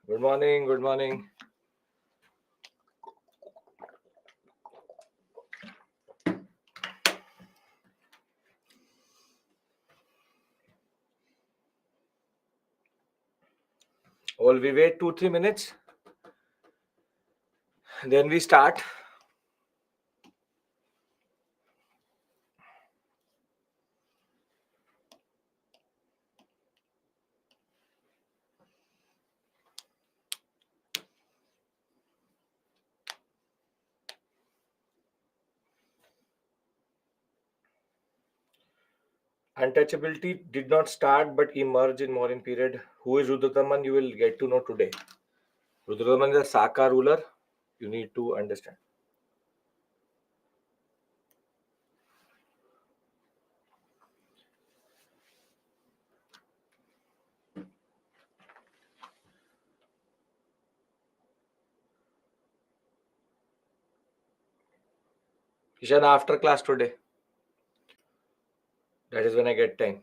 Good morning. Good morning. Well, we wait 2-3 minutes. Then we start. Untouchability did not start but emerge in modern period. Who is Rudrataman? You will get to know today. Rudrataman is a Saka ruler. You need to understand. Ishan, after class today. That is when I get time.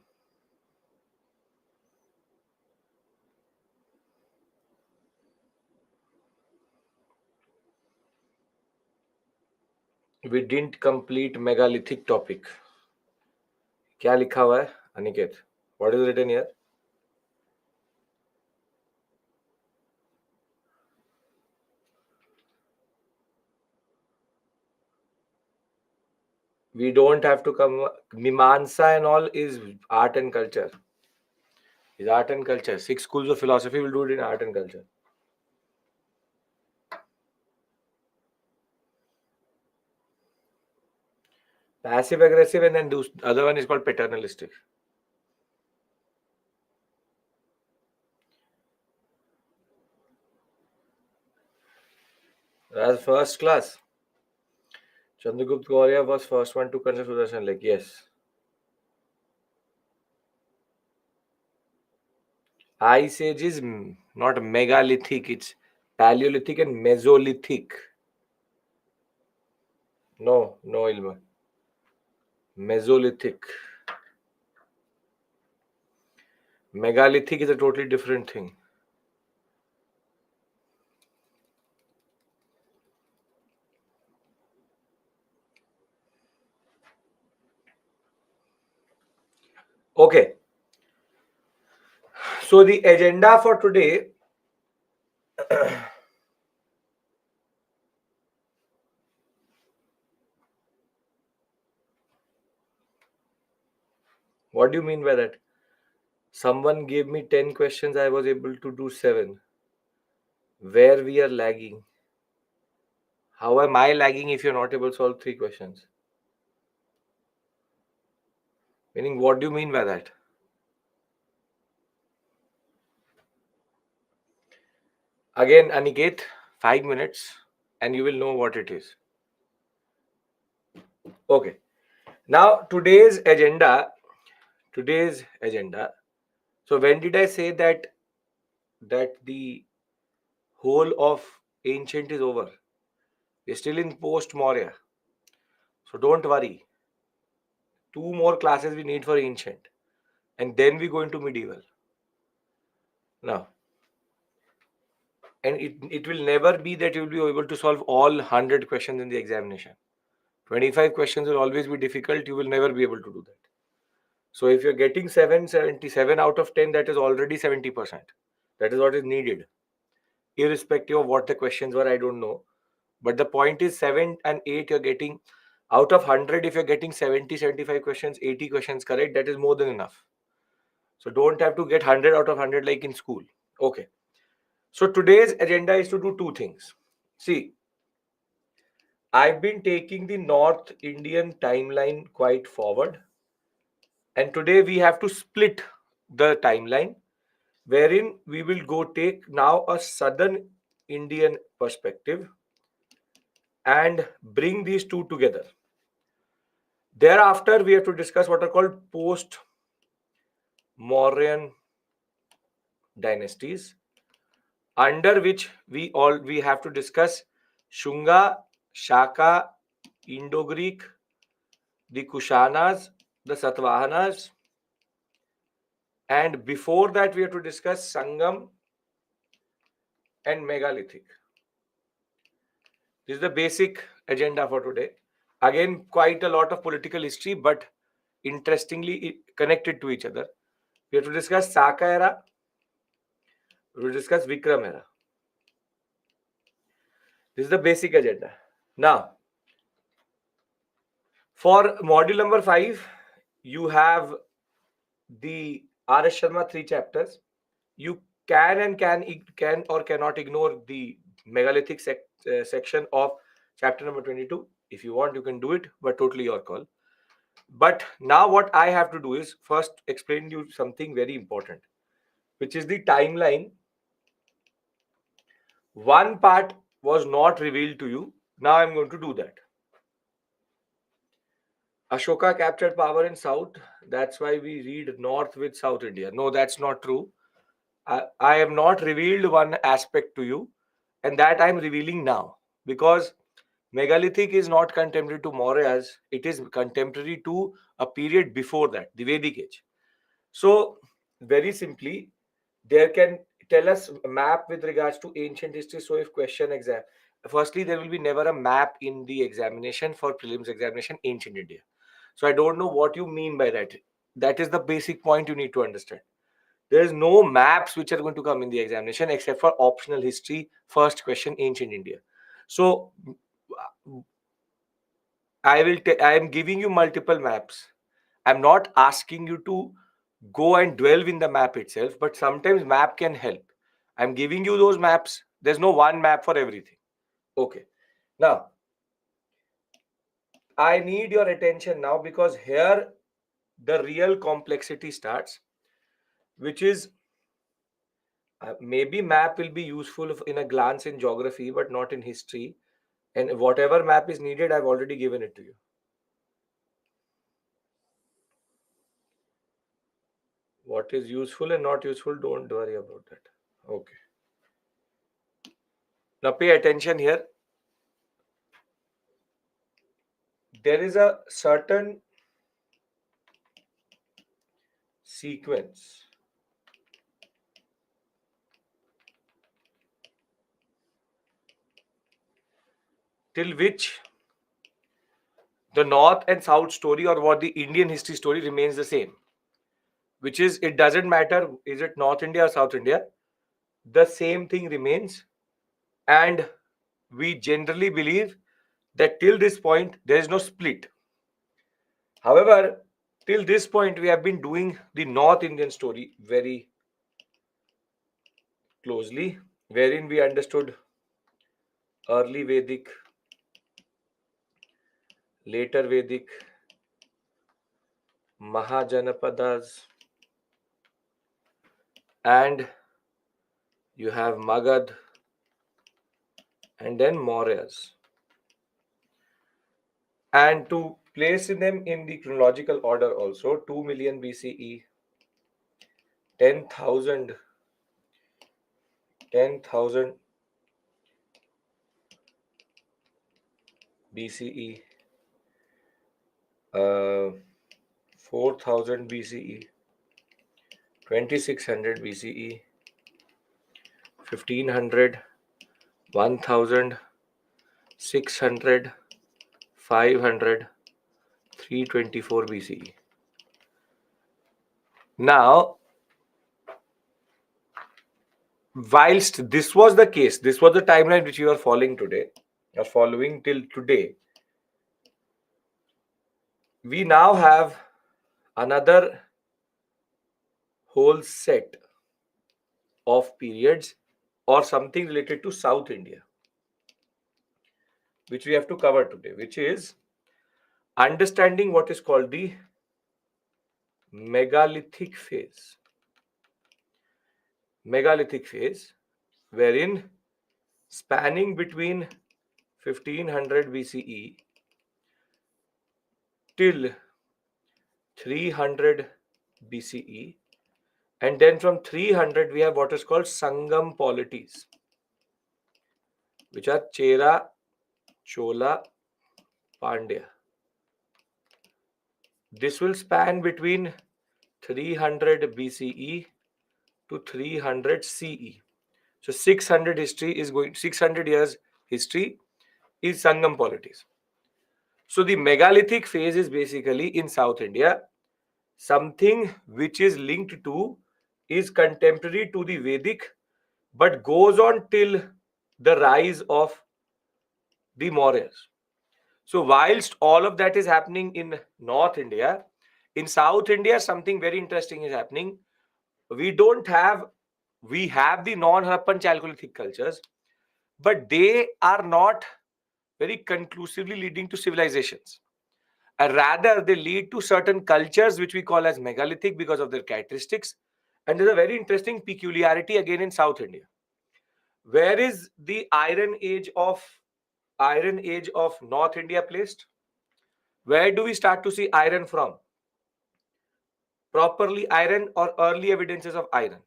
We didn't complete megalithic topic. क्या लिखा हुआ है Aniket? What is written here? We don't have to come. Mimamsa and all is art and culture. Is art and culture. 6 schools of philosophy will do it in art and culture. Passive aggressive, and then the other one is called paternalistic. That's first class. Chandragupta Maurya was first one to consider Sudarshan Lake. Yes. Ice Age is not megalithic, it's Paleolithic and Mesolithic. No, Ilma. Mesolithic. Megalithic is a totally different thing. Okay. So the agenda for today. What do you mean by that? Someone gave me 10 questions, I was able to do 7. Where we are lagging? How am I lagging if you're not able to solve 3 questions? Meaning, what do you mean by that? Again, Aniket, 5 minutes and you will know what it is. Okay. Now, today's agenda. So, when did I say that the whole of ancient is over? We're still in post Maurya. So, don't worry. 2 more classes we need for ancient. And then we go into medieval. Now, and it will never be that you will be able to solve all 100 questions in the examination. 25 questions will always be difficult. You will never be able to do that. So if you're getting 777 out of 10, that is already 70%. That is what is needed. Irrespective of what the questions were, I don't know. But the point is 7 and 8, you're getting out of 100, if you're getting 70, 75 questions, 80 questions correct, that is more than enough. So don't have to get 100 out of 100 like in school. Okay. So today's agenda is to do 2 things. See, I've been taking the North Indian timeline quite forward. And today we have to split the timeline, wherein we will go take now a Southern Indian perspective and bring these two together. Thereafter, we have to discuss what are called post-Mauryan dynasties, under which we have to discuss Shunga, Shaka, Indo-Greek, the Kushanas, the Satavahanas, and before that we have to discuss Sangam, and megalithic. This is the basic agenda for today. Again, quite a lot of political history, but interestingly connected to each other. We have to discuss Saka era. We will discuss Vikram era. This is the basic agenda. Now, for module number 5, you have the R.S. Sharma 3 chapters. You can or cannot ignore the megalithic section of chapter number 22. If you want, you can do it, but totally your call. But now what I have to do is first explain you something very important, which is the timeline. One part was not revealed to you. Now I'm going to do that. Ashoka captured power in South. That's why we read North with South India. No, that's not true. I have not revealed one aspect to you, and that I'm revealing now, because megalithic is not contemporary to Mauryas. It is contemporary to a period before that, the Vedic age. So, very simply, there can tell us a map with regards to ancient history. So, if question exam, firstly, there will be never a map in the examination for prelims examination ancient India. So, I don't know what you mean by that. That is the basic point you need to understand. There is no maps which are going to come in the examination except for optional history, first question, ancient India. So, I am giving you multiple maps. I'm not asking you to go and dwell in the map itself, but sometimes map can help. I'm giving you those maps. There's no one map for everything. Okay. Now, I need your attention now, because here the real complexity starts, which is maybe map will be useful in a glance in geography, but not in history. And whatever map is needed, I've already given it to you. What is useful and not useful, don't worry about that. Okay. Now pay attention here. There is a certain sequence till which the North and South story, or what the Indian history story, remains the same. Which is, it doesn't matter, is it North India or South India? The same thing remains. And we generally believe that till this point, there is no split. However, till this point, we have been doing the North Indian story very closely, wherein we understood early Vedic, later Vedic, Mahajanapadas, and you have Magad, and then Mauryas. And to place them in the chronological order also, 2 million BCE, 10,000 BCE, 4000 BCE, 2600 BCE, 1500, 1000, 600, 500, 324 BCE. Now, whilst this was the case, this was the timeline which you are following today, or following till today, we now have another whole set of periods or something related to South India, which we have to cover today, which is understanding what is called the megalithic phase. Megalithic phase, wherein spanning between 1500 BCE till 300 BCE, and then from 300 we have what is called Sangam polities, which are Chera, Chola, Pandya. This will span between 300 BCE to 300 CE. So 600 years history is Sangam polities. So the megalithic phase is basically in South India, something which is linked to, is contemporary to the Vedic, but goes on till the rise of the Mauryas. So whilst all of that is happening in North India, in South India something very interesting is happening. We don't have, we have the non-Harappan Chalcolithic cultures, but they are not very conclusively leading to civilizations. Rather, they lead to certain cultures which we call as megalithic because of their characteristics. And there's a very interesting peculiarity again in South India. Where is the Iron Age of North India placed? Where do we start to see iron from? Properly iron or early evidences of iron?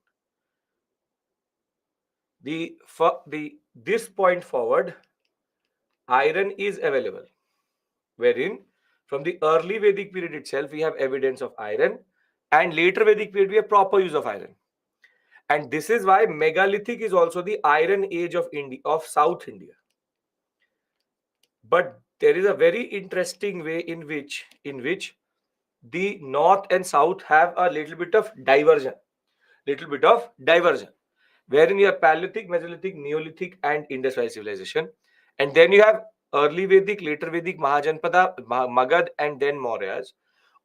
This point forward, iron is available, wherein from the early Vedic period itself we have evidence of iron, and later Vedic period we have proper use of iron. And this is why megalithic is also the iron age of India, of South India. But there is a very interesting way in which the north and south have a little bit of diversion, wherein you have Paleolithic, Mesolithic, Neolithic, and Indus Valley civilization, and then you have early Vedic, later Vedic, Mahajanpada, Magad, and then Mauryas.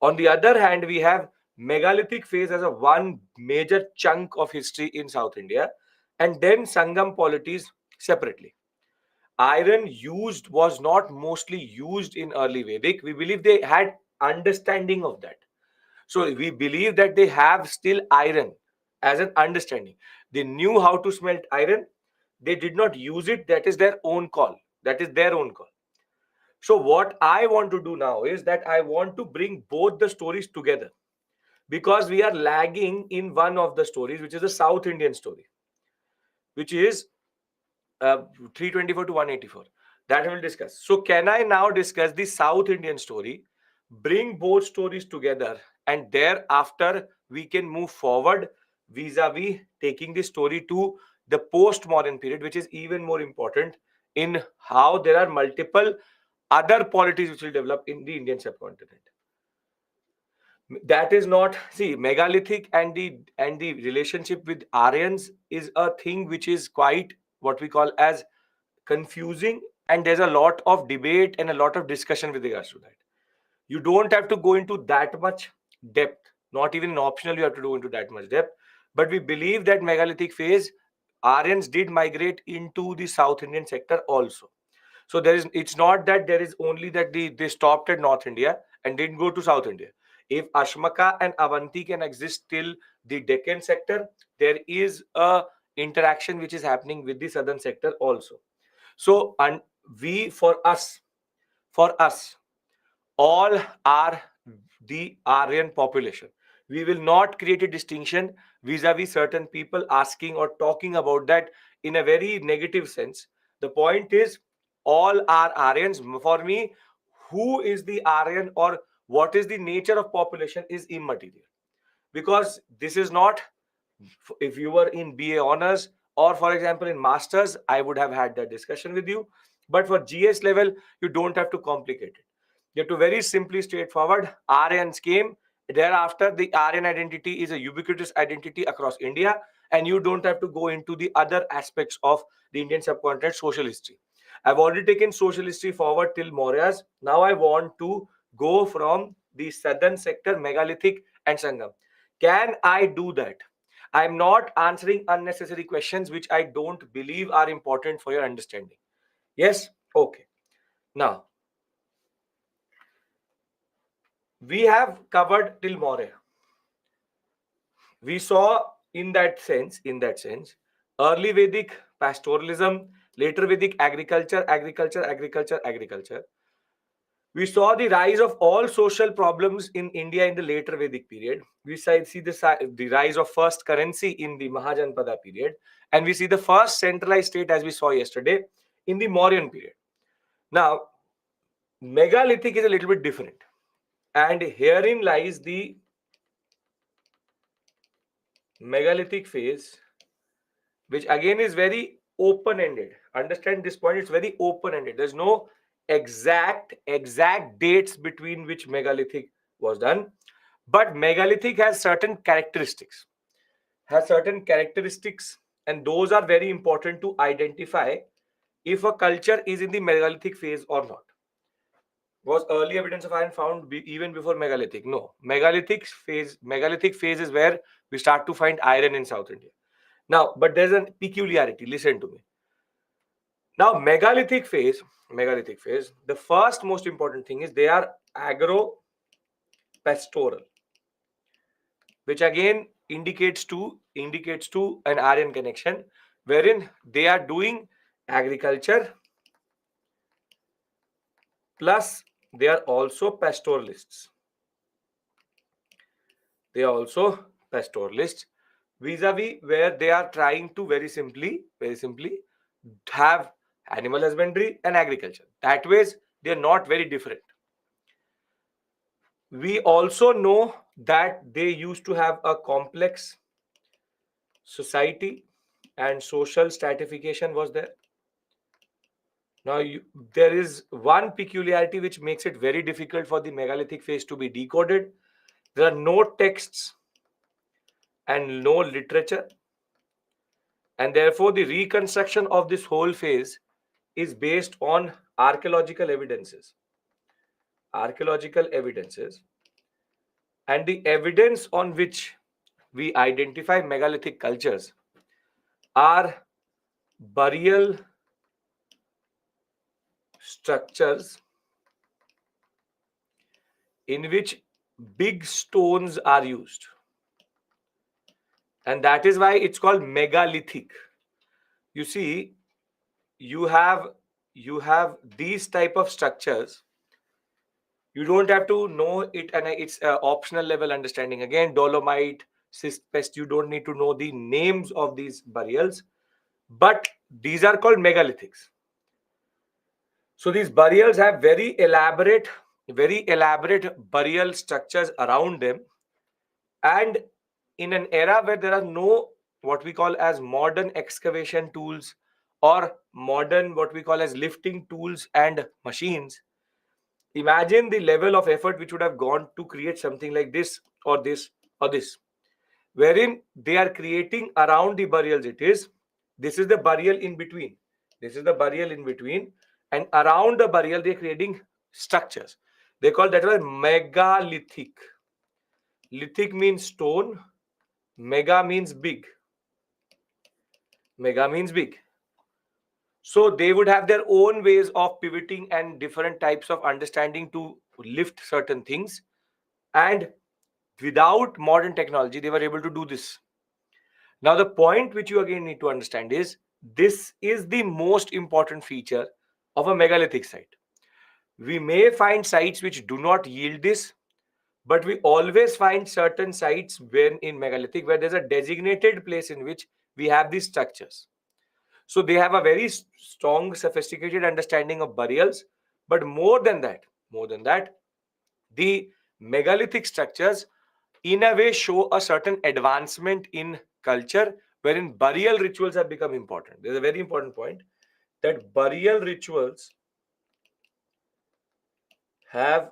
On the other hand, we have megalithic phase as a one major chunk of history in South India, and then Sangam polities separately. Iron used was not mostly used in early Vedic. We believe they had understanding of that. So we believe that they have still iron as an understanding. They knew how to smelt iron. They did not use it. That is their own call. So what I want to do now is that I want to bring both the stories together, because we are lagging in one of the stories, which is the South Indian story, which is 324 to 184. That we will discuss. So can I now discuss the South Indian story, bring both stories together, and thereafter we can move forward vis-a-vis taking the story to the post-modern period, which is even more important in how there are multiple other polities which will develop in the Indian subcontinent. That is not, see, megalithic and the relationship with Aryans is a thing which is quite what we call as confusing, and there's a lot of debate and a lot of discussion with regards to that. You don't have to go into that much depth, not even in optional you have to go into that much depth, but we believe that megalithic phase Aryans did migrate into the South Indian sector also. So it's not that there is only that they stopped at North India and didn't go to South India. If Ashmaka and Avanti can exist till the Deccan sector, there is a interaction which is happening with the southern sector also. So, and we, for us, all are the Aryan population. We will not create a distinction vis-a-vis certain people asking or talking about that in a very negative sense. The point is, all are Aryans. For me, who is the Aryan or what is the nature of population is immaterial, because this is not, if you were in BA honors or for example in masters, I would have had that discussion with you, but for GS level you don't have to complicate it. You have to very simply straightforward. Aryans came, thereafter the Aryan identity is a ubiquitous identity across India, and you don't have to go into the other aspects of the Indian subcontinent social history. I've already taken social history forward till Mauryas. Now I want to go from the southern sector, megalithic and Sangam. Can I do that? I'm not answering unnecessary questions which I don't believe are important for your understanding. Yes? Okay. Now, we have covered till Maurya. We saw in that sense, early Vedic pastoralism, later Vedic agriculture. We saw the rise of all social problems in India in the later Vedic period. We see the rise of first currency in the Mahajanpada period. And we see the first centralized state, as we saw yesterday, in the Mauryan period. Now, megalithic is a little bit different. And herein lies the megalithic phase which again is very open-ended. Understand this point, it's very open-ended. There's no exact dates between which megalithic was done, but megalithic has certain characteristics, and those are very important to identify if a culture is in the megalithic phase or not. Was early evidence of iron found even before megalithic? No. Megalithic phase is where we start to find iron in South India. Now, but there's a peculiarity. Listen to me. Now, megalithic phase, the first most important thing is they are agro-pastoral, which again indicates to an Aryan connection, wherein they are doing agriculture plus they are also pastoralists. Vis-a-vis where they are trying to very simply have animal husbandry and agriculture. That ways they are not very different. We also know that they used to have a complex society and social stratification was there. Now, there is one peculiarity which makes it very difficult for the megalithic phase to be decoded. There are no texts and no literature, and therefore the reconstruction of this whole phase is based on archaeological evidences. And the evidence on which we identify megalithic cultures are burial structures in which big stones are used, and that is why it's called megalithic. You see, you have these type of structures. You don't have to know it, and it's optional level understanding. Again, dolomite, cispest, you don't need to know the names of these burials, but these are called megalithics. So these burials have very elaborate burial structures around them, and in an era where there are no what we call as modern excavation tools or modern what we call as lifting tools and machines, imagine the level of effort which would have gone to create something like this or this or this, wherein they are creating around the burials. This is the burial in between, and around the burial they're creating structures. They call that one megalithic. Lithic means stone, mega means big. So they would have their own ways of pivoting and different types of understanding to lift certain things, and without modern technology they were able to do this. Now the point which you again need to understand is this is the most important feature of a megalithic site. We may find sites which do not yield this, but we always find certain sites when in megalithic where there's a designated place in which we have these structures. So they have a very strong, sophisticated understanding of burials. But more than that, the megalithic structures in a way show a certain advancement in culture wherein burial rituals have become important. There's a very important point that burial rituals have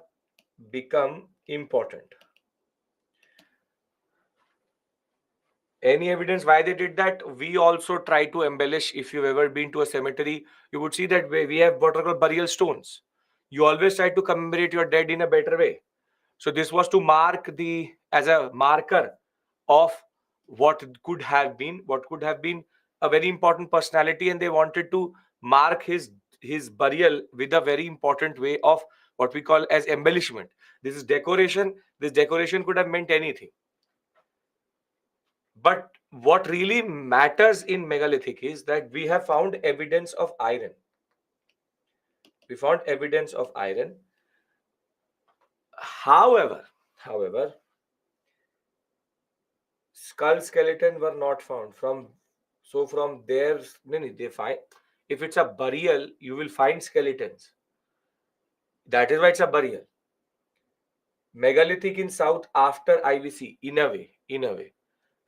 become important. Any evidence why they did that? We also try to embellish. If you've ever been to a cemetery, you would see that we have what are called burial stones. You always try to commemorate your dead in a better way. So this was to mark as a marker of what could have been a very important personality, and they wanted to mark his burial with a very important way of what we call as embellishment. This is decoration. This decoration could have meant anything. But what really matters in megalithic is that we have found evidence of iron. However, skull skeleton were not found. From there, they find, if it's a burial, you will find skeletons. That is why it's a burial. Megalithic in south after IVC, in a way.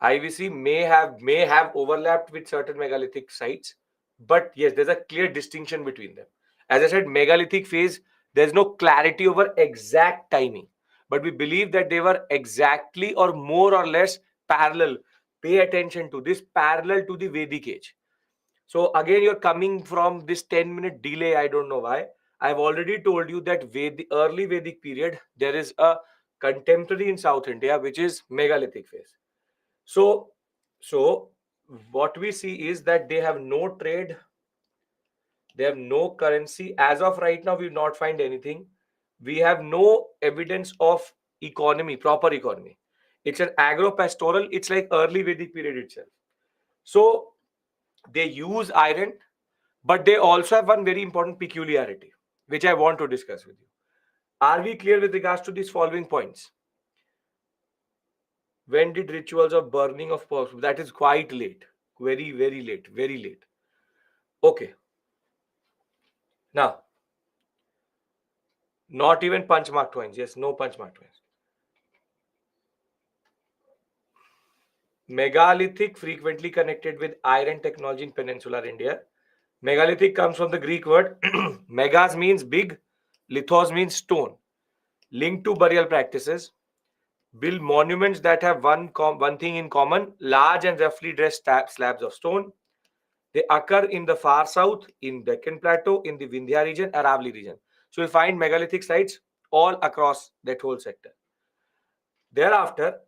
IVC may have overlapped with certain megalithic sites, but yes, there's a clear distinction between them. As I said, megalithic phase, there's no clarity over exact timing, but we believe that they were exactly or more or less parallel. Pay attention to this, parallel to the Vedic age. So again, you're coming from this 10-minute delay. I don't know why. I've already told you that early Vedic period, there is a contemporary in South India, which is megalithic phase. So, so what we see is that they have no trade, they have no currency. As of right now, we not find anything. We have no evidence of economy, proper economy. It's an agro-pastoral. It's like early Vedic period itself. So they use iron, but they also have one very important peculiarity, which I want to discuss with you. Are we clear with regards to these following points? When did rituals of burning of perfume? That is quite late. Very, very late. Very late. Okay. Now, not even punch mark coins. Yes, no punch mark coins. Megalithic frequently connected with iron technology in peninsular India. Megalithic comes from the Greek word megas means big, lithos means stone. Linked to burial practices, build monuments that have one thing in common: large and roughly dressed slabs of stone. They occur in the far south, in Deccan Plateau, in the Vindhya region, Aravalli region. So you'll find megalithic sites all across that whole sector. Thereafter,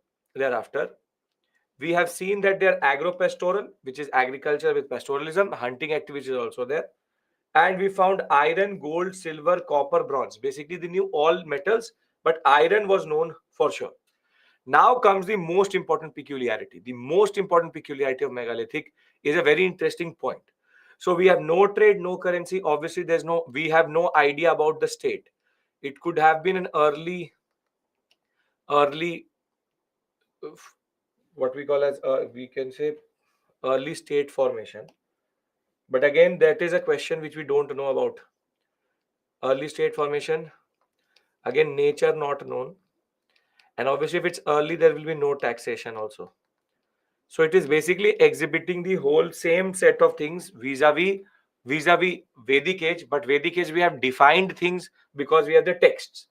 we have seen that they're agro-pastoral, which is agriculture with pastoralism. Hunting activity is also there. And we found iron, gold, silver, copper, bronze. Basically, they knew all metals, but iron was known for sure. Now comes the most important peculiarity. The most important peculiarity of megalithic is a very interesting point. So we have no trade, no currency. Obviously, we have no idea about the state. It could have been an early, what we call as, we can say, early state formation. But again, that is a question which we don't know about. Early state formation, again, nature not known. And obviously, if it's early, there will be no taxation also. So it is basically exhibiting the whole same set of things vis-a-vis Vedic age. But Vedic age, we have defined things because we have the texts.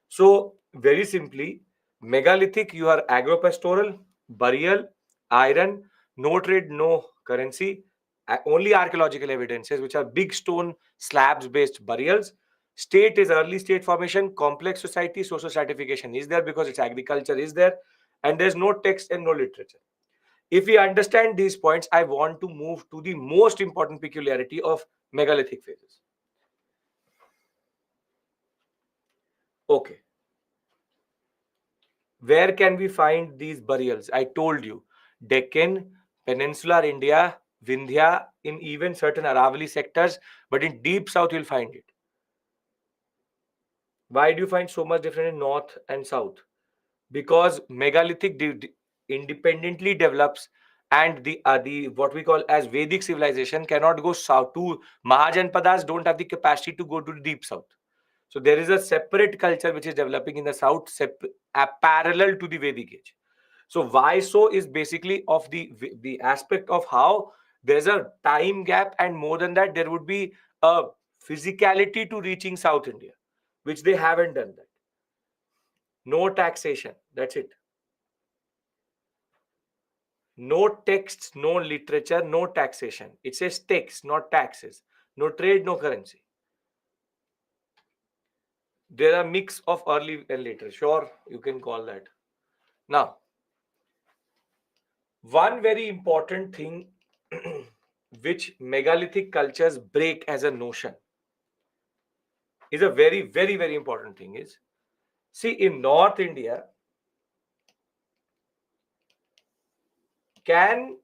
So very simply, megalithic, you are agro-pastoral, burial, iron, no trade, no currency, only archaeological evidences, which are big stone slabs-based burials. State is early state formation, complex society, social stratification is there because its agriculture is there, and there's no text and no literature. If we understand these points, I want to move to the most important peculiarity of megalithic phases. Okay. Where can we find these burials? I told you, Deccan, Peninsular India, Vindhya, in even certain Aravalli sectors, but in deep south you'll find it. Why do you find so much different in north and south? Because megalithic independently develops, and the what we call as Vedic civilization cannot go south. To Mahajanpadas don't have the capacity to go to the deep south. So there is a separate culture which is developing in the south, parallel to the Vedic age. So why so is basically of the aspect of how there's a time gap, and more than that, there would be a physicality to reaching South India, which they haven't done that. No taxation. That's it. No texts, no literature, no taxation. It says tax, not taxes. No trade, no currency. There are mix of early and later. Sure, you can call that. Now, one very important thing which megalithic cultures break as a notion is a very, very, very important thing is, see, in North India, can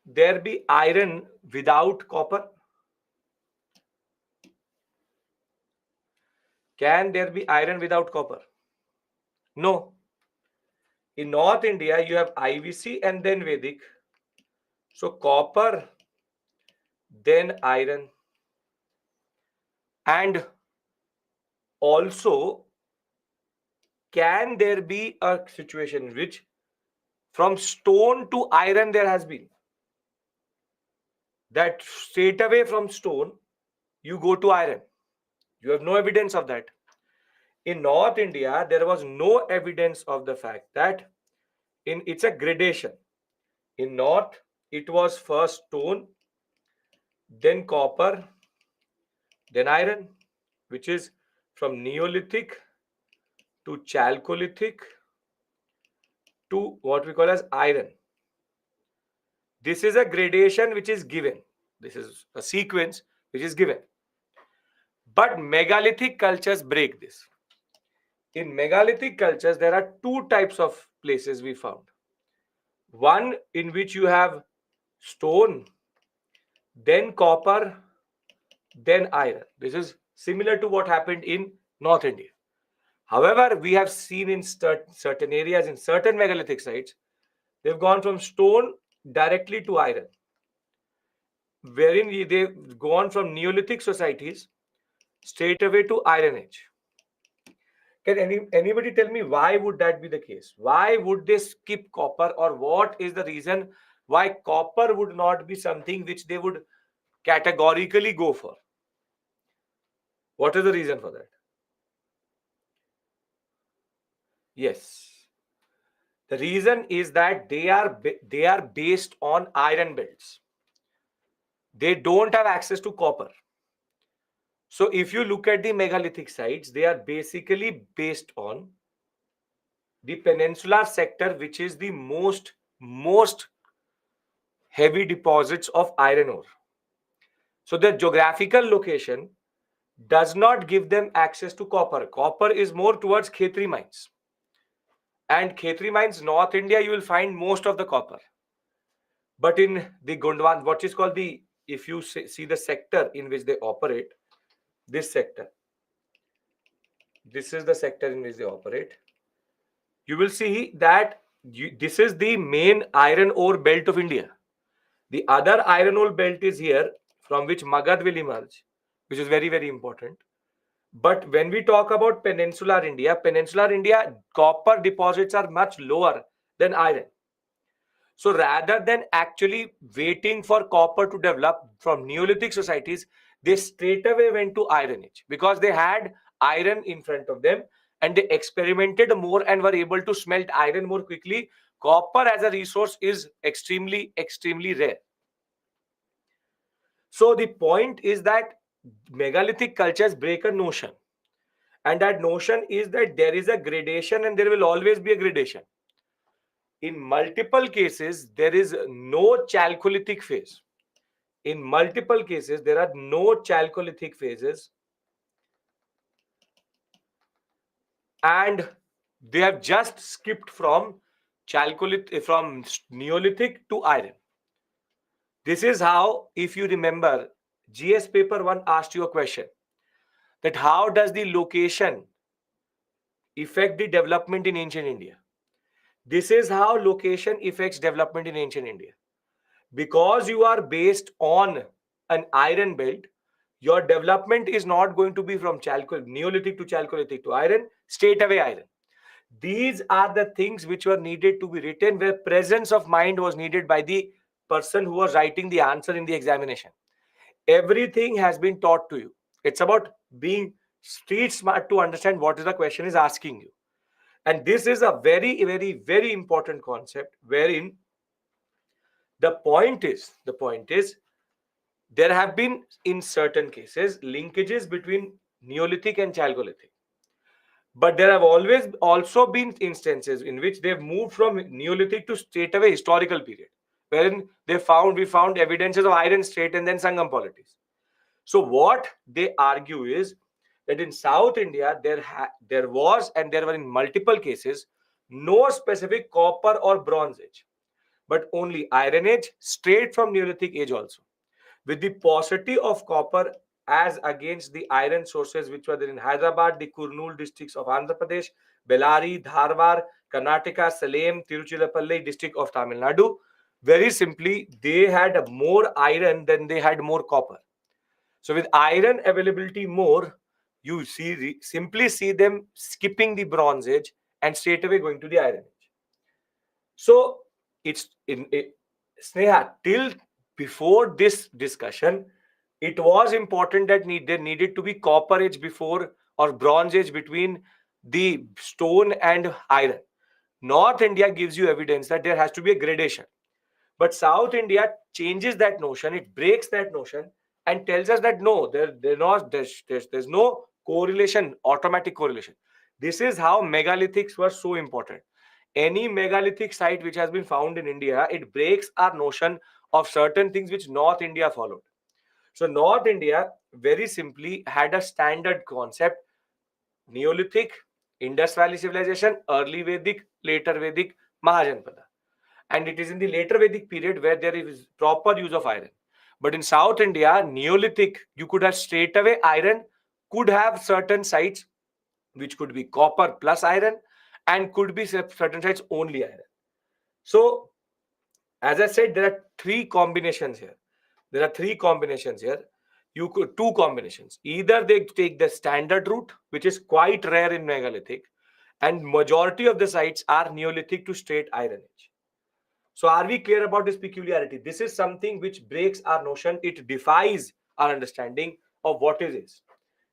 there be iron without copper? Can there be iron without copper? No. In North India, you have IVC and then Vedic. So copper, then iron. And also, can there be a situation in which from stone to iron there has been. That straight away from stone, you go to iron. You have no evidence of that. In North India, there was no evidence of the fact that it's a gradation. In North, it was first stone, then copper, then iron, which is from Neolithic to Chalcolithic to what we call as iron. This is a gradation which is given. This is a sequence which is given. But megalithic cultures break this. In megalithic cultures, there are two types of places we found. One in which you have stone, then copper, then iron. This is similar to what happened in North India. However, we have seen in certain areas, in certain megalithic sites, they've gone from stone directly to iron, wherein they've gone from Neolithic societies straight away to Iron Age. Can anybody tell me why would that be the case? Why would they skip copper, or what is the reason why copper would not be something which they would categorically go for? What is the reason for that? Yes. The reason is that they are based on iron belts. They don't have access to copper. So if you look at the megalithic sites, they are basically based on the peninsular sector, which is the most heavy deposits of iron ore. So the geographical location does not give them access to copper. Copper is more towards Khetri mines. And Khetri mines, North India, you will find most of the copper. But in the Gondwan, what is called the, if you see the sector in which they operate, this sector, this is the sector in which they operate, you will see that this is the main iron ore belt of India. The other iron ore belt is here, from which Magad will emerge, which is very, very important. But when we talk about peninsular India, copper deposits are much lower than iron. So rather than actually waiting for copper to develop from Neolithic societies, they straight away went to Iron Age because they had iron in front of them and they experimented more and were able to smelt iron more quickly. Copper as a resource is extremely, extremely rare. So the point is that megalithic cultures break a notion. And that notion is that there is a gradation and there will always be a gradation. In multiple cases, there is no chalcolithic phase. In multiple cases, there are no chalcolithic phases. And they have just skipped from Neolithic to iron. This is how, if you remember, GS paper 1 asked you a question that how does the location affect the development in ancient India? This is how location affects development in ancient India. Because you are based on an iron belt, your development is not going to be from Neolithic to Chalcolithic to iron, straight away iron. These are the things which were needed to be written, where presence of mind was needed by the person who was writing the answer in the examination. Everything has been taught to you. It's about being street smart to understand what is the question is asking you. And this is a very, very, very important concept, wherein the point is there have been in certain cases linkages between Neolithic and Chalcolithic. But there have always also been instances in which they've moved from Neolithic to straight away historical period, wherein we found evidences of iron straight and then Sangam polities. So what they argue is that in South India, there was and there were in multiple cases no specific copper or bronze age, but only iron age straight from Neolithic age also, with the paucity of copper as against the iron sources which were there in Hyderabad, the Kurnool districts of Andhra Pradesh, Bellary, Dharwar, Karnataka, Salem, Tiruchirappalli district of Tamil Nadu. Very simply, they had more iron than they had more copper. So with iron availability more, you simply see them skipping the bronze age and straight away going to the iron age. So it's in it, Sneha, till before this discussion, it was important that there needed to be copper age before or bronze age between the stone and iron. North India gives you evidence that there has to be a gradation. But South India changes that notion, it breaks that notion and tells us that no, there's no correlation, automatic correlation. This is how megaliths were so important. Any megalithic site which has been found in India, it breaks our notion of certain things which North India followed. So North India very simply had a standard concept: Neolithic, Indus Valley civilization, early Vedic, later Vedic, Mahajanpada. And it is in the later Vedic period where there is proper use of iron. But in South India, Neolithic, you could have straight away iron, could have certain sites which could be copper plus iron, and could be certain sites only iron. So, as I said, there are three combinations here. There are three combinations here. You could two combinations. Either they take the standard route, which is quite rare in megalithic, and majority of the sites are Neolithic to straight iron age. So are we clear about this peculiarity? This is something which breaks our notion. It defies our understanding of what is this.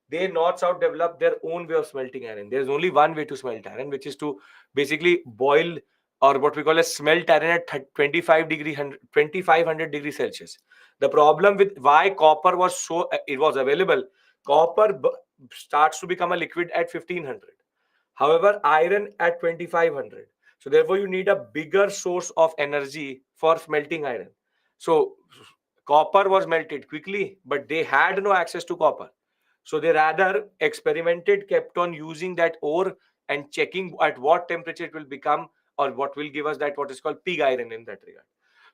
They North South developed their own way of smelting iron. There's only one way to smelt iron, which is to basically boil, or what we call as smelt iron at 2500 degrees Celsius. The problem with why copper was so it was available, copper starts to become a liquid at 1500. However, iron at 2500. So therefore, you need a bigger source of energy for smelting iron. So copper was melted quickly, but they had no access to copper. So they rather experimented, kept on using that ore and checking at what temperature it will become, or what will give us that what is called pig iron in that regard.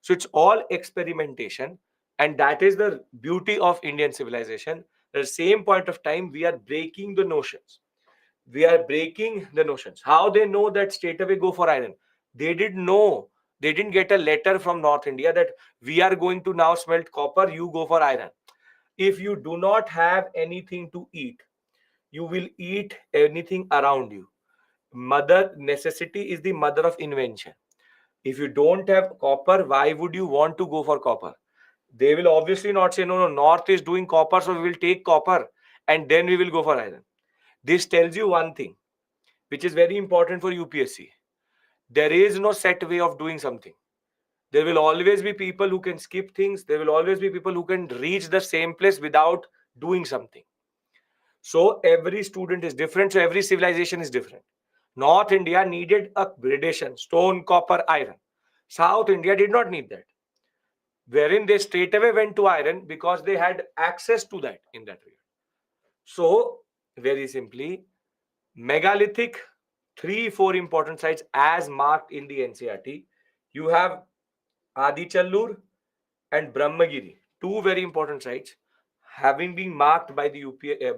So it's all experimentation, and that is the beauty of Indian civilization. At the same point of time, we are breaking the notions. We are breaking the notions. How they know that straight away go for iron? They didn't know. They didn't get a letter from North India that we are going to now smelt copper, you go for iron. If you do not have anything to eat, you will eat anything around you. Mother necessity is the mother of invention. If you don't have copper, why would you want to go for copper? They will obviously not say, no, no, North is doing copper, so we will take copper and then we will go for iron. This tells you one thing, which is very important for UPSC. There is no set way of doing something. There will always be people who can skip things. There will always be people who can reach the same place without doing something. So every student is different. So every civilization is different. North India needed a gradation: stone, copper, iron. South India did not need that, wherein they straight away went to iron because they had access to that in that regard. So very simply, megalithic, 3-4 important sites as marked in the NCERT. You have Adi Challur and Brahmagiri, two very important sites, having been marked by the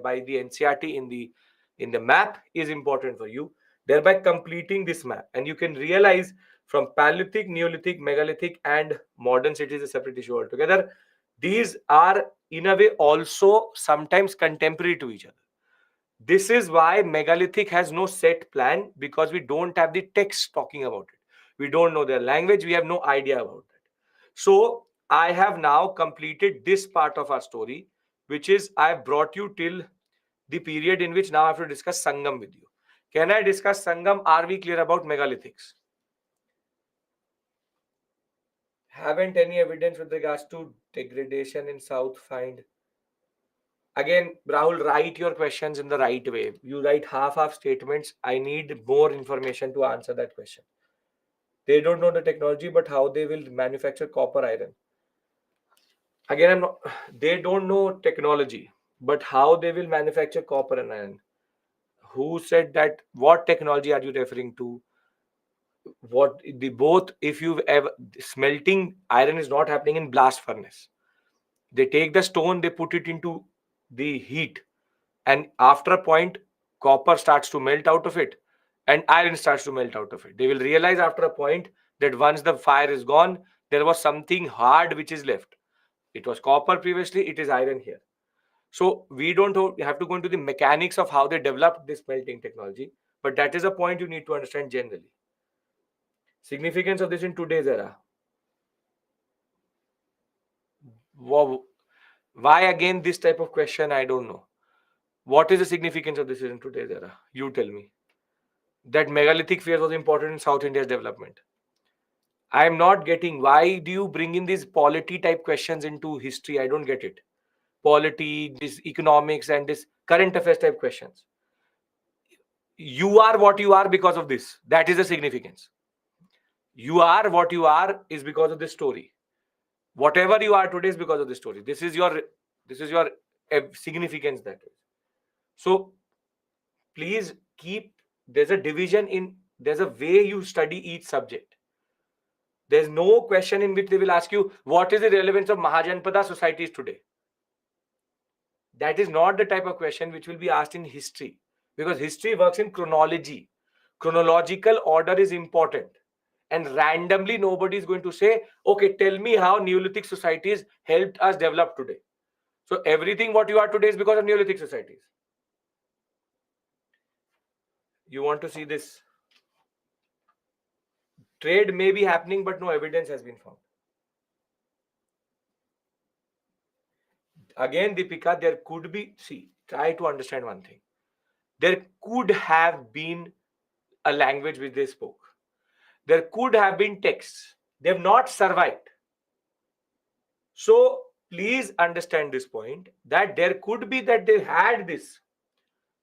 by the NCERT in the map is important for you, thereby completing this map. And you can realize from Paleolithic, Neolithic, Megalithic, and modern cities a separate issue altogether. These are in a way also sometimes contemporary to each other. This is why megalithic has no set plan, because we don't have the text talking about it. We don't know their language. We have no idea about that. So I have now completed this part of our story, which is I have brought you till the period in which now I have to discuss Sangam with you. Can I discuss Sangam? Are we clear about megalithics? Haven't any evidence with regards to degradation in South find? Again, Rahul, write your questions in the right way. You write half statements. I need more information to answer that question. They don't know the technology, but how they will manufacture copper iron. Again, they don't know technology, but how they will manufacture copper and iron. Who said that? What technology are you referring to? What the both? If you've ever, smelting iron is not happening in blast furnace. They take the stone, they put it into the heat, and after a point, copper starts to melt out of it and iron starts to melt out of it. They will realize after a point that once the fire is gone, there was something hard which is left. It was copper previously, it is iron here. So we don't have to go into the mechanics of how they developed this melting technology, but that is a point you need to understand generally. Significance of this in today's era. Why again this type of question? I don't know. What is the significance of this in today's era? You tell me. That megalithic phase was important in South India's development. I am not getting, why do you bring in these polity type questions into history? I don't get it. Polity, this economics, and this current affairs type questions. You are what you are because of this. That is the significance. You are what you are is because of this story. Whatever you are today is because of this story. This is your significance that way. So please keep, there's a division in, there's a way you study each subject. There's no question in which they will ask you, what is the relevance of Mahajanpada societies today? That is not the type of question which will be asked in history, because history works in chronology. Chronological order is important. And randomly, nobody is going to say, okay, tell me how Neolithic societies helped us develop today. So everything what you are today is because of Neolithic societies. You want to see this? Trade may be happening, but no evidence has been found. Again, Deepika, there could be, see, try to understand one thing. There could have been a language which they spoke. There could have been texts. They have not survived. So please understand this point, that there could be that they had this,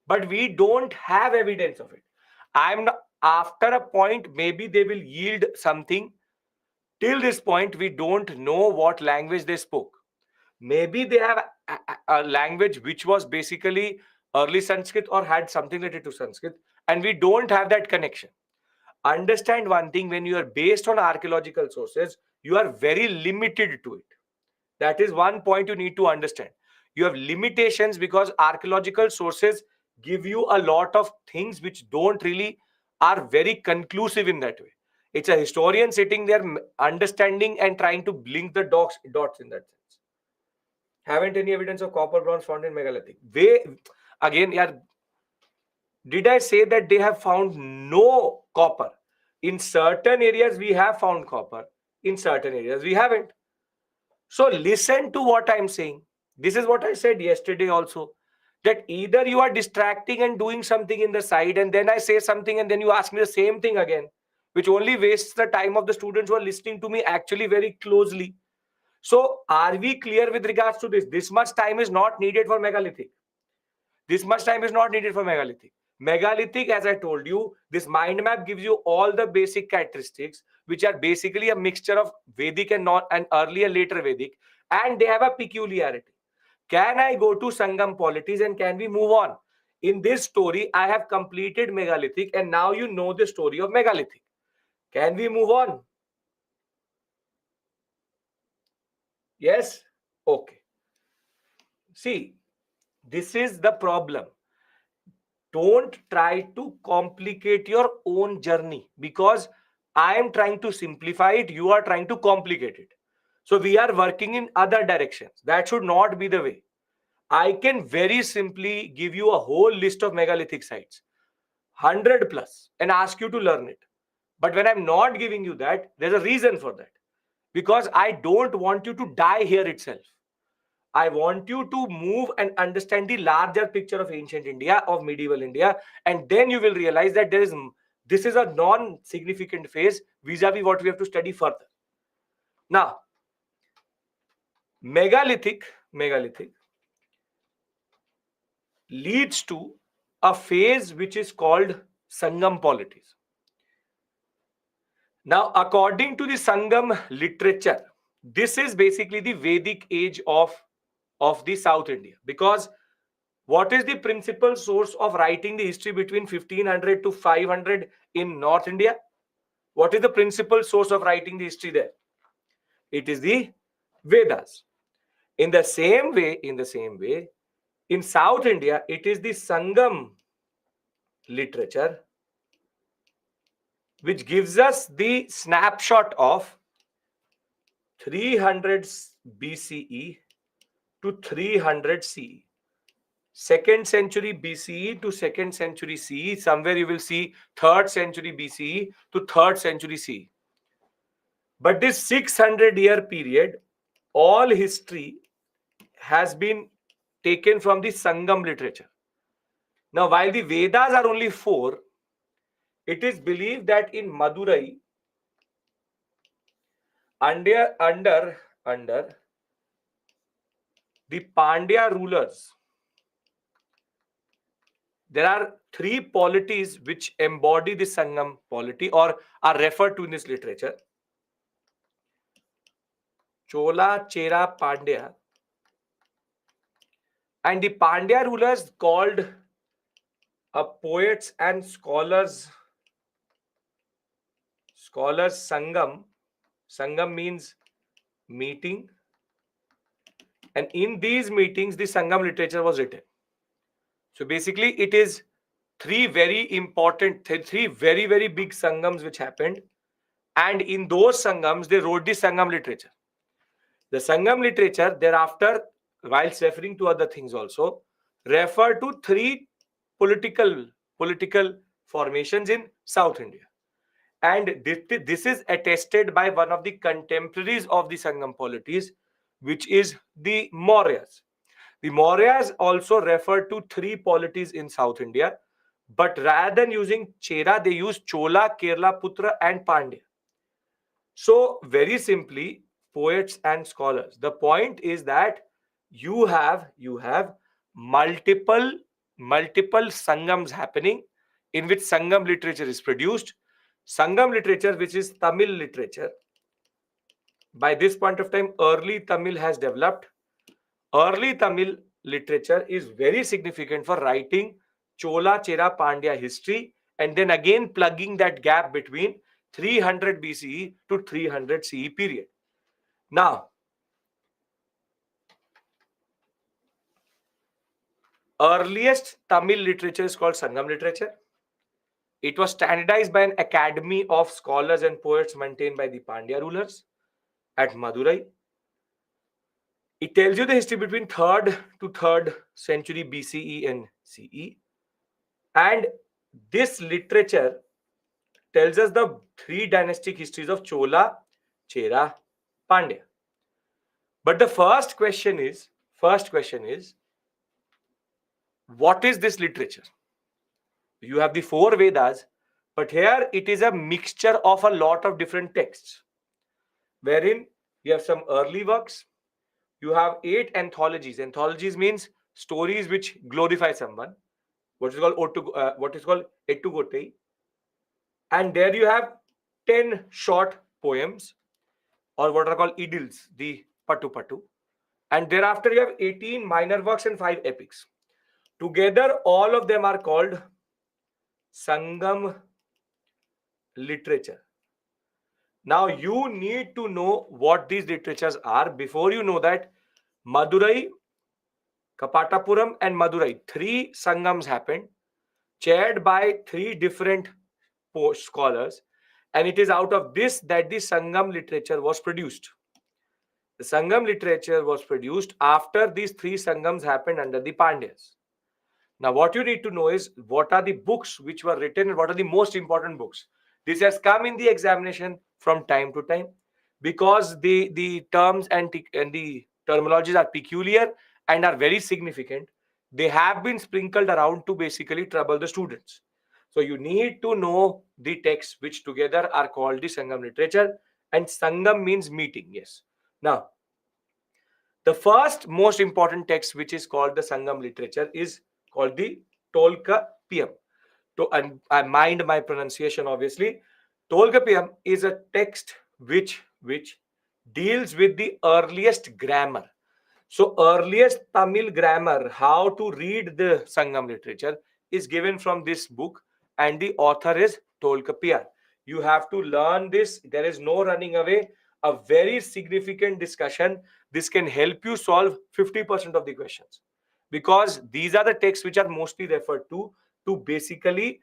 but we don't have evidence of it. I'm not, after a point, maybe they will yield something. Till this point, we don't know what language they spoke. Maybe they have a language which was basically early Sanskrit or had something related to Sanskrit, and we don't have that connection. Understand one thing, when you are based on archaeological sources, you are very limited to it. That is one point you need to understand. You have limitations because archaeological sources give you a lot of things which don't really are very conclusive in that way. It's a historian sitting there understanding and trying to link the dots in that sense. Haven't any evidence of copper bronze found in megalithic. Again, yeah, did I say that they have found no copper? In certain areas we have found copper, in certain areas we haven't. So listen to what I'm saying. This is what I said yesterday also, that either you are distracting and doing something in the side, and then I say something and then you ask me the same thing again, which only wastes the time of the students who are listening to me actually very closely. So are we clear with regards to this? This much time is not needed for megalithic. This much time is not needed for megalithic. Megalithic, as I told you, this mind map gives you all the basic characteristics, which are basically a mixture of Vedic and not and earlier later Vedic, and they have a peculiarity. Can I go to Sangam polities and can we move on? In this story, I have completed megalithic, and now you know the story of megalithic. Can we move on? Yes? Okay. See, this is the problem. Don't try to complicate your own journey, because I am trying to simplify it, you are trying to complicate it. So we are working in other directions. That should not be the way. I can very simply give you a whole list of megalithic sites, 100 plus, and ask you to learn it. But when I'm not giving you that, there's a reason for that. Because I don't want you to die here itself. I want you to move and understand the larger picture of ancient India, of medieval India, and then you will realize that this is a non-significant phase vis-a-vis what we have to study further. Now, megalithic leads to a phase which is called Sangam polities. Now, according to the Sangam literature, this is basically the Vedic age of the South India, because what is the principal source of writing the history between 1500 to 500 in North India? What is the principal source of writing the history there? It is the Vedas. In the same way, in South India, it is the Sangam literature which gives us the snapshot of 300 BCE to 300 CE. 2nd century BCE to 2nd century CE. Somewhere you will see 3rd century BCE to 3rd century CE. But this 600-year period, all history has been taken from the Sangam literature. Now, while the Vedas are only 4, it is believed that in Madurai, under the Pandya rulers, there are 3 polities which embody the Sangam polity or are referred to in this literature. Chola, Chera, Pandya. And the Pandya rulers called poets and scholars Sangam. Sangam means meeting. And in these meetings, the Sangam literature was written. So basically, it is 3 very important, 3 very, very big Sangams which happened. And in those Sangams, they wrote the Sangam literature. The Sangam literature, thereafter, whilst referring to other things also, refer to 3 political formations in South India. And this is attested by one of the contemporaries of the Sangam polities, which is the Mauryas. The Mauryas also refer to 3 polities in South India, but rather than using Chera, they use Chola, Kerala, Putra, and Pandya. So, very simply, poets and scholars. The point is that you have multiple Sangams happening in which Sangam literature is produced. Sangam literature, which is Tamil literature. By this point of time, early Tamil has developed. Early Tamil literature is very significant for writing Chola, Chera, Pandya history, and then again plugging that gap between 300 BCE to 300 CE period. Now, earliest Tamil literature is called Sangam literature. It was standardized by an academy of scholars and poets maintained by the Pandya rulers at Madurai. It tells you the history between 3rd to 3rd century BCE and CE. And this literature tells us the 3 dynastic histories of Chola, Chera, Pandya. But the first question is, what is this literature? You have the 4 Vedas, but here it is a mixture of a lot of different texts, wherein you have some early works, you have 8 anthologies. Anthologies means stories which glorify someone, what is called Ettugottai, and there you have 10 short poems, or what are called idylls, the Patu Patu, and thereafter you have 18 minor works and 5 epics. Together, all of them are called Sangam literature. Now, you need to know what these literatures are. Before you know that, Madurai, Kapatapuram and Madurai, 3 Sangams happened, chaired by 3 different scholars, and it is out of this that the Sangam literature was produced. The Sangam literature was produced after these 3 Sangams happened under the Pandyas. Now, what you need to know is what are the books which were written and what are the most important books. This has come in the examination from time to time because the terms and the terminologies are peculiar and are very significant. They have been sprinkled around to basically trouble the students. So you need to know the texts which together are called the Sangam literature, and Sangam means meeting. Yes. Now, the first most important text which is called the Sangam literature is called the Tolkapiyam. And I mind my pronunciation, obviously. Tolkapiyam is a text which deals with the earliest grammar. So earliest Tamil grammar, how to read the Sangam literature, is given from this book, and the author is Tolkapiyar. You have to learn this. There is no running away. A very significant discussion. This can help you solve 50% of the questions, because these are the texts which are mostly referred to basically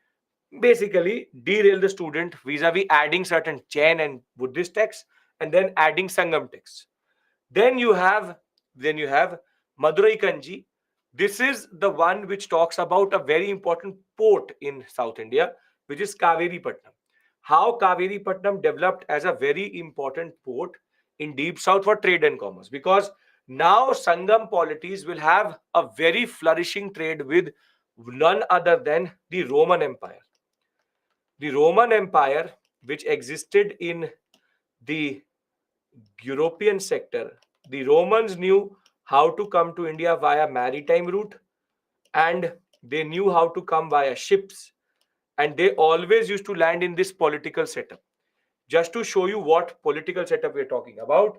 derail the student vis-a-vis adding certain Jain and Buddhist texts and then adding Sangam texts. Then you have Madurai Kanji, This is the one which talks about a very important port in South India, which is Kaveri Patnam. How Kaveri Patnam developed as a very important port in deep south for trade and commerce, because now Sangam polities will have a very flourishing trade with none other than the Roman Empire. The Roman Empire, which existed in the European sector, the Romans knew how to come to India via maritime route, and they knew how to come via ships, and they always used to land in this political setup. Just to show you what political setup we're talking about,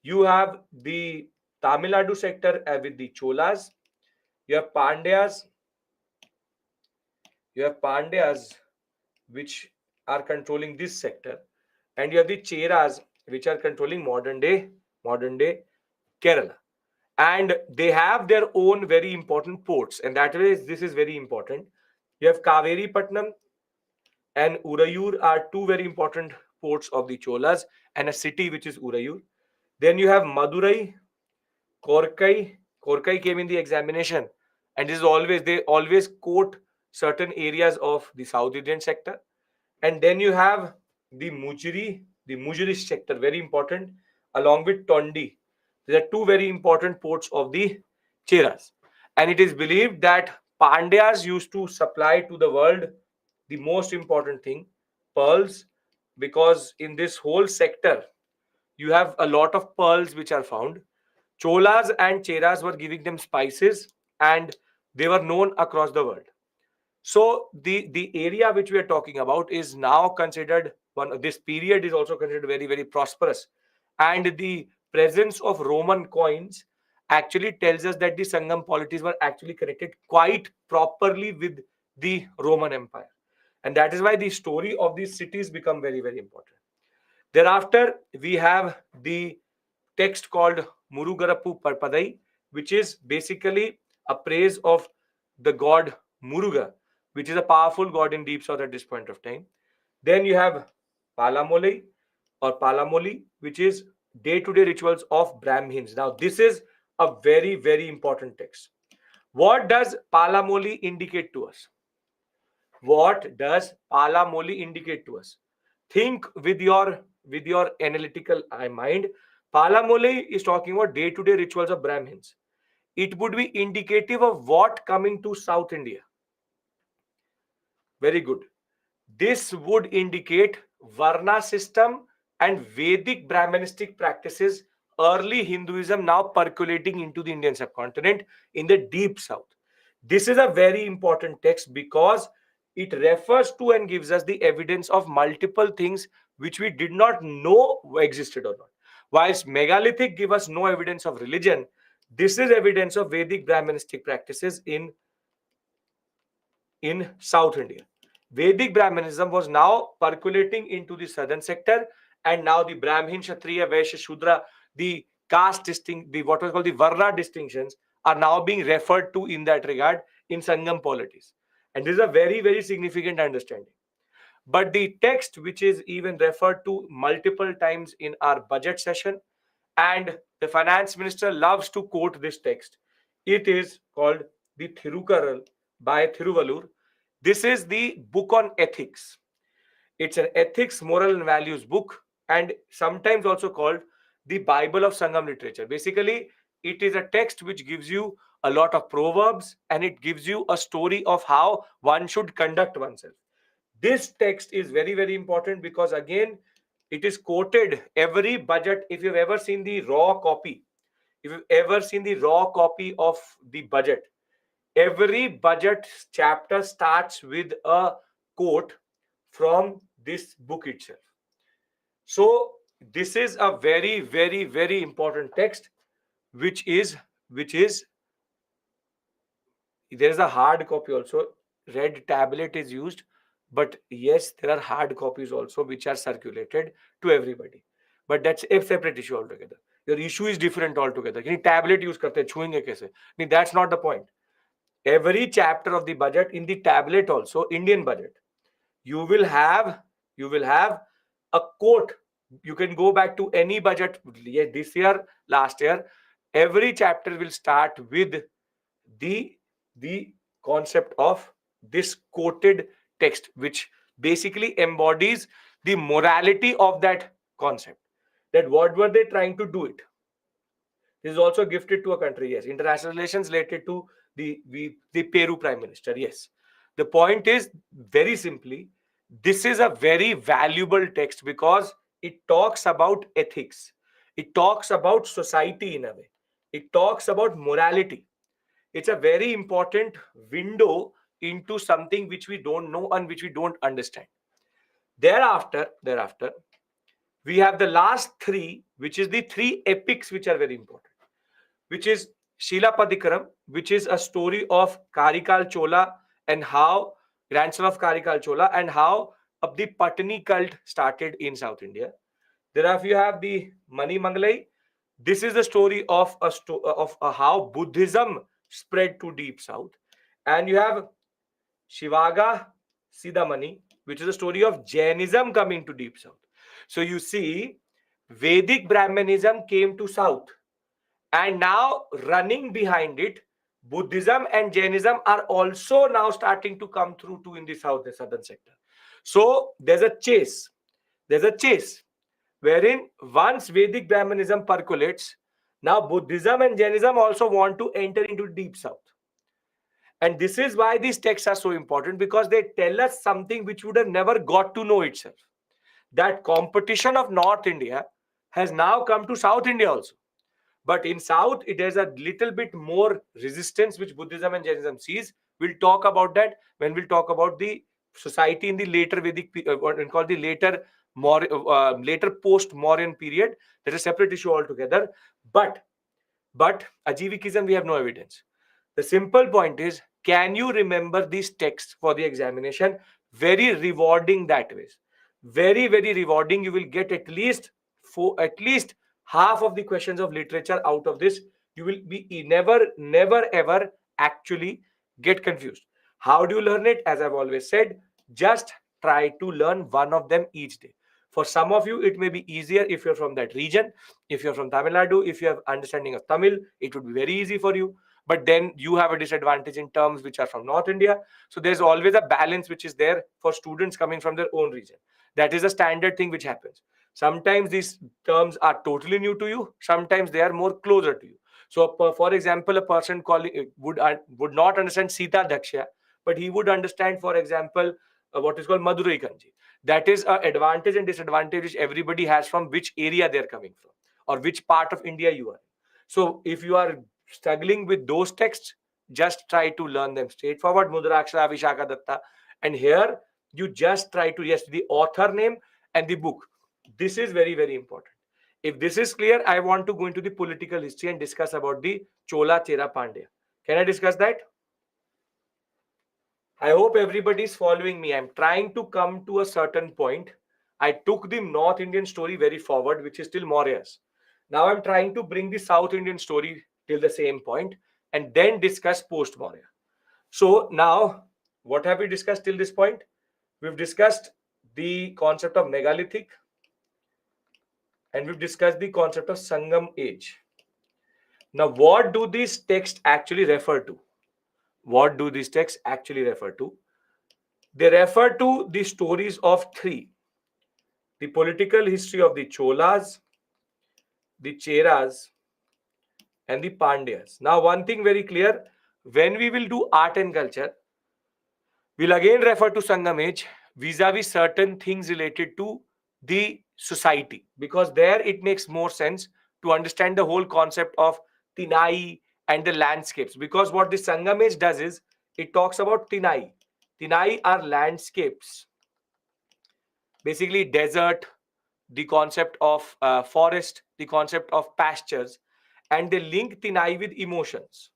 you have the Tamil Nadu sector with the Cholas, you have Pandyas, which are controlling this sector, and you have the Cheras which are controlling modern day Kerala, and they have their own very important ports, and that way this is very important. You have Kaveri Patnam and Urayur are two very important ports of the Cholas, and a city which is Urayur. Then you have Madurai, Korkai. Korkai came in the examination, and this is always, they always quote certain areas of the South Indian sector. And then you have the Mujri sector, very important, along with Tondi. These are two very important ports of the Cheras. And it is believed that Pandyas used to supply to the world the most important thing, pearls, because in this whole sector, you have a lot of pearls which are found. Cholas and Cheras were giving them spices, and they were known across the world. So the area which we are talking about is now considered one. This period is also considered very, very prosperous, and the presence of Roman coins actually tells us that the Sangam polities were actually connected quite properly with the Roman Empire, and that is why the story of these cities become very, very important. Thereafter, we have the text called Murugarappu Parpadai, which is basically a praise of the god Muruga, which is a powerful god in Deep South at this point of time. Then you have Palamoli or Palamoli, which is day-to-day rituals of Brahmins. Now, this is a very, very important text. What does Palamoli indicate to us? What does Palamoli indicate to us? Think with your analytical mind. Palamoli is talking about day-to-day rituals of Brahmins. It would be indicative of what coming to South India. Very good. This would indicate Varna system and Vedic Brahmanistic practices, early Hinduism now percolating into the Indian subcontinent in the deep south. This is a very important text because it refers to and gives us the evidence of multiple things which we did not know existed or not. Whilst megalithic give us no evidence of religion, this is evidence of Vedic Brahmanistic practices in South India. Vedic Brahmanism was now percolating into the southern sector, and now the Brahmin, Kshatriya, Vaishya, Shudra, the caste distinct, the what was called the Varna distinctions, are now being referred to in that regard in Sangam polities. And this is a very, very significant understanding. But the text, which is even referred to multiple times in our budget session, and the finance minister loves to quote this text, it is called the Thirukural by Thiruvalur. This is the book on ethics. It's an ethics, moral, and values book, and sometimes also called the Bible of Sangam literature. Basically, it is a text which gives you a lot of proverbs, and it gives you a story of how one should conduct oneself. This text is very, very important because, again, it is quoted every budget. If you've ever seen the raw copy, if you've ever seen the raw copy of the budget, every budget chapter starts with a quote from this book itself. So this is a very, very, very important text, which is there is a hard copy also. Red tablet is used, but yes, there are hard copies also which are circulated to everybody. But that's a separate issue altogether. Your issue is different altogether. Can you tablet use karte hain, छुएंगे कैसे? नहीं, that's not the point. Every chapter of the budget in the tablet also, Indian budget, you will have a quote. You can go back to any budget this year, last year. Every chapter will start with the concept of this quoted text, which basically embodies the morality of that concept. That what were they trying to do it? This is also gifted to a country. Yes, international relations related to the Peru Prime Minister. Yes, the point is very simply, this is a very valuable text because it talks about ethics. It talks about society in a way. It talks about morality. It's a very important window into something which we don't know and which we don't understand. Thereafter, we have the last three, which is the three epics which are very important, which is Shilapatikaram, which is a story of Karikal Chola and how grandson of Karikal Chola and how the Patani cult started in South India. Thereafter, you have the Mani Mangalai. This is the story of how Buddhism spread to deep south, and you have Shivaga Siddhamani, which is a story of Jainism coming to deep south. So you see, Vedic Brahmanism came to south, and now running behind it, Buddhism and Jainism are also now starting to come through to in the southern sector. So there's a chase. There's a chase wherein once Vedic Brahmanism percolates, now Buddhism and Jainism also want to enter into deep south. And this is why these texts are so important, because they tell us something which would have never got to know itself. That competition of North India has now come to South India also. But in South, it has a little bit more resistance, which Buddhism and Jainism sees. We'll talk about that when we'll talk about the society in the later Vedic, what we call the later post-Mauryan period. That's a separate issue altogether. But Ajivikism, we have no evidence. The simple point is, can you remember these texts for the examination? Very rewarding that way. Very, very rewarding. You will get at least half of the questions of literature out of this. You will be never ever actually get confused. How do you learn it? As I've always said, just try to learn one of them each day. For some of you, it may be easier if you're from that region. If you're from Tamil Nadu, if you have understanding of Tamil, it would be very easy for you. But then you have a disadvantage in terms which are from North India. So there's always a balance which is there for students coming from their own region. That is a standard thing which happens. Sometimes these terms are totally new to you. Sometimes they are more closer to you. So, for example, a person would not understand Sita Daksha, but he would understand, for example, what is called Madurai Kanji. That is an advantage and disadvantage which everybody has from which area they're coming from or which part of India you are. So, if you are struggling with those texts, just try to learn them straightforward. Mudrakshara, Vishaka Datta. And here, you just try to, yes, the author name and the book. This is very, very important. If this is clear, I want to go into the political history and discuss about the Chola Chera Pandya. Can I discuss that? I hope everybody is following me. I'm trying to come to a certain point. I took the North Indian story very forward, which is still Mauryas. Now I'm trying to bring the South Indian story till the same point and then discuss post-Maurya. So now, what have we discussed till this point? We've discussed the concept of megalithic, and we've discussed the concept of Sangam age. Now, what do these texts actually refer to? What do these texts actually refer to? They refer to the stories of three: the political history of the Cholas, the Cheras, and the Pandyas. Now, one thing very clear, when we will do art and culture, we'll again refer to Sangam age vis-a-vis certain things related to the society, because there it makes more sense to understand the whole concept of Tinai and the landscapes. Because what the Sangam age does is, it talks about Tinai. Tinai are landscapes, basically desert, the concept of forest, the concept of pastures, and they link Tinai with emotions.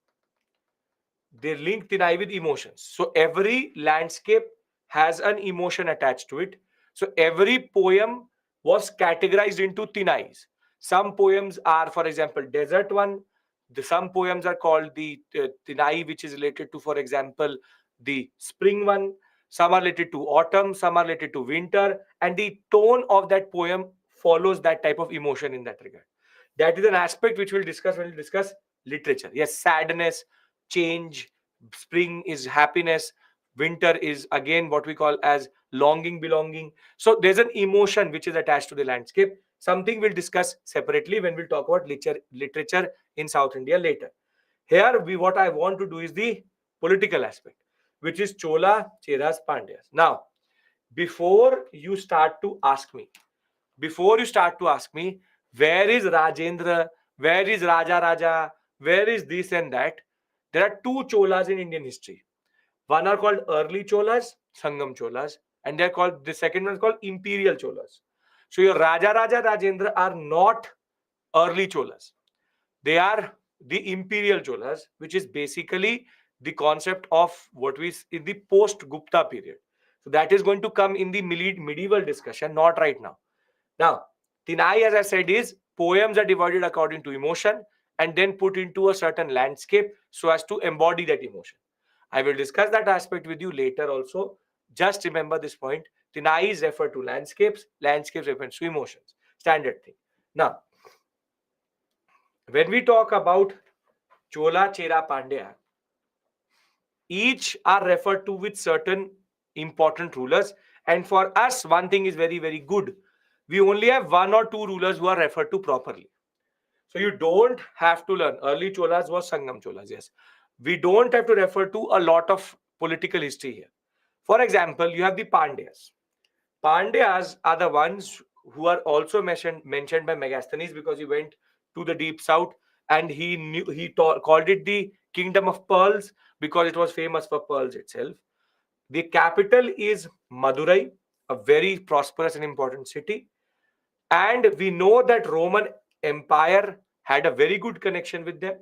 They link Tinai with emotions. So every landscape has an emotion attached to it. So every poem was categorized into Tinais. Some poems are, for example, desert one. Some poems are called the Tinai, which is related to, for example, the spring one. Some are related to autumn, some are related to winter, and the tone of that poem follows that type of emotion in that regard. That is an aspect which we'll discuss when we discuss literature. Yes, sadness, change, spring is happiness, winter is again what we call as longing, belonging. So there's an emotion which is attached to the landscape, something we'll discuss separately when we'll talk about literature in South India later. Here what I want to do is the political aspect, which is Chola, Cheras, Pandyas. Now, before you start to ask me, where is Rajendra, where is Raja, where is this and that, there are two Cholas in Indian history. One are called early Cholas, Sangam Cholas, and they're called, the second one is called Imperial Cholas. So your Raja Rajendra are not early Cholas. They are the Imperial Cholas, which is basically the concept of what we in the post-Gupta period. So that is going to come in the medieval discussion, not right now. Now, Tinai, as I said, is poems are divided according to emotion and then put into a certain landscape so as to embody that emotion. I will discuss that aspect with you later also. Just remember this point. Tinai is referred to landscapes, landscapes refer to emotions. Standard thing. Now, when we talk about Chola, Chera, Pandya, each are referred to with certain important rulers. And for us, one thing is very, very good. We only have one or two rulers who are referred to properly. So you don't have to learn. Early Cholas was Sangam Cholas, yes. We don't have to refer to a lot of political history here. For example, you have the Pandyas. Pandyas are the ones who are also mentioned by Megasthenes because he went to the deep south and called it the kingdom of pearls because it was famous for pearls itself. The capital is Madurai, a very prosperous and important city. And we know that Roman Empire had a very good connection with them.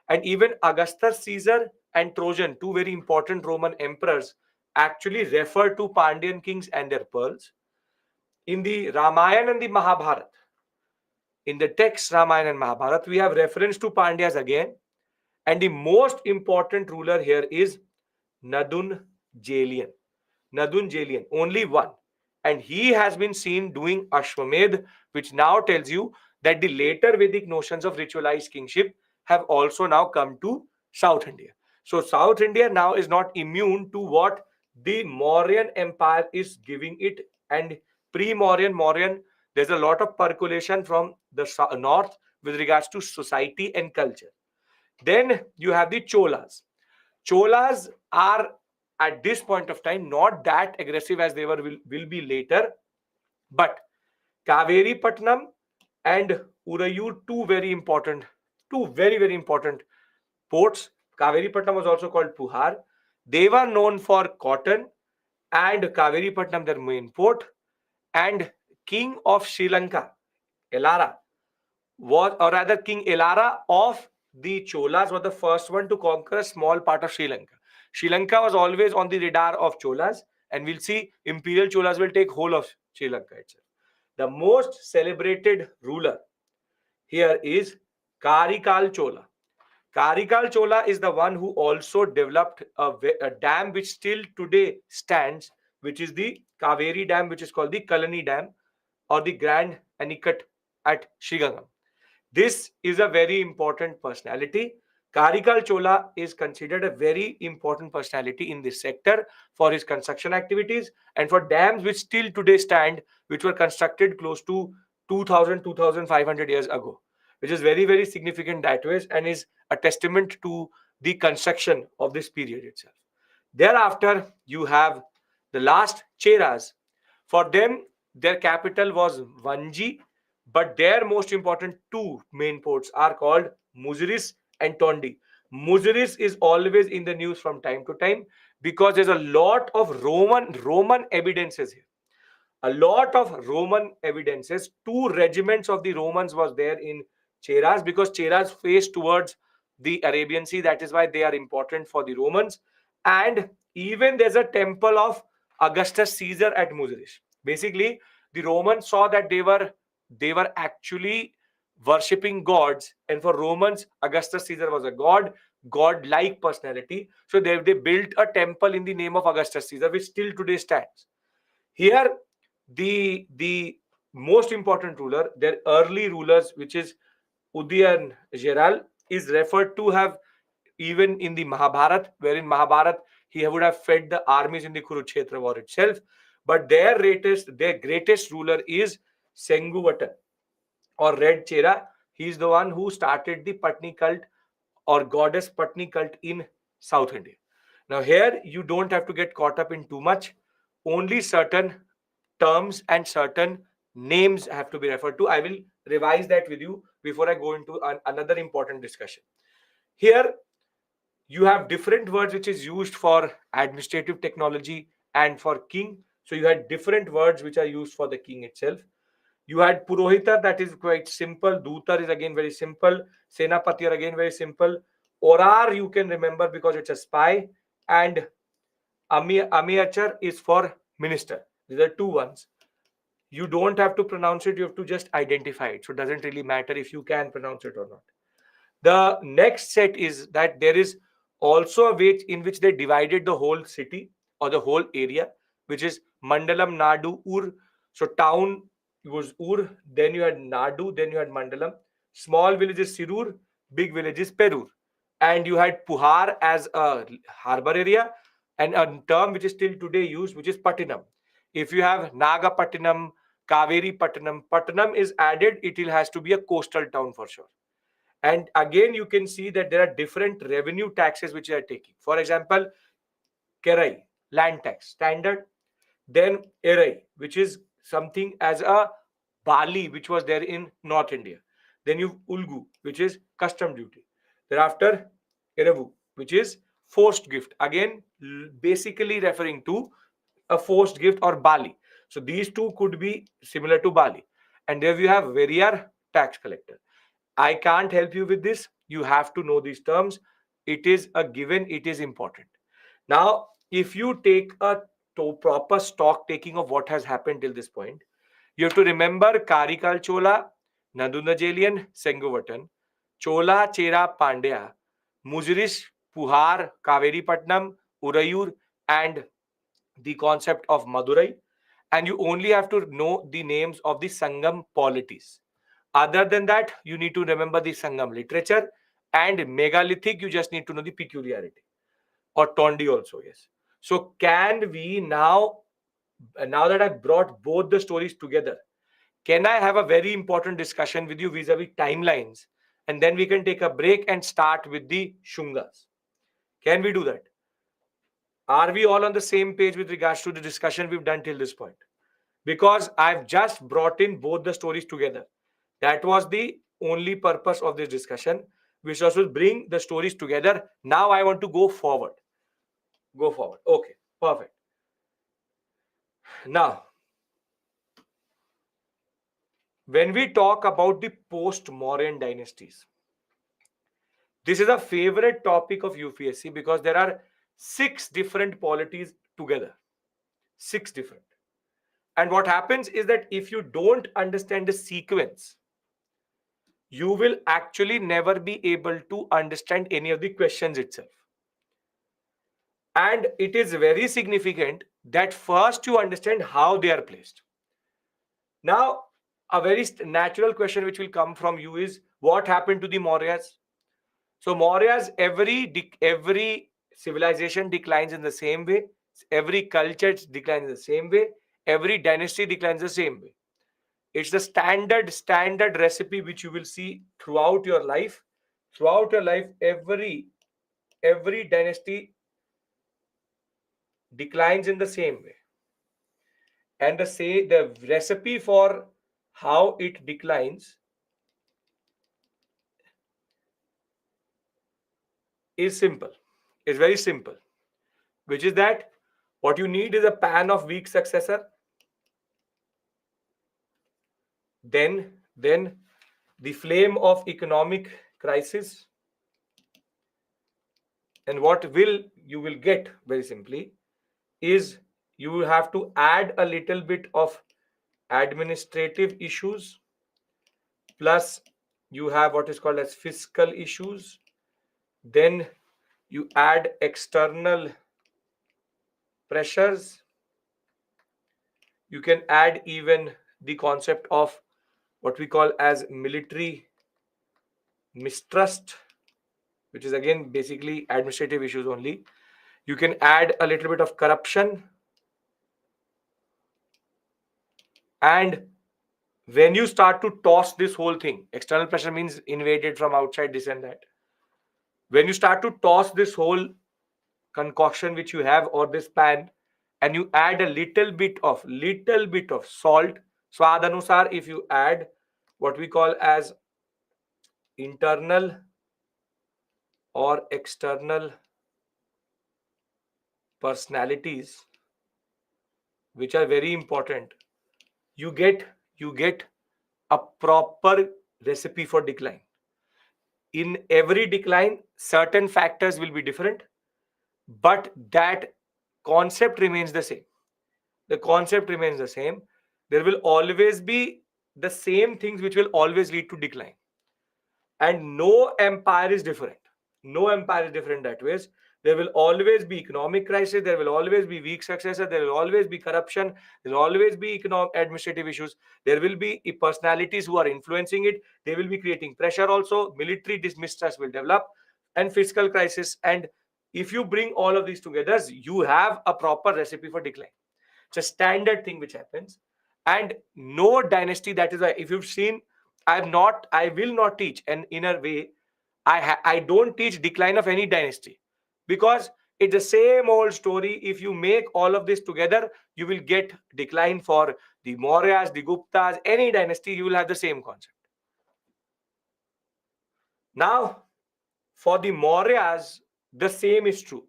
And even Augustus Caesar and Trojan, two very important Roman emperors, actually refer to Pandyan kings and their pearls. In the Ramayana and the Mahabharata, in the text Ramayana and Mahabharata, we have reference to Pandyas again. And the most important ruler here is Nadun Jalian. Nadun Jalian, only one. And he has been seen doing Ashwamedh, which now tells you that the later Vedic notions of ritualized kingship have also now come to South India. So South India now is not immune to what the Mauryan Empire is giving it. And pre-Mauryan, there's a lot of percolation from the north with regards to society and culture. Then you have the Cholas. Cholas are at this point of time not that aggressive as they will be later, but Kaveri Patnam and Urayur, two very very important ports. Kaveri Patnam was also called Puhar. They were known for cotton, and Kaveri Patnam their main port. And King of Sri Lanka, Elara, was, or rather King Elara of the Cholas was the first one to conquer a small part of Sri Lanka. Sri Lanka was always on the radar of Cholas, and we'll see Imperial Cholas will take whole of Sri Lanka itself. The most celebrated ruler here is Karikal Chola. Karikal Chola is the one who also developed a dam which still today stands, which is the Kaveri Dam, which is called the Kalani Dam or the Grand Anicut at Srigangam. This is a very important personality. Karikal Chola is considered a very important personality in this sector for his construction activities and for dams which still today stand, which were constructed close to 2,500 years ago, which is very, very significant that way and is a testament to the construction of this period itself. Thereafter, you have the last Cheras. For them, their capital was Vanji, but their most important two main ports are called Muziris and Tondi. Muziris is always in the news from time to time because there's a lot of Roman evidences here. A lot of Roman evidences. Two regiments of the Romans was there in Cheras because Cheras faced towards the Arabian Sea. That is why they are important for the Romans. And even there's a temple of Augustus Caesar at Muziris. Basically, the Romans saw that they were actually worshipping gods, and for Romans, Augustus Caesar was a god-like personality. So they built a temple in the name of Augustus Caesar, which still today stands. Here, the most important ruler, their early rulers, which is Udayan Geral, is referred to have even in the Mahabharat, wherein Mahabharat he would have fed the armies in the Kurukshetra war itself. But their greatest ruler is Senguvatan or Red Chera. He is the one who started the Patni cult or goddess Patni cult in South India. Now here you don't have to get caught up in too much. Only certain terms and certain names have to be referred to. I will revise that with you before I go into another important discussion. Here you have different words which is used for administrative technology and for king. So you had different words which are used for the king itself. You had Purohita, that is quite simple. Dutar is again very simple. Senapati are again very simple. Orar you can remember because it's a spy. And Amiachar is for minister. These are two ones. You don't have to pronounce it, you have to just identify it. So it doesn't really matter if you can pronounce it or not. The next set is that there is also a way in which they divided the whole city or the whole area, which is Mandalam, Nadu, Ur. So town was Ur, then you had Nadu, then you had Mandalam. Small village is Sirur, big village is Perur. And you had Puhar as a harbor area, and a term which is still today used, which is Patinam. If you have Nagapattinam, Kaveri Pattinam, Pattinam is added, it has to be a coastal town for sure. And again, you can see that there are different revenue taxes which are taking. For example, Kerai, land tax, standard. Then Erai, which is something as a Bali, which was there in North India. Then you have Ulgu, which is custom duty. Thereafter, Eravu, which is forced gift. Again, basically referring to a forced gift or Bali. So these two could be similar to Bali. And there you have Veriyar, tax collector. I can't help you with this. You have to know these terms. It is a given, it is important. Now, if you take a proper stock taking of what has happened till this point, you have to remember Karikal Chola, Nadunajelian, Senguvatan, Chola Chera Pandya, Mujris, Puhar, Kaveri Patnam, Urayur, and the concept of Madurai. And you only have to know the names of the Sangam polities. Other than that, you need to remember the Sangam literature, and megalithic, you just need to know the peculiarity. Or Tondi also, yes. So can we now that I've brought both the stories together, can I have a very important discussion with you vis-a-vis timelines? And then we can take a break and start with the Shungas. Can we do that? Are we all on the same page with regards to the discussion we've done till this point? Because I've just brought in both the stories together. That was the only purpose of this discussion, which was to bring the stories together. Now I want to go forward. Go forward. Okay, perfect. Now, when we talk about the post-Mauryan dynasties, this is a favorite topic of UPSC because there are 6 different polities together. 6 different. And what happens is that if you don't understand the sequence, you will actually never be able to understand any of the questions itself. And it is very significant that first you understand how they are placed. Now, a very natural question which will come from you is, what happened to the Mauryas? So Mauryas, every civilization declines in the same way. Every culture declines in the same way. Every dynasty declines the same way. It's the standard recipe which you will see throughout your life. Throughout your life, every dynasty declines in the same way. And the recipe for how it declines is simple. It's very simple, which is that what you need is a pan of weak successor. Then the flame of economic crisis. And what you will get very simply is you will have to add a little bit of administrative issues, plus you have what is called as fiscal issues. Then you add external pressures. You can add even the concept of what we call as military mistrust, which is again basically administrative issues only. You can add a little bit of corruption. And when you start to toss this whole thing, external pressure means invaded from outside, this and that. When you start to toss this whole concoction which you have, or this pan, and you add a little bit of salt, swad anusar, if you add what we call as internal or external personalities, which are very important, you get a proper recipe for decline. In every decline, certain factors will be different, but that concept remains the same. The concept remains the same. There will always be the same things which will always lead to decline. And no empire is different. No empire is different that ways. There will always be economic crisis. There will always be weak successor. There will always be corruption. There will always be economic administrative issues. There will be personalities who are influencing it. They will be creating pressure also. Military mistrust will develop, and fiscal crisis. And if you bring all of these together, you have a proper recipe for decline. It's a standard thing which happens. And no dynasty, that is why if you've seen, I will not teach, and in a way, I don't teach decline of any dynasty, because it's the same old story. If you make all of this together, you will get decline for the Mauryas, the Guptas, any dynasty, you will have the same concept. Now, for the Mauryas, the same is true,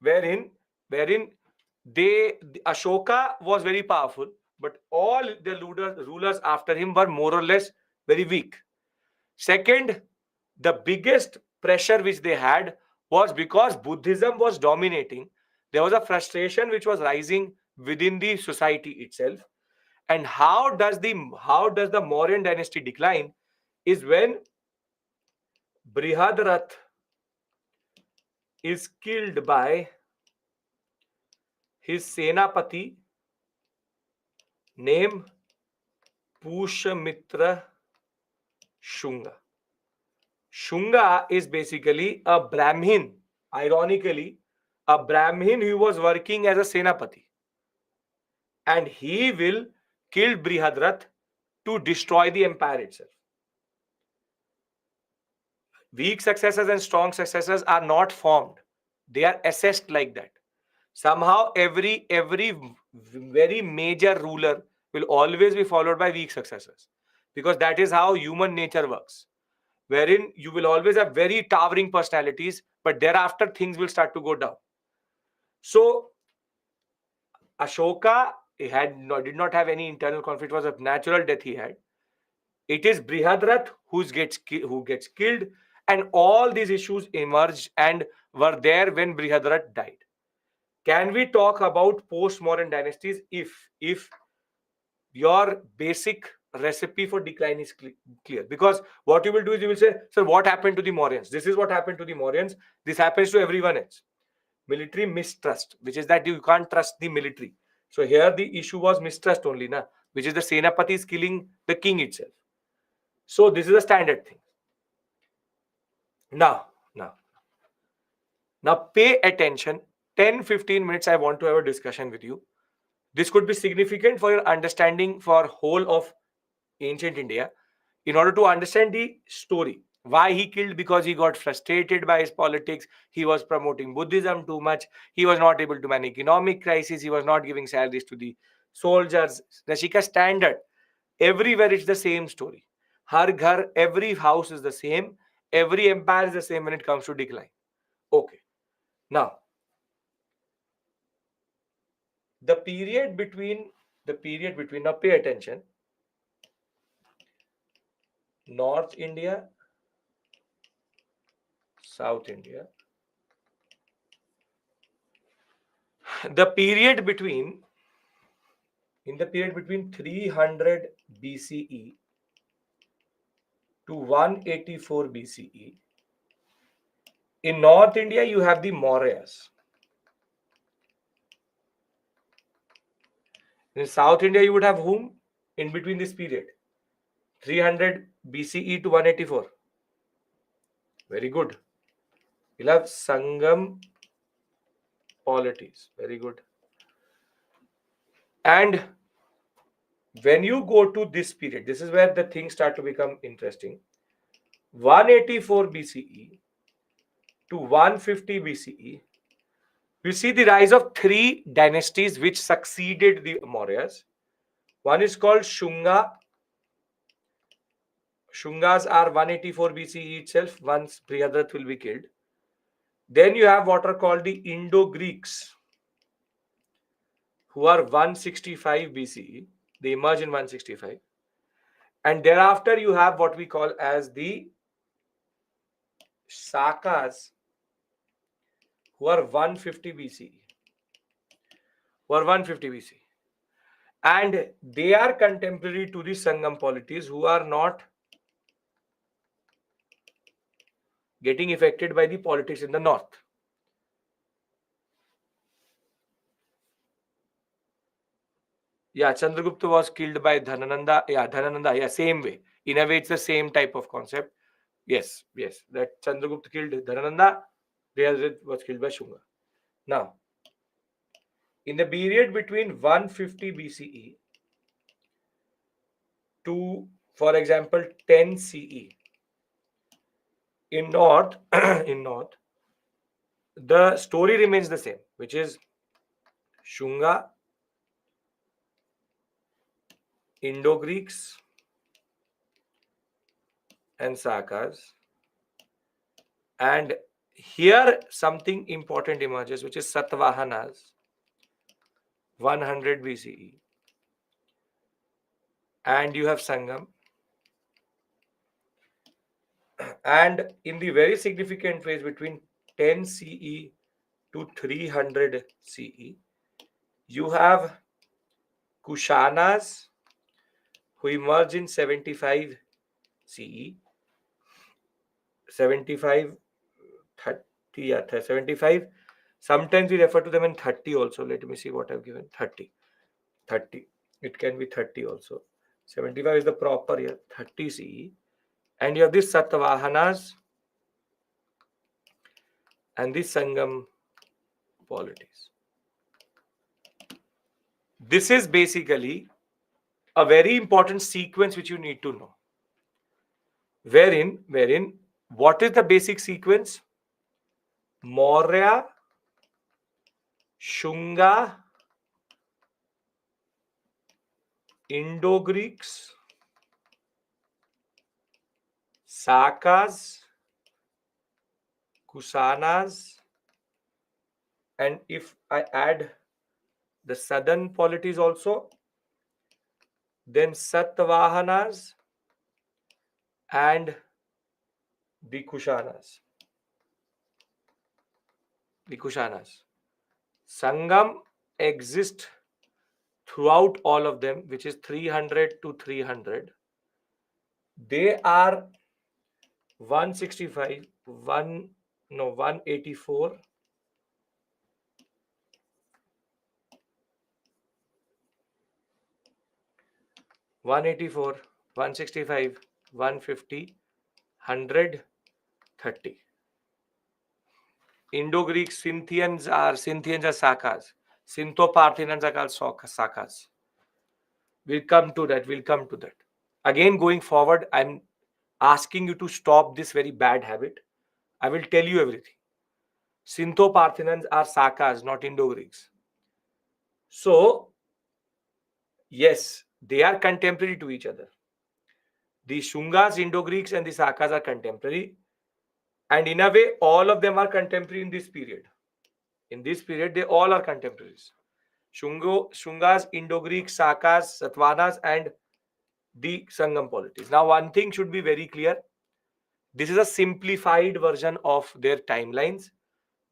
wherein Ashoka was very powerful, but all the rulers after him were more or less very weak. Second, the biggest pressure which they had was because Buddhism was dominating. There was a frustration which was rising within the society itself. And how does the Mauryan dynasty decline? Is when Brihadarath is killed by his Senapati named Pushyamitra Shunga. Shunga is basically a Brahmin, ironically, a Brahmin who was working as a Senapati. And he will kill Brihadarath to destroy the empire itself. Weak successors and strong successors are not formed. They are assessed like that. Somehow every very major ruler will always be followed by weak successors, because that is how human nature works, wherein you will always have very towering personalities, but thereafter things will start to go down. So Ashoka did not have any internal conflict. It was a natural death he had. It is Brihadarath who gets killed, and all these issues emerged and were there when Brihadarath died. Can we talk about post-Mauryan dynasties if your basic recipe for decline is clear? Because what you will do is you will say, sir, what happened to the Mauryans? This is what happened to the Mauryans. This happens to everyone else. Military mistrust, which is that you can't trust the military. So here the issue was mistrust only, which is the Senapati is killing the king itself. So this is a standard thing. Now pay attention. 10-15 minutes I want to have a discussion with you. This could be significant for your understanding for whole of ancient India, in order to understand the story. Why he killed? Because he got frustrated by his politics. He was promoting Buddhism too much. He was not able to manage economic crisis. He was not giving salaries to the soldiers. Rashika, standard. Everywhere it's the same story. Har ghar, every house is the same. Every empire is the same when it comes to decline. Okay. Now, the period between now pay attention. North India, South India. The period between 300 BCE to 184 BCE, in North India you have the Mauryas. In South India you would have whom in between this period? 300 BCE to 184. Very good. You'll have Sangam polities. Very good. And when you go to this period, this is where the things start to become interesting. 184 BCE to 150 BCE, we see the rise of three dynasties which succeeded the Mauryas. One is called Shunga. Shungas are 184 BCE itself, once Priyadrat will be killed. Then you have what are called the Indo-Greeks, who are 165 BCE. They emerge in 165. And thereafter you have what we call as the Sakas, who are 150 BCE. Who are 150 BCE. And they are contemporary to the Sangam polities, who are not getting affected by the politics in the north. Yeah, Chandragupta was killed by Dhanananda. Yeah, Dhanananda. Yeah, same way. In a way, it's the same type of concept. Yes, yes. That Chandragupta killed Dhanananda. Priyadrat was killed by Shunga. Now, in the period between 150 BCE to, for example, 10 CE, in north, in north, the story remains the same, which is Shunga, Indo-Greeks, and Sakas. And here something important emerges, which is Satavahanas, 100 BCE. And you have Sangam. And in the very significant phase between 10 CE to 300 CE, you have Kushanas, who emerge in 75 CE. 75, 30, yeah, 75. Sometimes we refer to them in 30 also. Let me see what I've given. 30. 30. It can be 30 also. 75 is the proper year. 30 CE. And you have these Satavahanas and the Sangam polities. This is basically a very important sequence which you need to know. Wherein, what is the basic sequence? Maurya, Shunga, Indo-Greeks, Sakas, Kusanas, and if I add the southern polities also, then Satavahanas and the Kushanas. The Kushanas. Sangam exists throughout all of them, which is 300 to 300. They are 165, 184, 184, 165, 150, 100, 30. Indo-Greek Scythians are Sakas. Scytho-Parthians are called Sakas. We'll come to that. Again, going forward, I'm asking you to stop this very bad habit. I will tell you everything. Scytho-Parthians are Sakas, not Indo-Greeks. So, yes, they are contemporary to each other. The Shungas, Indo-Greeks, and the Sakas are contemporary. And in a way, all of them are contemporary in this period. In this period, they all are contemporaries. Shungas, Indo-Greeks, Sakas, Satavahanas, and the Sangam polities. Now, one thing should be very clear. This is a simplified version of their timelines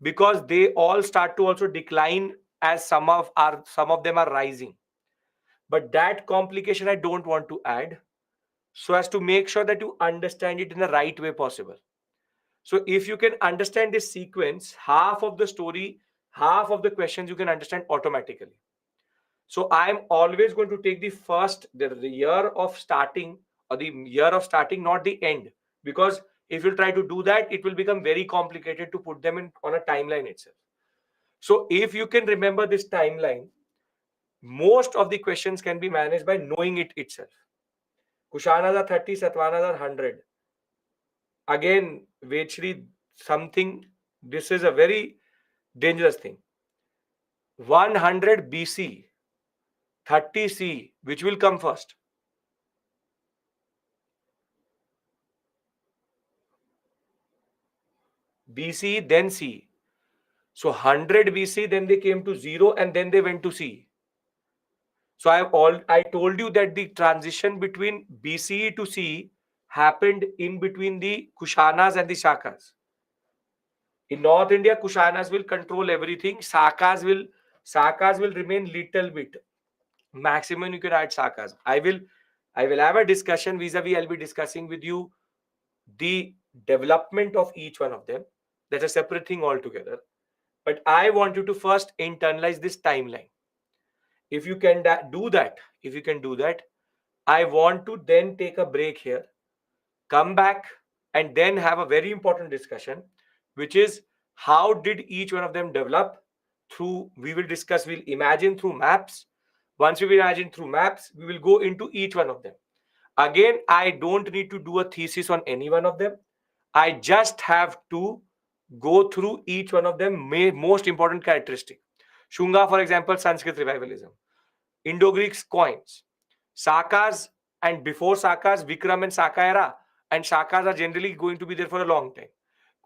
because they all start to also decline as some of them are rising. But that complication I don't want to add, so as to make sure that you understand it in the right way possible. So if you can understand this sequence, half of the story, half of the questions you can understand automatically. So I'm always going to take the year of starting, or the year of starting, not the end, because If you try to do that, it will become very complicated to put them in on a timeline itself. So if you can remember this timeline, most of the questions can be managed by knowing it itself. Kushanas are 30, Satavahanas are 100. Again, Vechri, something, this is a very dangerous thing. 100 BC, 30 C, which will come first? BC, then C. So 100 BC, then they came to 0, and then they went to C. So I told you that the transition between BCE to C happened in between the Kushanas and the Shakas. In North India, Kushanas will control everything. Shakas will remain little bit. Maximum you can add Shakas. I will have a discussion vis-a-vis. I'll be discussing with you the development of each one of them. That's a separate thing altogether. But I want you to first internalize this timeline. If you can do that, I want to then take a break here, come back, and then have a very important discussion, which is how did each one of them develop through, we'll imagine through maps. Once we imagine through maps, we will go into each one of them. Again, I don't need to do a thesis on any one of them. I just have to go through each one of them most important characteristic. Shunga, for example, Sanskrit revivalism. Indo-Greeks coins. Sakas and before Sakas, Vikram and Saka era, and Shakas are generally going to be there for a long time.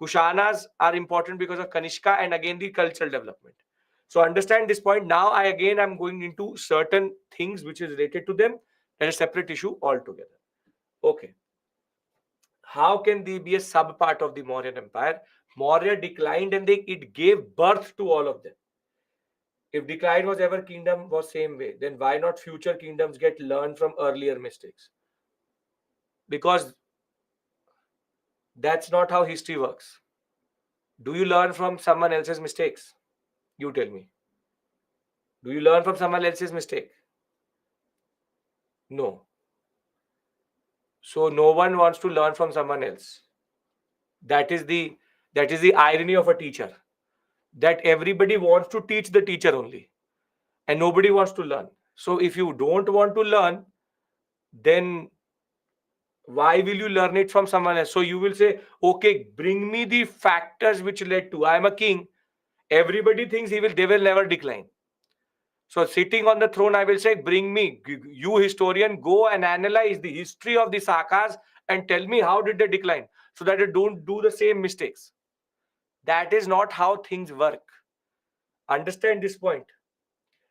Kushanas are important because of Kanishka and again the cultural development. So understand this point. Now I'm going into certain things which is related to them and a separate issue altogether. Okay. How can they be a sub part of the Mauryan Empire? Maurya declined and it gave birth to all of them. If decline was ever kingdom was same way, then why not future kingdoms get learned from earlier mistakes? Because that's not how history works. Do you learn from someone else's mistakes? You tell me. Do you learn from someone else's mistake? No. So no one wants to learn from someone else. That is the irony of a teacher. That everybody wants to teach the teacher only, and nobody wants to learn. So if you don't want to learn, then why will you learn it from someone else? So you will say, okay, bring me the factors which led to, I am a king. Everybody thinks they will never decline. So sitting on the throne, I will say, bring me, you historian, go and analyze the history of the Sakas and tell me how did they decline, so that they don't do the same mistakes. That is not how things work. Understand this point.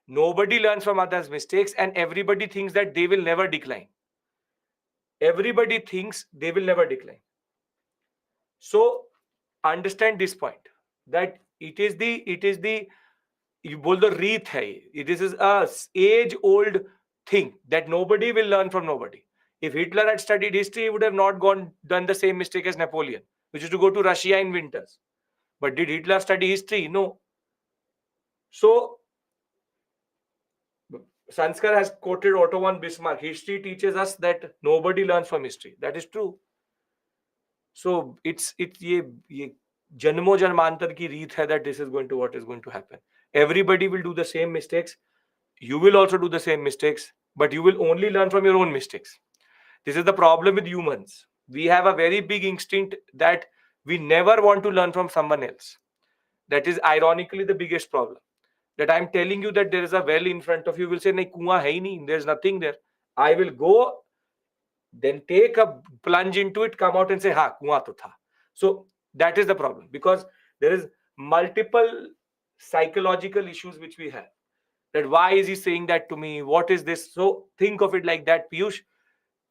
Nobody learns from others' mistakes, and everybody thinks that they will never decline. Everybody thinks they will never decline. So understand this point, that it is the you बोल दो रीत है. This is a age-old thing that nobody will learn from nobody. If Hitler had studied history, he would have not done the same mistake as Napoleon, which is to go to Russia in winters. But did Hitler study history? No. So Sanskar has quoted Otto von Bismarck. History teaches us that nobody learns from history. That is true. So it's ये जन्मों जन्मांतर की रीत है that this is what is going to happen. Everybody will do the same mistakes. You will also do the same mistakes, but you will only learn from your own mistakes. This is the problem with humans. We have a very big instinct that we never want to learn from someone else. That is ironically the biggest problem. That I'm telling you that there is a well in front of you, will say, nahi, kuan hai nahi, there's nothing there. I will go, then take a plunge into it, come out and say, ha, kuan to tha. So that is the problem, because there is multiple psychological issues which we have. That why is he saying that to me? What is this? So think of it like that, Piyush.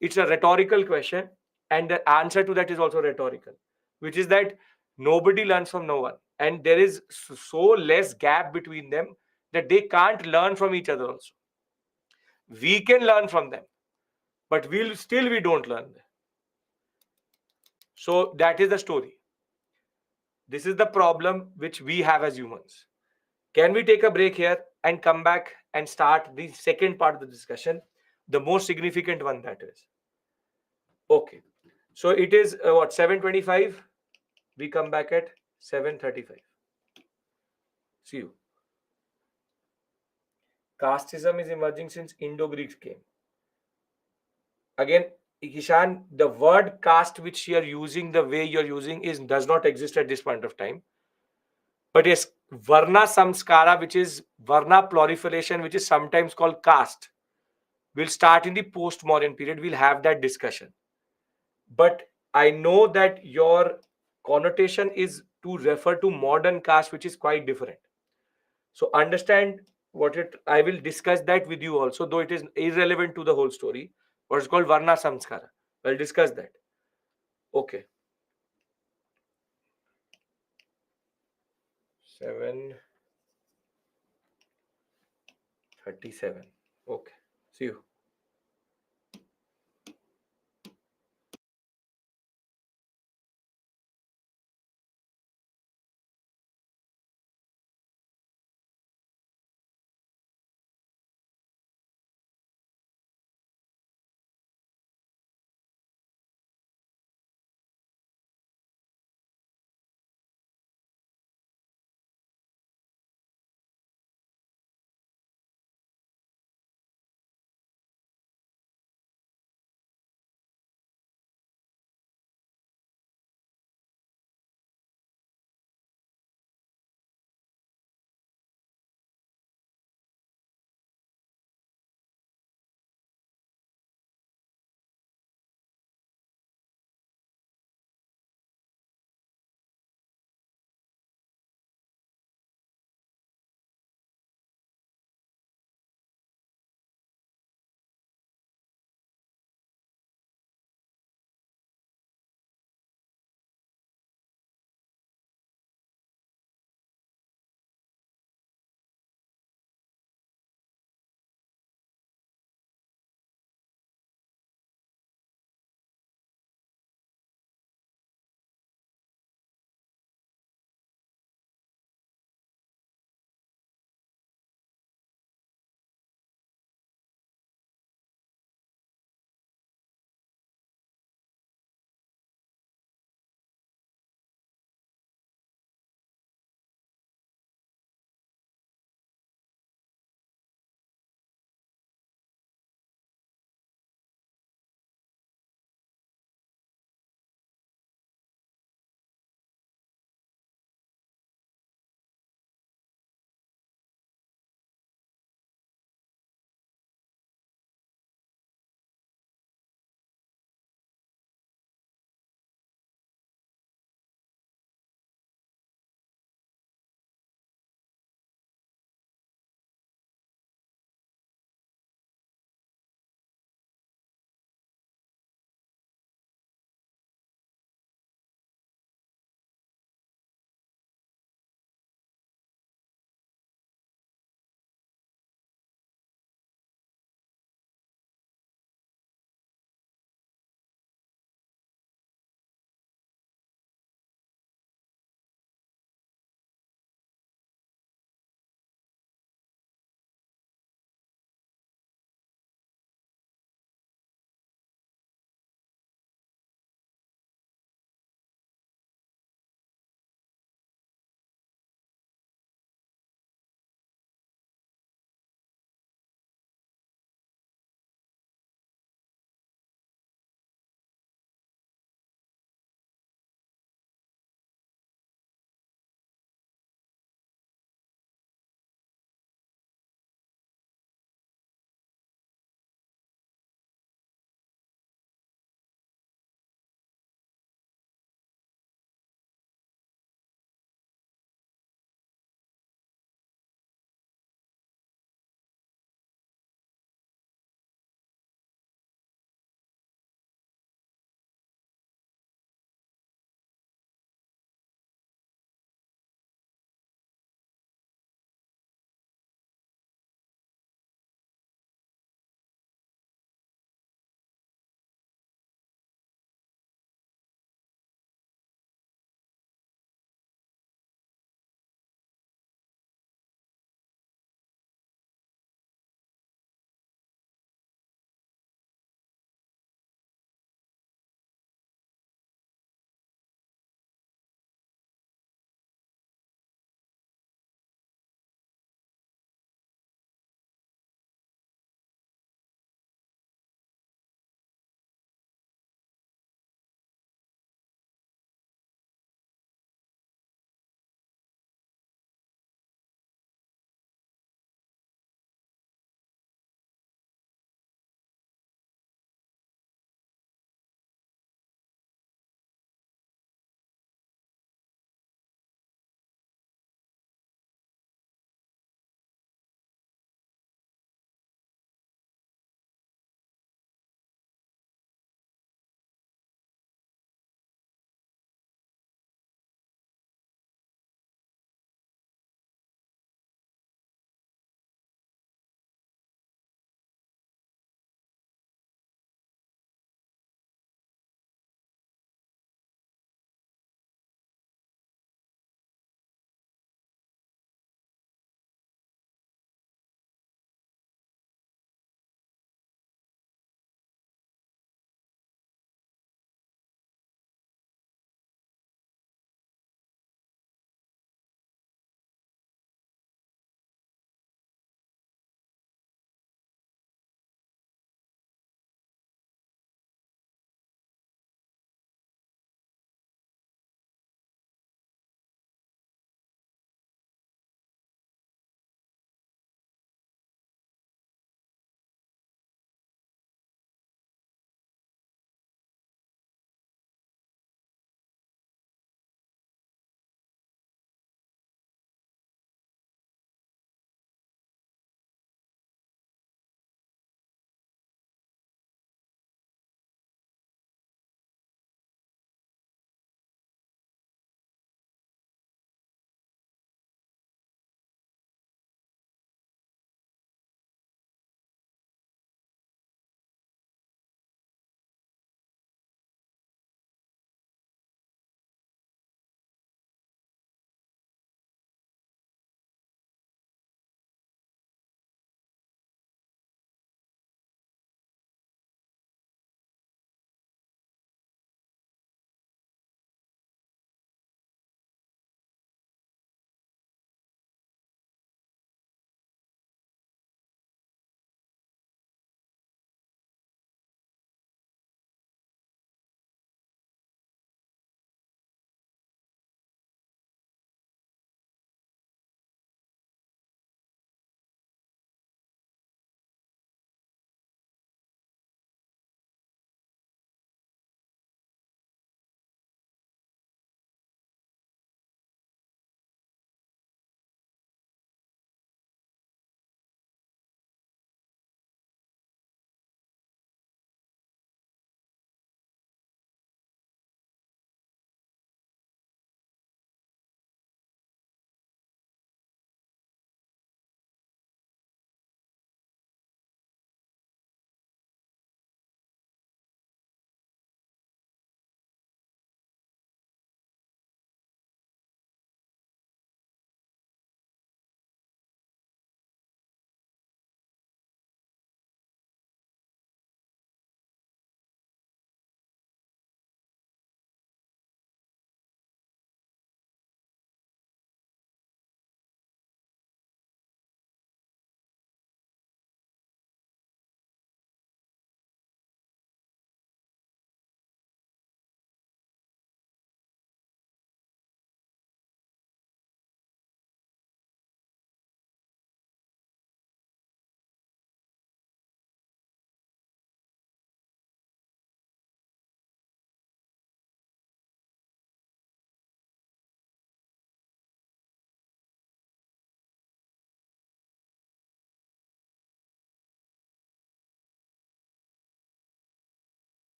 It's a rhetorical question, and the answer to that is also rhetorical, which is that nobody learns from no one, and there is so less gap between them that they can't learn from each other also. We can learn from them, but we don't learn them. So that is the story. This is the problem which we have as humans. Can we take a break here and come back and start the second part of the discussion, the most significant one, that is? Okay. So it is what, 7:25? We come back at 7:35. See you. Casteism is emerging since Indo-Greeks came. Again, Kishan, the word caste which you are using, the way you are using, is does not exist at this point of time. But yes, Varna Samskara, which is Varna proliferation, which is sometimes called caste, will start in the post-modern period. We'll have that discussion. But I know that your connotation is to refer to modern caste, which is quite different. So understand what it. I will discuss that with you also, though it is irrelevant to the whole story. What is called Varna Samskara. We'll discuss that. Okay. 7:37. Okay. See you.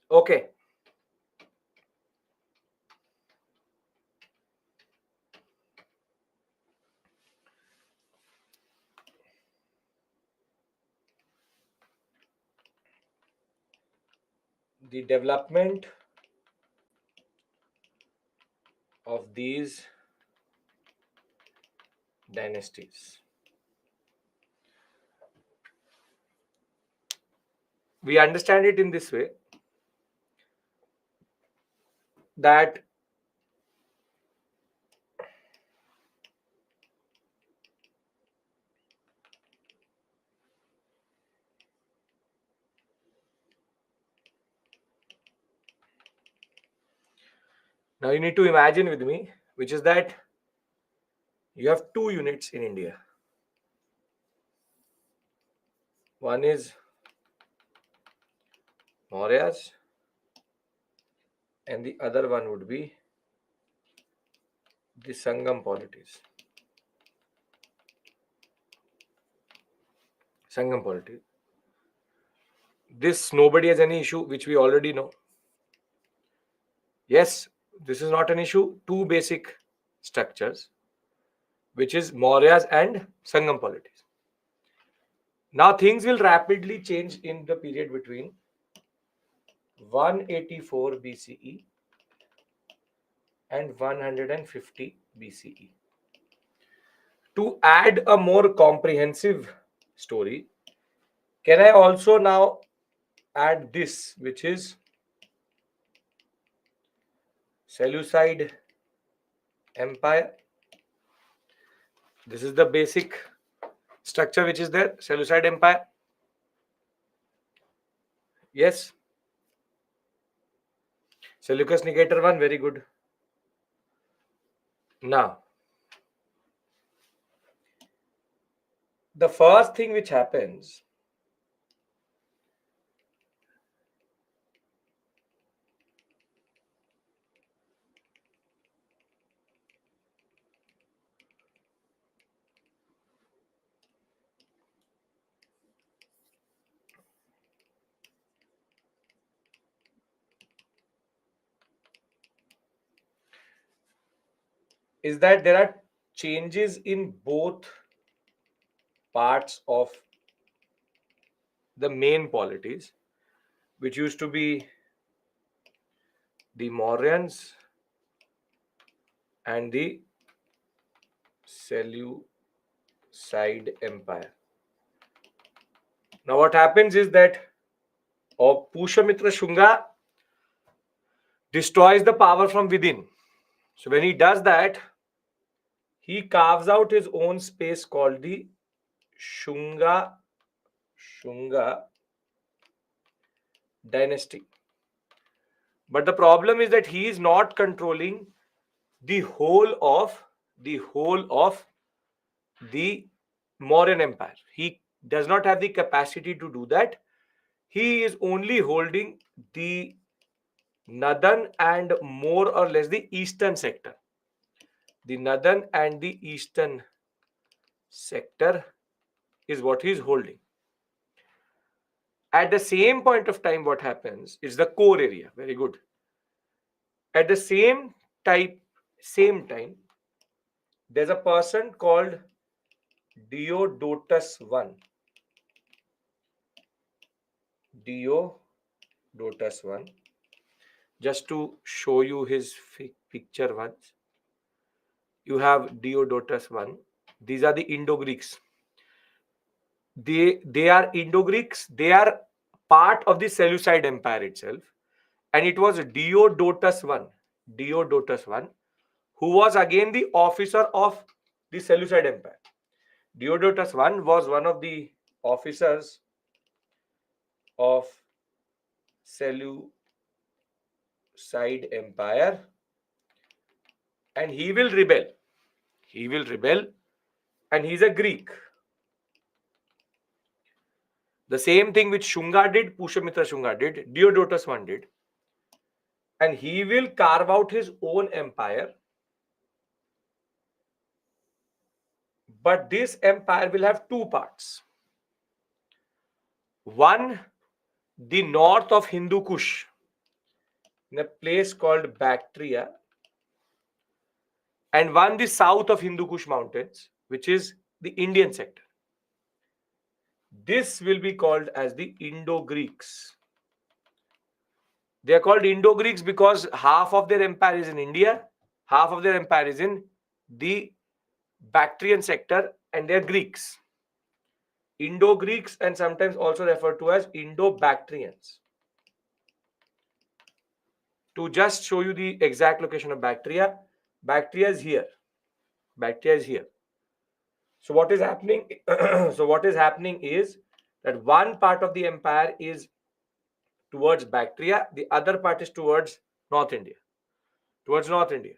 Okay. The development of these dynasties. We understand it in this way that now you need to imagine with me, which is that you have two units in India. One is Mauryas, and the other one would be the Sangam polities. Sangam polities. This nobody has any issue, which we already know. Yes, this is not an issue. Two basic structures, which is Mauryas and Sangam polities. Now things will rapidly change in the period between 184 BCE and 150 BCE. To add a more comprehensive story, can I also now add this, which is Seleucid Empire? This is the basic structure which is there, Seleucid Empire. Yes. Seleucus Nicator one, very good. Now, the first thing which happens is that there are changes in both parts of the main polities, which used to be the Mauryans and the Seleucid Empire. Now, what happens is that Pushyamitra Shunga destroys the power from within. So, when he does that, he carves out his own space called the Shunga dynasty. But the problem is that he is not controlling the whole of the Mauryan Empire. He does not have the capacity to do that. He is only holding the northern and more or less the eastern sector. The northern and the eastern sector is what he is holding. At the same point of time, what happens is the core area. Very good. At the same time, there's a person called Diodotus I. Diodotus I. Just to show you his picture once. You have Diodotus I. These are the Indo-Greeks. They are Indo-Greeks. They are part of the Seleucid Empire itself. And it was Diodotus I, who was again the officer of the Seleucid Empire. Diodotus I was one of the officers of Seleucid Empire, and he will rebel. And he's a Greek. The same thing which Shunga did, Pushyamitra Shunga did, Diodotus I did. And he will carve out his own empire. But this empire will have two parts. One, the north of Hindu Kush. in a place called Bactria, and one the south of Hindu Kush mountains, which is the Indian sector. This will be called as the Indo-Greeks. They are called Indo-Greeks because half of their empire is in India, half of their empire is in the Bactrian sector, and they are Greeks. Indo-Greeks, and sometimes also referred to as Indo-Bactrians. To just show you the exact location of Bactria, Bactria is here. Bactria is here. So what is happening? So what is happening is that one part of the empire is towards Bactria, the other part is towards North India. Towards North India.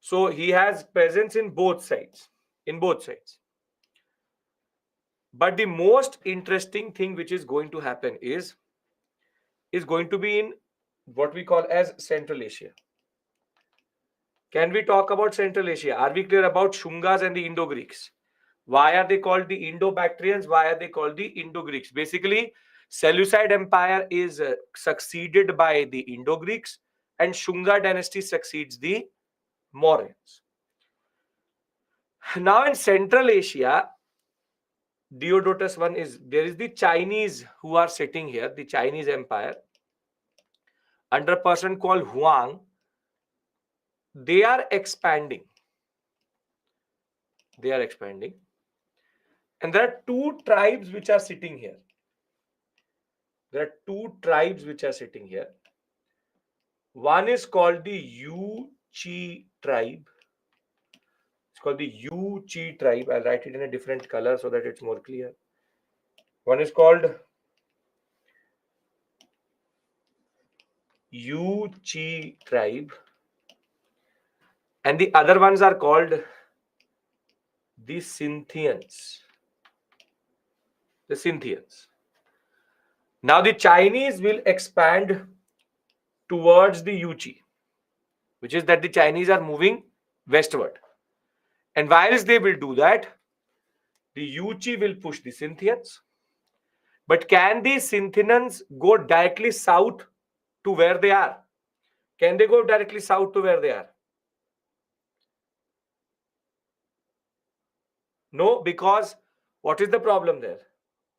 So he has presence in both sides. In both sides. But the most interesting thing which is going to happen is going to be in what we call as Central Asia. Can we talk about Central Asia? Are we clear about Shungas and the Indo-Greeks? Why are they called the Indo-Bactrians? Why are they called the Indo-Greeks? Basically, Seleucid Empire is succeeded by the Indo-Greeks, and Shunga dynasty succeeds the Mauryans. Now in Central Asia, Diodotus I is, there is the Chinese who are sitting here, the Chinese Empire, under a person called Huang. They are expanding. They are expanding. And there are two tribes which are sitting here. There are two tribes which are sitting here. One is called the Yuchi tribe. It's called the Yuchi tribe. I'll write it in a different color so that it's more clear. One is called Yuchi tribe. And the other ones are called the Scythians. The Scythians. Now the Chinese will expand towards the Yuchi, which is that the Chinese are moving westward. And whilst they will do that, the Yuchi will push the Scythians. But can the Scythians go directly south to where they are? Can they go directly south to where they are? No, because what is the problem there?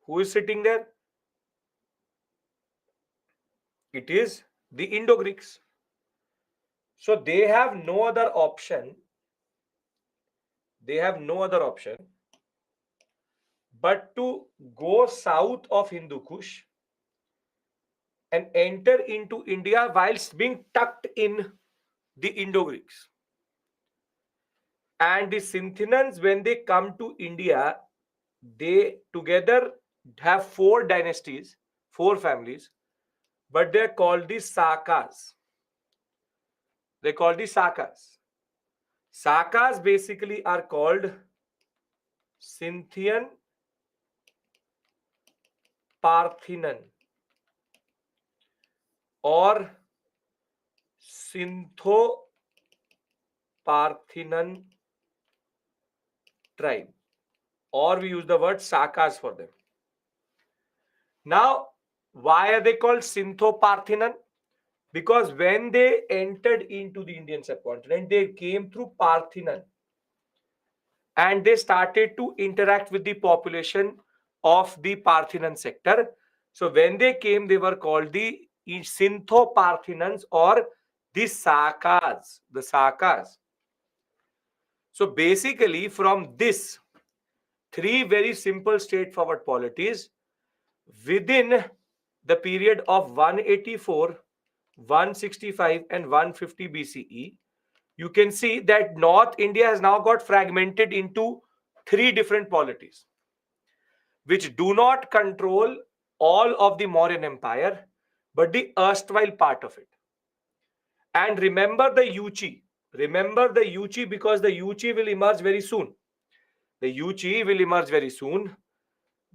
Who is sitting there? It is the Indo-Greeks. So they have no other option. They have no other option but to go south of Hindu Kush and enter into India whilst being tucked in the Indo-Greeks. And the Scythians, when they come to India, they together have four dynasties, four families, but they're called the Sakas. They're called the Sakas. Sakas basically are called Scythian Parthenon or Scytho-Parthenon tribe, or we use the word Sakas for them. Now, why are they called Scytho-Parthenon? Because when they entered into the Indian subcontinent, they came through Parthenon and they started to interact with the population of the Parthenon sector. So when they came, they were called the Scytho-Parthenons or the Sakas. The Sakas. So basically, from this three very simple, straightforward polities, within the period of 184, 165, and 150 BCE, you can see that North India has now got fragmented into three different polities, which do not control all of the Mauryan Empire, but the erstwhile part of it. And remember the Yuchi. Remember the Yuchi because the Yuchi will emerge very soon. The Yuchi will emerge very soon.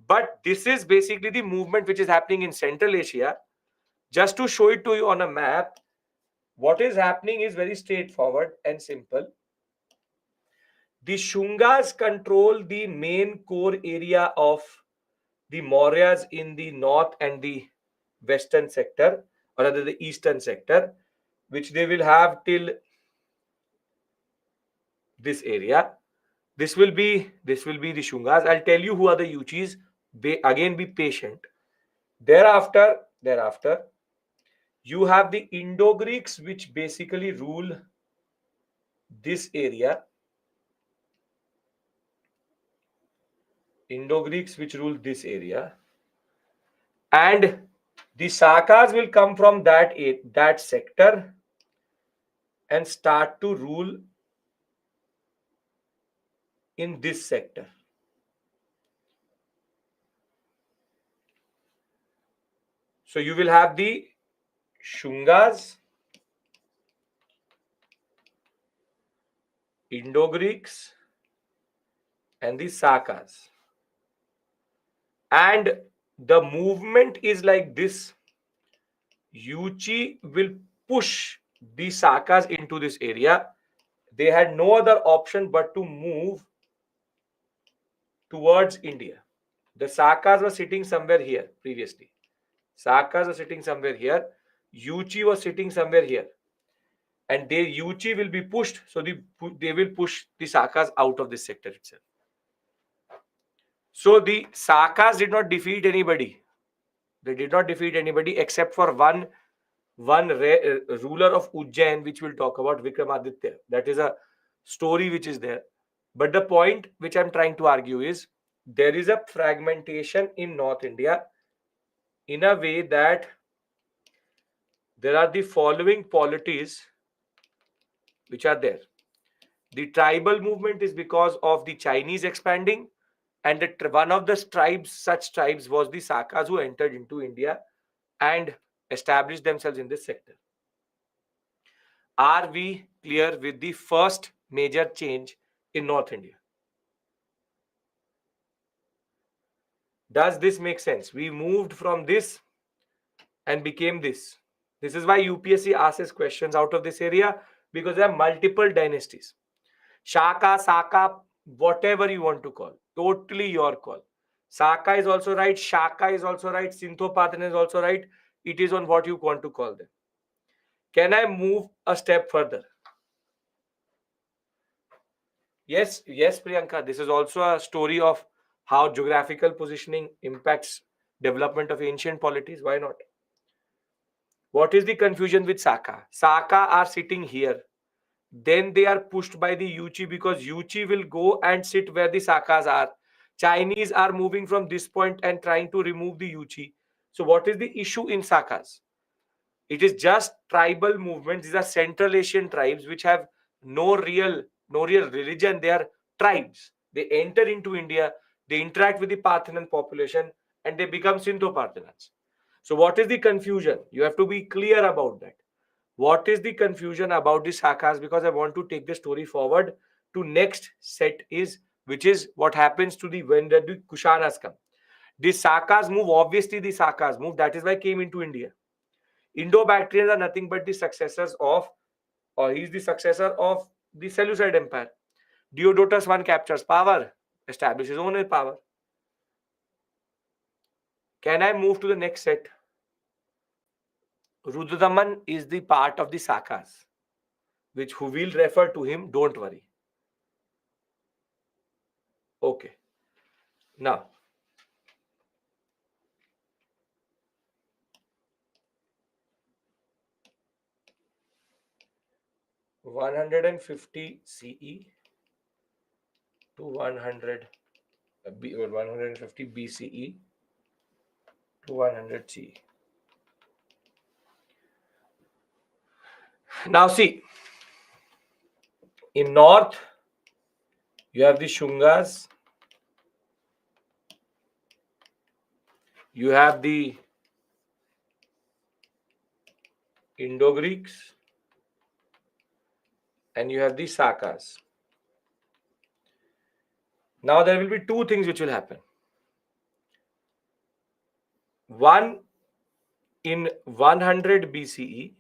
But this is basically the movement which is happening in Central Asia. Just to show it to you on a map, what is happening is very straightforward and simple. The Shungas control the main core area of the Mauryas in the north and the western sector, or rather the eastern sector. which they will have till this area. This will be the Shungas. I'll tell you who are the Yuchis. Again, be patient. Thereafter, you have the Indo-Greeks, which basically rule this area. Indo-Greeks, which rule this area, and the Sakas will come from that sector and start to rule in this sector. So you will have the Shungas, Indo-Greeks, and the Sakas. And the movement is like this. Yuchi will push the Sakas into this area. They had no other option but to move towards India. The Sakas were sitting somewhere here previously. Sakas were sitting somewhere here. Yuchi was sitting somewhere here. And Yuchi will be pushed, so they will push the Sakas out of this sector itself. So the Sakas did not defeat anybody. They did not defeat anybody except for one ruler of Ujjain, which we'll talk about, Vikramaditya. That is a story which is there. But the point which I'm trying to argue is there is a fragmentation in North India in a way that there are the following polities which are there. The tribal movement is because of the Chinese expanding, and one of the such tribes was the Sakas, who entered into India and established themselves in this sector. Are we clear with the first major change in North India? Does this make sense? We moved from this and became this. This is why UPSC asks questions out of this area, because there are multiple dynasties. Shaka, Saka, whatever you want to call. Totally your call. Saka is also right. Shaka is also right. Sindhopadhyana is also right. It is on what you want to call them. Can I move a step further? Yes, Priyanka. This is also a story of how geographical positioning impacts development of ancient polities. Why not? What is the confusion with Saka? Saka are sitting here. Then they are pushed by the Yuchi, because Yuchi will go and sit where the Sakas are. Chinese are moving from this point and trying to remove the Yuchi. So what is the issue in Sakas? It is just tribal movements. These are Central Asian tribes which have no real religion. They are tribes. They enter into India, they interact with the Parthenon population, and they become Sindho-Parthenons. So what is the confusion? You have to be clear about that. What is the confusion about the Sakas? Because I want to take the story forward to next set is, which is what happens to when the Kushanas come. The Sakas move, obviously the Sakas move. That is why came into India. Indo-Bactrians are nothing but the successors of, or he is the successor of the Seleucid Empire. Diodotus I captures power, establishes his own power. Can I move to the next set? Rudradaman is the part of the Sakas, who will refer to him, don't worry. Okay. Now, (150 CE to 150 BCE to 100 CE). Now see, in north, you have the Shungas, you have the Indo-Greeks, and you have the Sakas. Now there will be two things which will happen. One, in 100 BCE,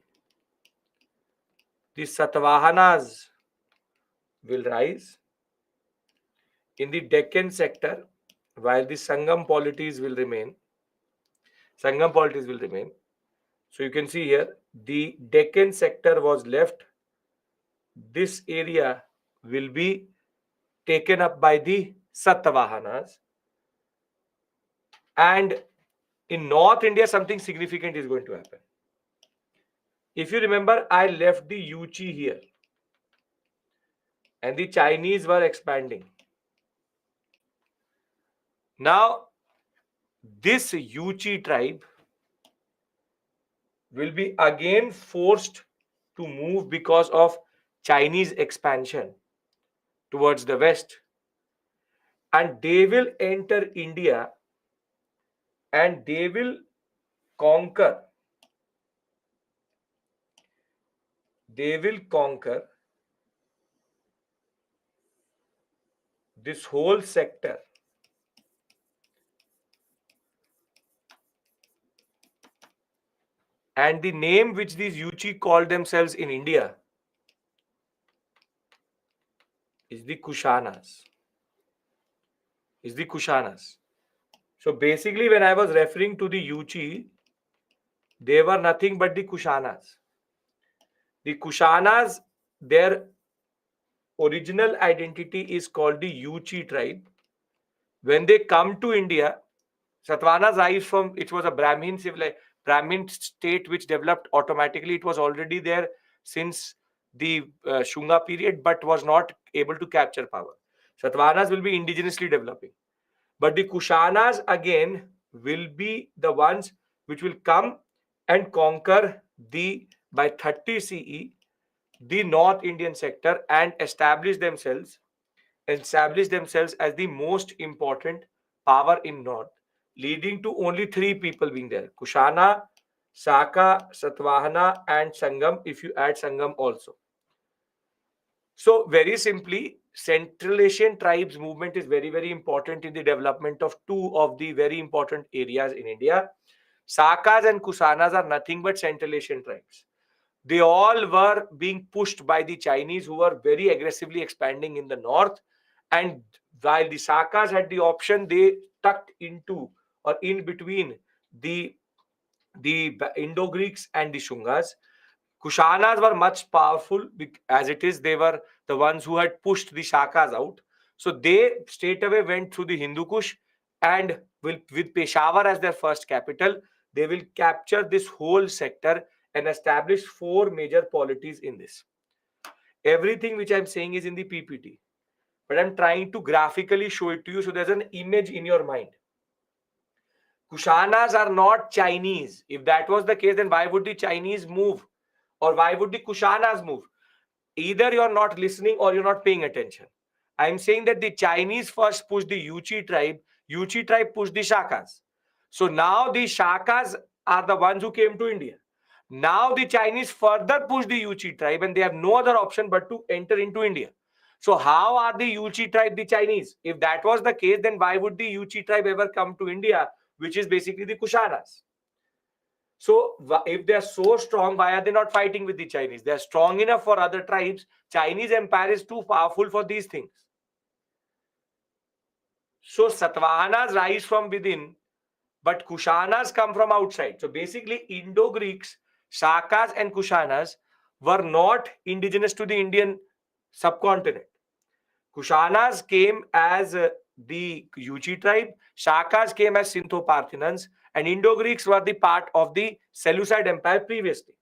the Satavahanas will rise in the Deccan sector, while the Sangam polities will remain. So you can see here, the Deccan sector was left. This area will be taken up by the Satavahanas. And in North India, something significant is going to happen. If you remember, I left the Yuchi here. And the Chinese were expanding. Now, this Yuchi tribe will be again forced to move because of Chinese expansion towards the west, and they will enter India and they will conquer this whole sector. And the name which these Yuchi called themselves in India is the Kushanas. So basically, when I was referring to the Yuchi, they were nothing but the Kushanas. The Kushanas, their original identity is called the Yuchi tribe. When they come to India, Satavahanas rise from, it was a Brahmin state which developed automatically. It was already there since the Shunga period, but was not able to capture power. Satavahanas will be indigenously developing. But the Kushanas again will be the ones which will come and conquer by 30 CE, the North Indian sector, and establish themselves as the most important power in North, leading to only three people being there: Kushana, Saka, Satvahana, and Sangam, if you add Sangam also. So very simply, Central Asian tribes movement is very, very important in the development of two of the very important areas in India. Sakas and Kusanas are nothing but Central Asian tribes. They all were being pushed by the Chinese, who were very aggressively expanding in the north. And while the Sakas had the option, they tucked into or in between the Indo-Greeks and the Shungas. Kushanas were much powerful as it is. They were the ones who had pushed the Shakas out. So they straight away went through the Hindu Kush, and with Peshawar as their first capital, they will capture this whole sector and establish four major polities in this. Everything which I'm saying is in the PPT, but I'm trying to graphically show it to you so there's an image in your mind. Kushanas are not Chinese. If that was the case, then why would the Chinese move? Or why would the Kushanas move? Either you're not listening or you're not paying attention. I'm saying that the Chinese first pushed the Yuchi tribe pushed the Shakas. So now the Shakas are the ones who came to India. Now the Chinese further pushed the Yuchi tribe, and they have no other option but to enter into India. So how are the Yuchi tribe the Chinese? If that was the case, then why would the Yuchi tribe ever come to India, which is basically the Kushanas? So if they are so strong, why are they not fighting with the Chinese? They are strong enough for other tribes. Chinese empire is too powerful for these things. So Satavahanas rise from within, but Kushanas come from outside. So basically, Indo-Greeks, Shakas and Kushanas were not indigenous to the Indian subcontinent. Kushanas came as the Yuchi tribe, Shakas came as Sintho-Parthians, and Indo-Greeks were the part of the Seleucid Empire previously.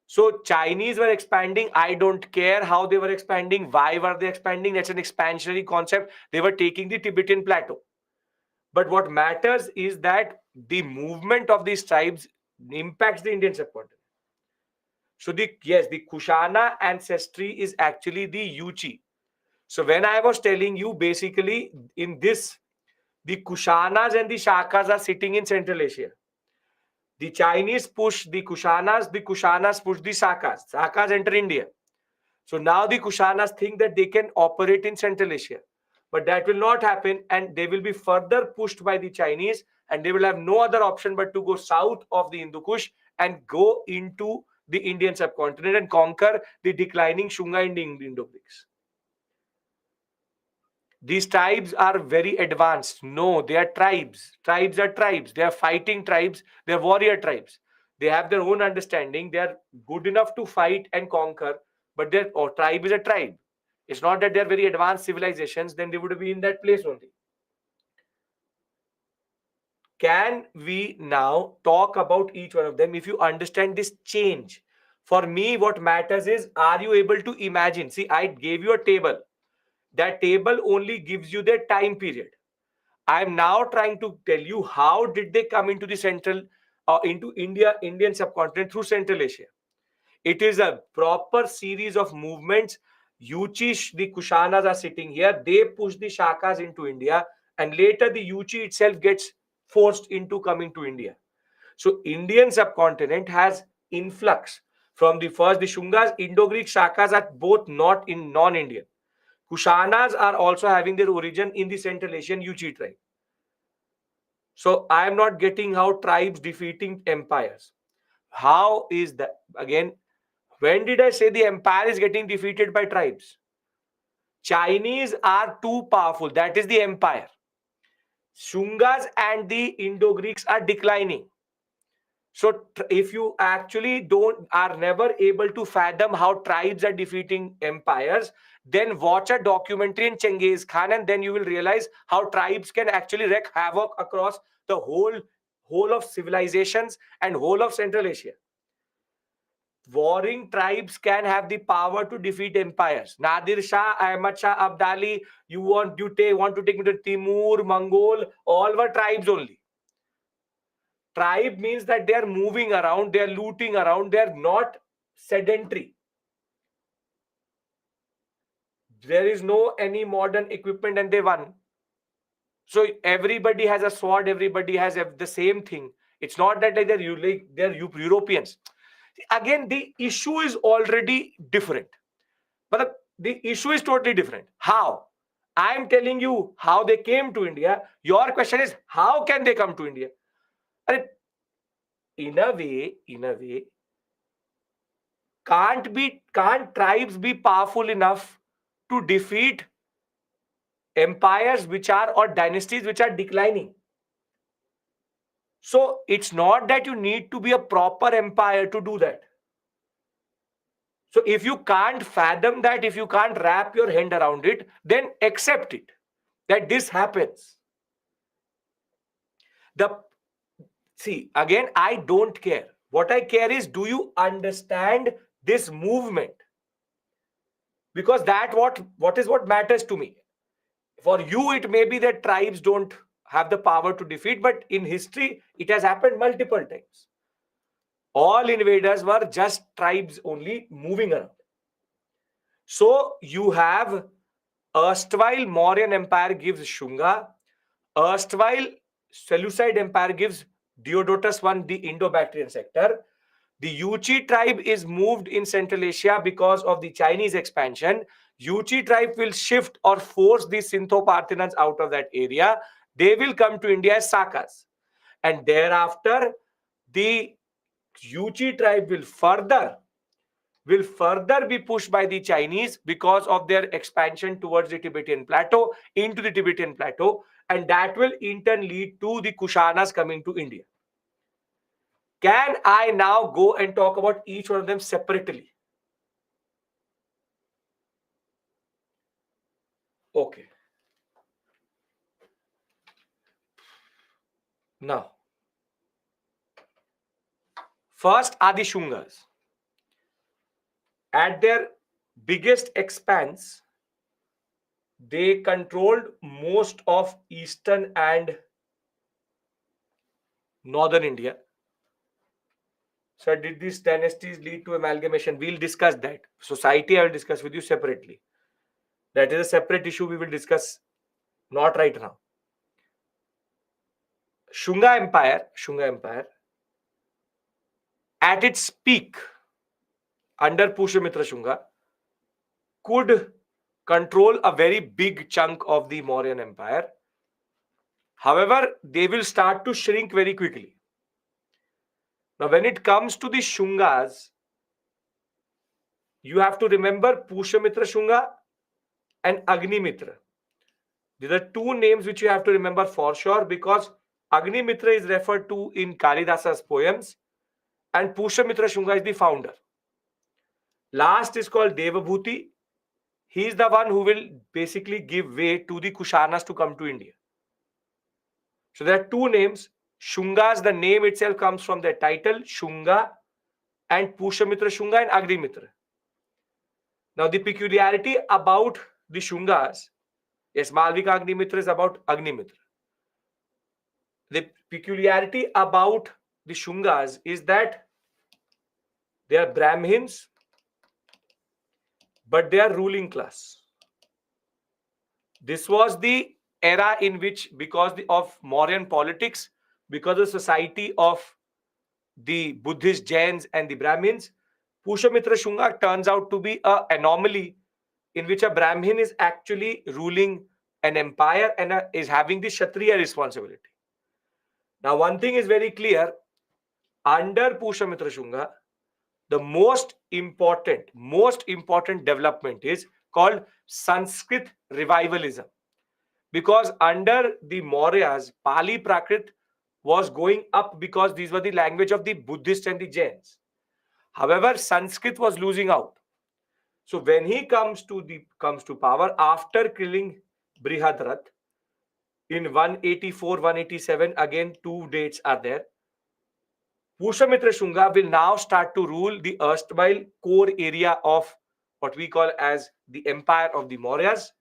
So Chinese were expanding. I don't care how they were expanding. Why were they expanding? That's an expansionary concept. They were taking the Tibetan plateau. But what matters is that the movement of these tribes impacts the Indian subcontinent. So the Kushana ancestry is actually the Yuchi. So when I was telling you, basically in this, the Kushanas and the Shakas are sitting in Central Asia. The Chinese push the Kushanas push the Shakas. Shakas enter India. So now the Kushanas think that they can operate in Central Asia. But that will not happen, and they will be further pushed by the Chinese, and they will have no other option but to go south of the Hindu Kush and go into the Indian subcontinent and conquer the declining Shunga and Indo-Greeks. These tribes are very advanced. No, they are tribes. Tribes are tribes. They are fighting tribes. They are warrior tribes. They have their own understanding. They are good enough to fight and conquer, but their tribe is a tribe. It's not that they are very advanced civilizations, then they would be in that place only. Can we now talk about each one of them if you understand this change? For me, what matters is, are you able to imagine? See, I gave you a table. That table only gives you the time period. I am now trying to tell you how did they come into the central, into Indian subcontinent through Central Asia. It is a proper series of movements. Yuchi, the Kushanas are sitting here. They push the Shakas into India, and later the Yuchi itself gets forced into coming to India. So Indian subcontinent has influx from the first. The Shungas, Indo-Greek Shakas are both not in non-Indian. Kushanas are also having their origin in the Central Asian Yuchi tribe. So I am not getting how tribes defeating empires. How is that? Again, when did I say the empire is getting defeated by tribes? Chinese are too powerful. That is the empire. Shungas and the Indo-Greeks are declining. So if you actually are never able to fathom how tribes are defeating empires, then watch a documentary in Genghis Khan, and then you will realize how tribes can actually wreak havoc across the whole of civilizations and whole of Central Asia. Warring tribes can have the power to defeat empires. Nadir Shah, Ahmad Shah Abdali, want to take me to Timur, Mongol, all were tribes only. Tribe means that they are moving around, they are looting around, they are not sedentary. There is no any modern equipment, and they won. So everybody has a sword, everybody has the same thing. It's not that they're Europeans. Again, the issue is already different. But the issue is totally different. How? I'm telling you how they came to India. Your question is, how can they come to India? In a way, can't tribes be powerful enough to defeat empires which are, or dynasties which are declining? So it's not that you need to be a proper empire to do that. So if you can't fathom that, if you can't wrap your hand around it, then accept it, that this happens. See, again, I don't care. What I care is, do you understand this movement? Because what matters to me. For you, it may be that tribes don't have the power to defeat, but in history, it has happened multiple times. All invaders were just tribes only moving around. So you have erstwhile Mauryan Empire gives Shunga, erstwhile Seleucid Empire gives Diodotus I, the Indo-Bactrian sector. The Yuchi tribe is moved in Central Asia because of the Chinese expansion. Yuchi tribe will shift or force the Sintho-Parthians out of that area. They will come to India as Sakas. And thereafter, the Yuchi tribe will further be pushed by the Chinese because of their expansion towards the Tibetan plateau, into the Tibetan plateau, and that will in turn lead to the Kushanas coming to India. Can I now go and talk about each one of them separately? Okay. Now, first are the Shungas. At their biggest expanse, they controlled most of eastern and northern India. So did these dynasties lead to amalgamation? We'll discuss that. Society I will discuss with you separately. That is a separate issue we will discuss, not right now. Shunga Empire, at its peak, under Pushyamitra Shunga, could control a very big chunk of the Mauryan Empire. However, they will start to shrink very quickly. Now, when it comes to the Shungas, you have to remember Pushyamitra Shunga and Agnimitra. These are two names which you have to remember for sure, because Agnimitra is referred to in Kalidasa's poems and Pushyamitra Shunga is the founder. Last is called Devabhuti. He is the one who will basically give way to the Kushanas to come to India. So there are two names. Shungas, the name itself comes from their title, Shunga, and Pushyamitra Shunga and Agnimitra. Now the peculiarity about the Shungas, yes, Malvika Agnimitra is about Agnimitra. The peculiarity about the Shungas is that they are Brahmins, but they are ruling class. This was the era in which, because of Mauryan politics, because of society of the Buddhist Jains and the Brahmins, Pushyamitra Shunga turns out to be an anomaly in which a Brahmin is actually ruling an empire and is having the Kshatriya responsibility. Now, one thing is very clear. Under Pushyamitra Shunga, the most important development is called Sanskrit revivalism. Because under the Mauryas, Pali Prakrit was going up because these were the language of the Buddhists and the Jains. However, Sanskrit was losing out. So when he comes to power after killing Brihadrat in 184, 187, again two dates are there. Pushyamitra Shunga will now start to rule the erstwhile core area of what we call as the empire of the Mauryas.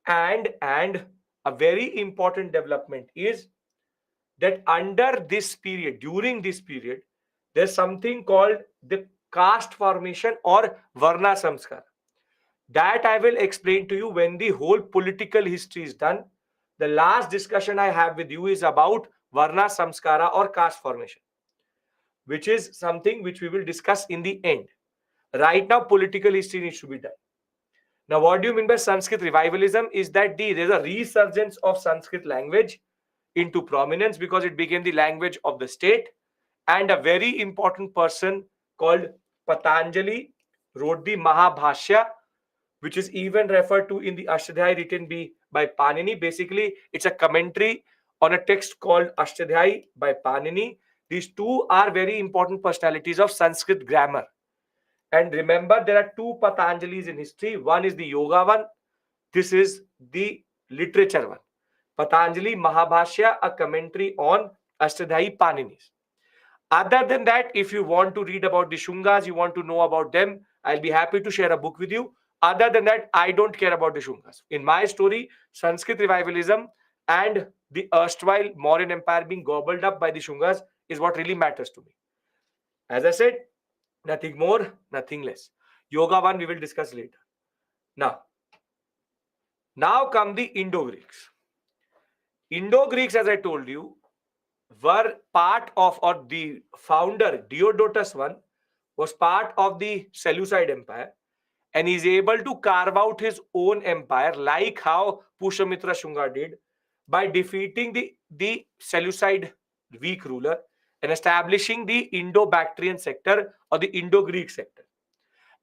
And a very important development is that under this period, during this period, there's something called the caste formation or Varna Samskara. That I will explain to you when the whole political history is done. The last discussion I have with you is about Varna Samskara or caste formation, which is something which we will discuss in the end. Right now, political history needs to be done. Now, what do you mean by Sanskrit revivalism? Is that there's a resurgence of Sanskrit language into prominence because it became the language of the state. And a very important person called Patanjali wrote the Mahabhashya, which is even referred to in the Ashtadhyayi written by Panini. Basically, it's a commentary on a text called Ashtadhyayi by Panini. These two are very important personalities of Sanskrit grammar. And remember, there are two Patanjalis in history. One is the yoga one. This is the literature one. Patanjali Mahabhashya, a commentary on Ashtadhyayi Panini's. Other than that, if you want to read about the Shungas, you want to know about them, I'll be happy to share a book with you. Other than that, I don't care about the Shungas. In my story, Sanskrit revivalism and the erstwhile Mauryan Empire being gobbled up by the Shungas is what really matters to me. As I said, nothing more, nothing less. Yoga one we will discuss later. Now come the Indo-Greeks. Indo-Greeks, as I told you, were part of, or the founder Diodotus I was part of the Seleucid Empire, and is able to carve out his own empire like how Pushyamitra Shunga did by defeating the Seleucid weak ruler and establishing the Indo-Bactrian sector or the Indo-Greek sector.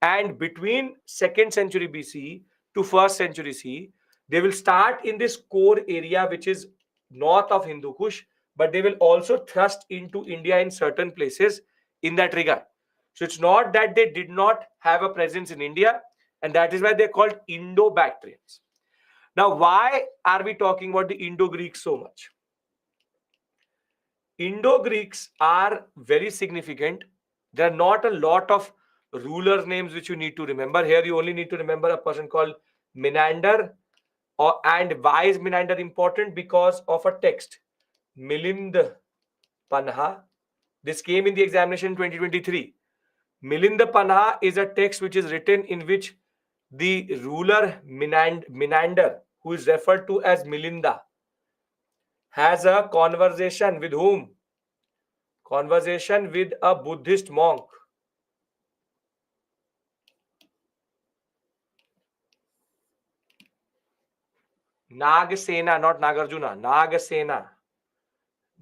And between 2nd century BCE to 1st century CE, they will start in this core area which is north of Hindu Kush, but they will also thrust into India in certain places in that regard. So it's not that they did not have a presence in India, and that is why they're called Indo-Bactrians. Now, why are we talking about the Indo-Greeks so much? Indo-Greeks are very significant. There are not a lot of ruler names which you need to remember. Here you only need to remember a person called Menander. And why is Menander important? Because of a text, Milind Panha. This came in the examination in 2023. Milind Panha is a text which is written in which the ruler Menander, who is referred to as Milinda, has a conversation with whom? Conversation with a Buddhist monk. Nagasena, not Nagarjuna. Nagasena.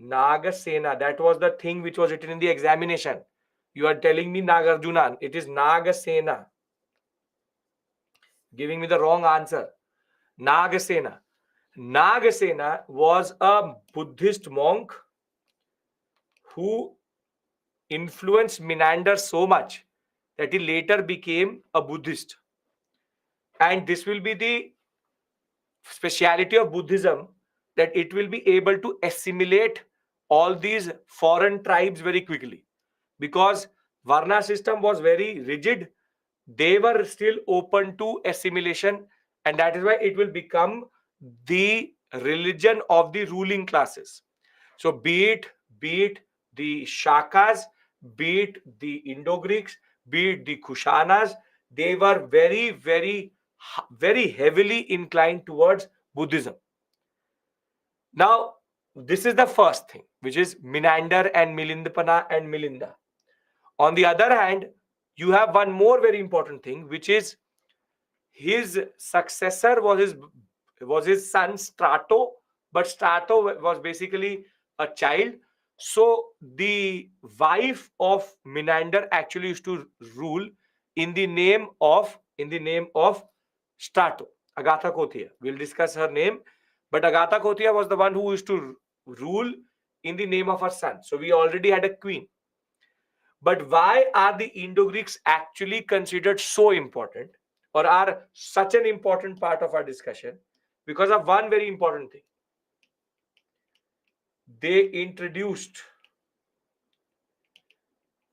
Nagasena. That was the thing which was written in the examination. You are telling me Nagarjuna. It is Nagasena. Giving me the wrong answer. Nagasena. Nagasena was a Buddhist monk who influenced Menander so much that he later became a Buddhist. And this will be the speciality of Buddhism, that it will be able to assimilate all these foreign tribes very quickly, because Varna system was very rigid. They were still open to assimilation, and that is why it will become the religion of the ruling classes. So be it the Shakas, be it the Indo-Greeks, be it the Kushanas, they were very heavily inclined towards Buddhism. Now, this is the first thing, which is Menander and Milindapana and Milinda. On the other hand, you have one more very important thing, which is his successor was his son Strato, but Strato was basically a child. So the wife of Menander actually used to rule in the name of Strato, Agatha Kothia. We'll discuss her name, but Agatha Kothia was the one who used to rule in the name of her son. So we already had a queen. But why are the Indo-Greeks actually considered so important, or are such an important part of our discussion? Because of one very important thing. They introduced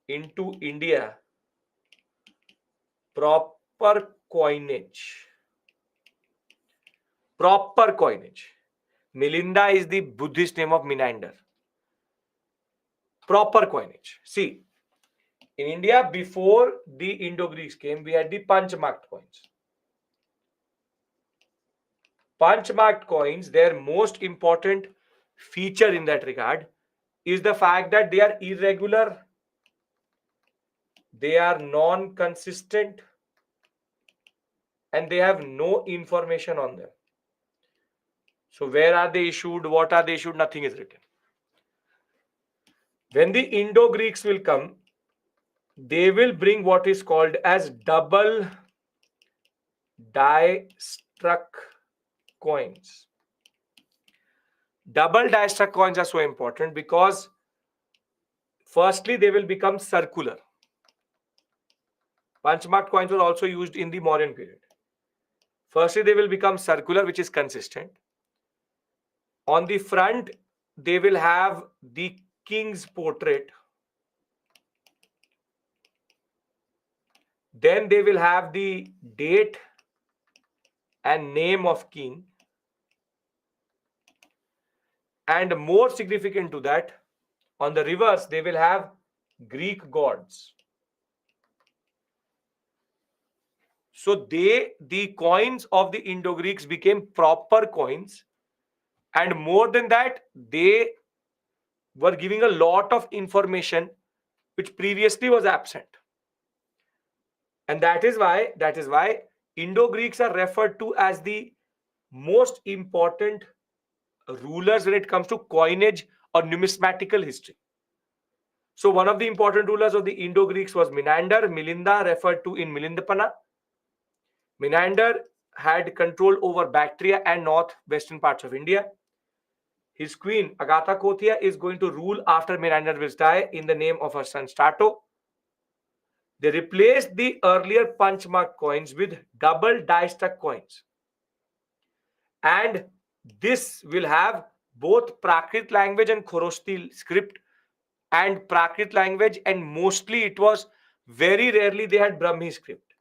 into India proper coinage. Proper coinage. Milinda is the Buddhist name of Menander. Proper coinage. See, in India, before the Indo-Greeks came, we had the punch-marked coins. Punch-marked coins, their most important feature in that regard is the fact that they are irregular, they are non-consistent, and they have no information on them. So where are they issued? What are they issued? Nothing is written. When the Indo-Greeks will come, they will bring what is called as double die-struck coins. Double die-struck coins are so important because firstly, they will become circular. Punch-marked coins were also used in the Mauryan period. Firstly, they will become circular, which is consistent. On the front, they will have the king's portrait. Then they will have the date and name of king. And more significant to that, on the reverse, they will have Greek gods. So the coins of the Indo-Greeks became proper coins. And more than that, they were giving a lot of information which previously was absent. And that is why Indo-Greeks are referred to as the most important rulers when it comes to coinage or numismatical history. So one of the important rulers of the Indo-Greeks was Menander, Milinda referred to in Milindapana. Menander had control over Bactria and northwestern parts of India. His queen, Agatha Kothia, is going to rule after Menander will die in the name of her son Strato. They replaced the earlier punch-marked coins with double die-struck coins. And this will have both Prakrit language and Khorosti script. And Prakrit language, and mostly it was very rarely they had Brahmi script.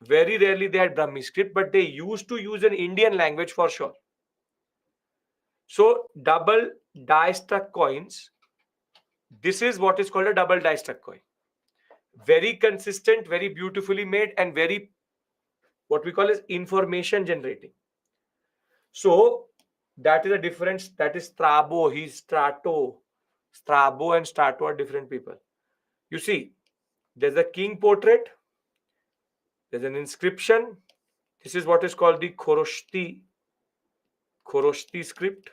Very rarely they had Brahmi script, but they used to use an Indian language for sure. So double die-struck coins, this is what is called a double die-struck coin. Very consistent, very beautifully made, and very what we call as information generating. So that is a difference. That is Strabo, he's Strato. Strabo and Strato are different people. You see, there's a king portrait, there's an inscription. This is what is called the Khoroshti script.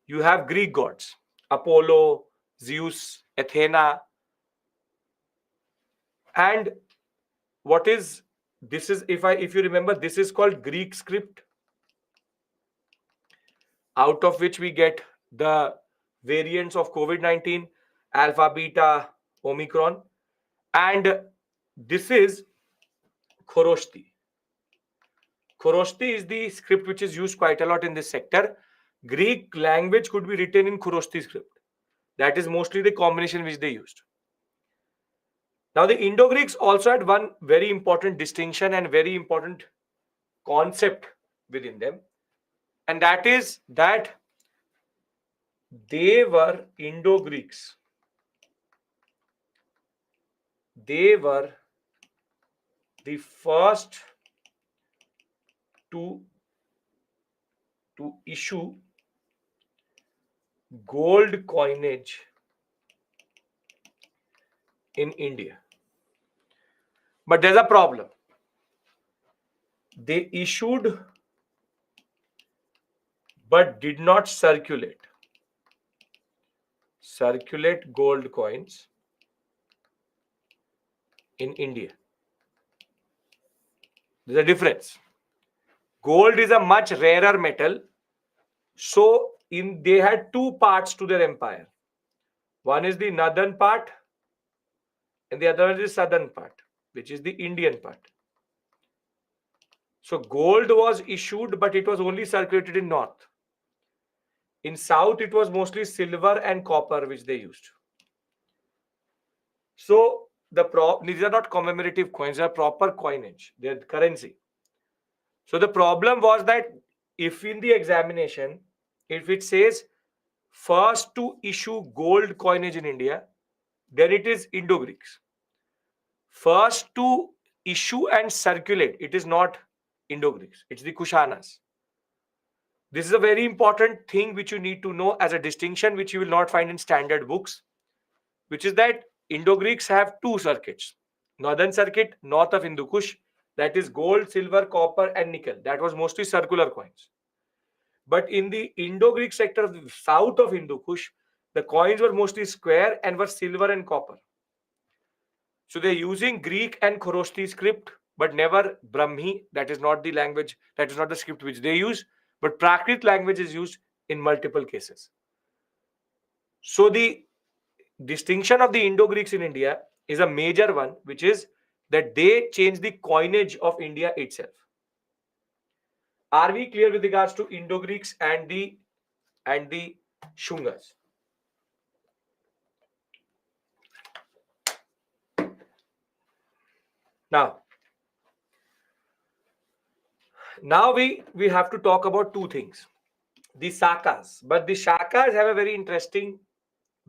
You have Greek gods, Apollo, Zeus, Athena. And what is this is if you remember, this is called Greek script. out of which we get the variants of COVID-19, alpha, beta, omicron, and this is Khoroshti. Khoroshti is the script which is used quite a lot in this sector. Greek language could be written in Khoroshti script. That is mostly the combination which they used. Now, the Indo-Greeks also had one very important distinction and very important concept within them, and that is that they were Indo-Greeks. They were the first to issue gold coinage in India. But there's a problem. They issued but did not circulate gold coins in India. There's a difference. Gold is a much rarer metal. So they had two parts to their empire. One is the northern part and the other one is the southern part, which is the Indian part. So gold was issued, but it was only circulated in north. In south, it was mostly silver and copper, which they used. So these are not commemorative coins, they are proper coinage, they are currency. So the problem was that if in the examination, if it says first to issue gold coinage in India, then it is Indo-Greeks. First to issue and circulate, it is not Indo-Greeks, it's the Kushanas. This is a very important thing which you need to know as a distinction, which you will not find in standard books, which is that Indo-Greeks have two circuits. Northern circuit, north of Hindu Kush, that is gold, silver, copper, and nickel. That was mostly circular coins. But in the Indo-Greek sector of the south of Hindu Kush, the coins were mostly square and were silver and copper. So they're using Greek and Khoroshti script, but never Brahmi. That is not the language, that is not the script which they use. But Prakrit language is used in multiple cases. So the distinction of the Indo-Greeks in India is a major one, which is that they changed the coinage of India itself. Are we clear with regards to Indo-Greeks and the Shungas? Now we have to talk about two things. The Sakas. But the Shakas have a very interesting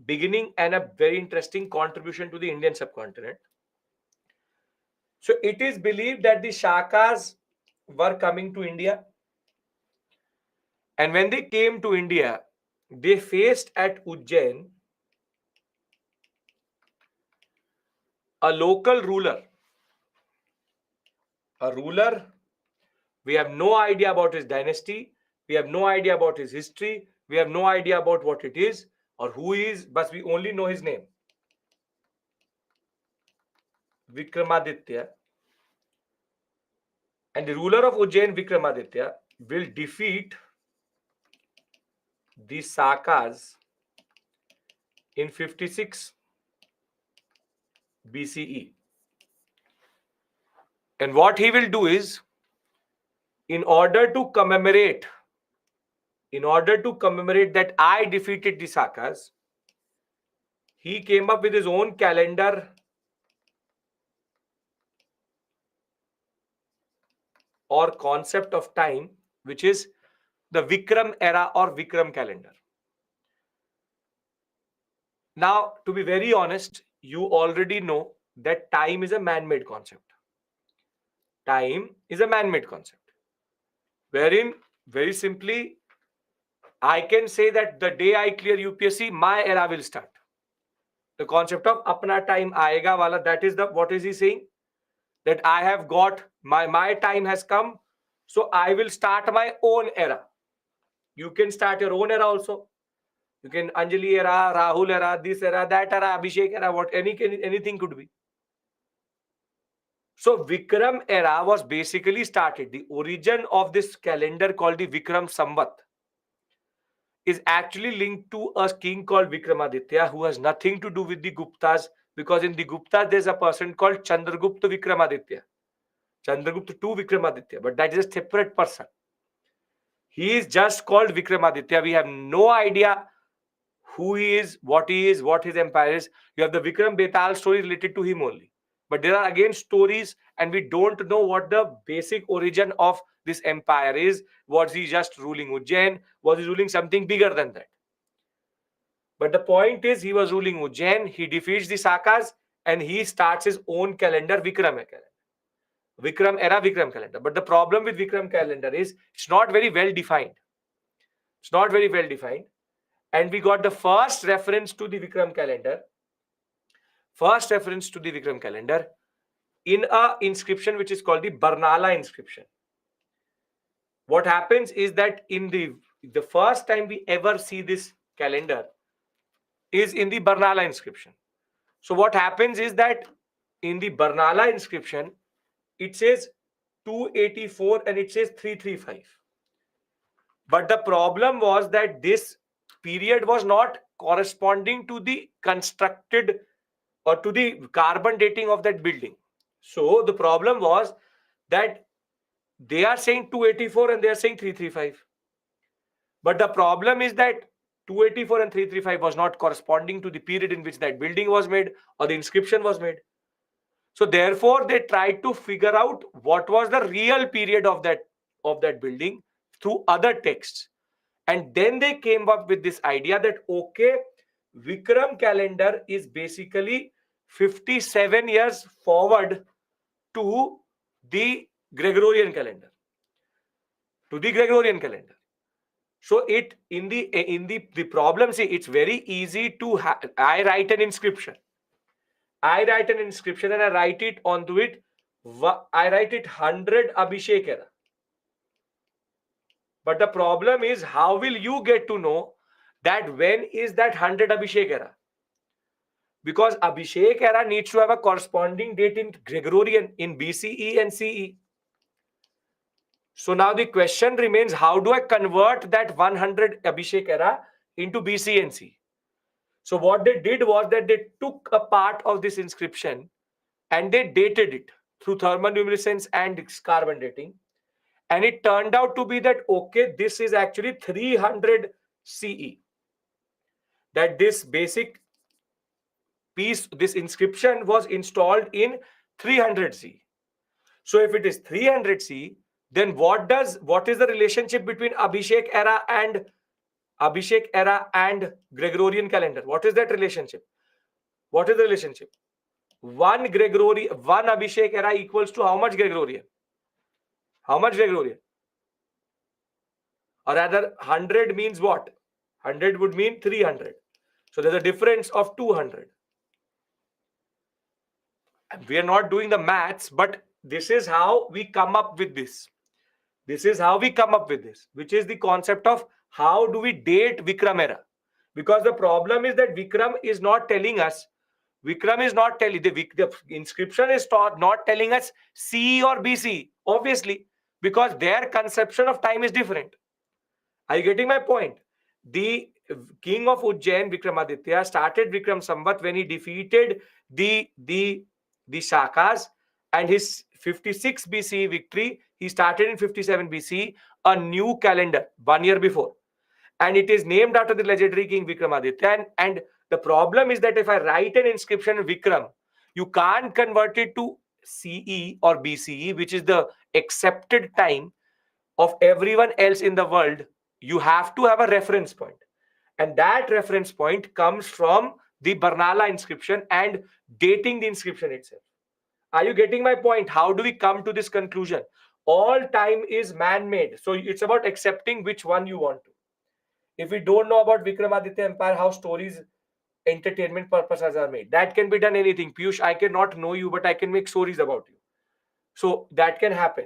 beginning and a very interesting contribution to the Indian subcontinent. So it is believed that the Shakas were coming to India. And when they came to India, they faced at Ujjain a local ruler. A ruler, we have no idea about his dynasty. We have no idea about his history. We have no idea about what it is or who he is, but we only know his name. Vikramaditya. And the ruler of Ujjain, Vikramaditya, will defeat the Sakas in 56 BCE. And what he will do is, in order to commemorate that I defeated the Sakas, he came up with his own calendar or concept of time, which is the Vikram era or Vikram calendar. Now, to be very honest, you already know that time is a man-made concept. Time is a man-made concept, wherein, very simply, I can say that the day I clear UPSC, my era will start. The concept of apna time aayega wala, that is the, what is he saying? That I have got, my time has come, so I will start my own era. You can start your own era also. You can Anjali era, Rahul era, this era, that era, Abhishek era, what anything could be. So Vikram era was basically started. The origin of this calendar called the Vikram Samvat is actually linked to a king called Vikramaditya, who has nothing to do with the Guptas, because in the Gupta there's a person called Chandragupta Vikramaditya, Chandragupta II Vikramaditya, but that is a separate person. He is just called Vikramaditya. We have no idea who he is, what his empire is. You have the Vikram Betal story related to him only. But there are again stories, and we don't know what the basic origin of this empire is. Was he just ruling Ujjain? Was he ruling something bigger than that? But the point is, he was ruling Ujjain, he defeats the Sakas, and he starts his own calendar, Vikram calendar. Vikram era, Vikram calendar. But the problem with Vikram calendar is it's not very well defined. It's not very well defined. And we got the first reference to the Vikram calendar. First reference to the Vikram calendar in a inscription which is called the Barnala inscription. What happens is that in the first time we ever see this calendar is in the Barnala inscription. So what happens is that in the Barnala inscription, it says 284 and it says 335. But the problem was that this period was not corresponding to the constructed or to the carbon dating of that building. So the problem was that they are saying 284 and they are saying 335. But the problem is that 284 and 335 was not corresponding to the period in which that building was made or the inscription was made. So therefore, they tried to figure out what was the real period of that building through other texts. And then they came up with this idea that, okay, Vikram calendar is basically 57 years forward to the Gregorian calendar. So it in the problem, see, it's very easy to I write an inscription. And I write it onto it. I write it 100 Abhishek era. But the problem is, how will you get to know that when is that 100 Abhishek era? Because Abhishek era needs to have a corresponding date in Gregorian, in BCE and CE. So now the question remains, how do I convert that 100 Abhishek era into BC and CE? So what they did was that they took a part of this inscription and they dated it through thermoluminescence and carbon dating. And it turned out to be that, okay, this is actually 300 CE. That this basic piece, this inscription was installed in 300 CE. So if it is 300 CE, then what is the relationship between Abhishek era and Gregorian calendar? What is that relationship? What is the relationship? One Abhishek era equals to how much Gregorian? How much Gregorian? Or rather, 100 means what? 100 would mean 300. So there's a difference of 200. We are not doing the maths, but this is how we come up with this. This is how we come up with this, which is the concept of how do we date Vikram era? Because the problem is that Vikram is not telling us. Vikram is not telling, the inscription is not telling us CE or BC, obviously, because their conception of time is different. Are you getting my point? The king of Ujjain, Vikramaditya, started Vikram Samvat when he defeated the Shakas, and his 56 BC victory, he started in 57 BC, a new calendar 1 year before. And it is named after the legendary king Vikramaditya. And the problem is that if I write an inscription in Vikram, you can't convert it to CE or BCE, which is the accepted time of everyone else in the world. You have to have a reference point. And that reference point comes from the Barnala inscription and dating the inscription itself. Are you getting my point? How do we come to this conclusion? All time is man-made. So it's about accepting which one you want to. If we don't know about Vikramaditya Empire, how stories, entertainment purposes are made, that can be done anything. Piyush, I cannot know you, but I can make stories about you. So that can happen.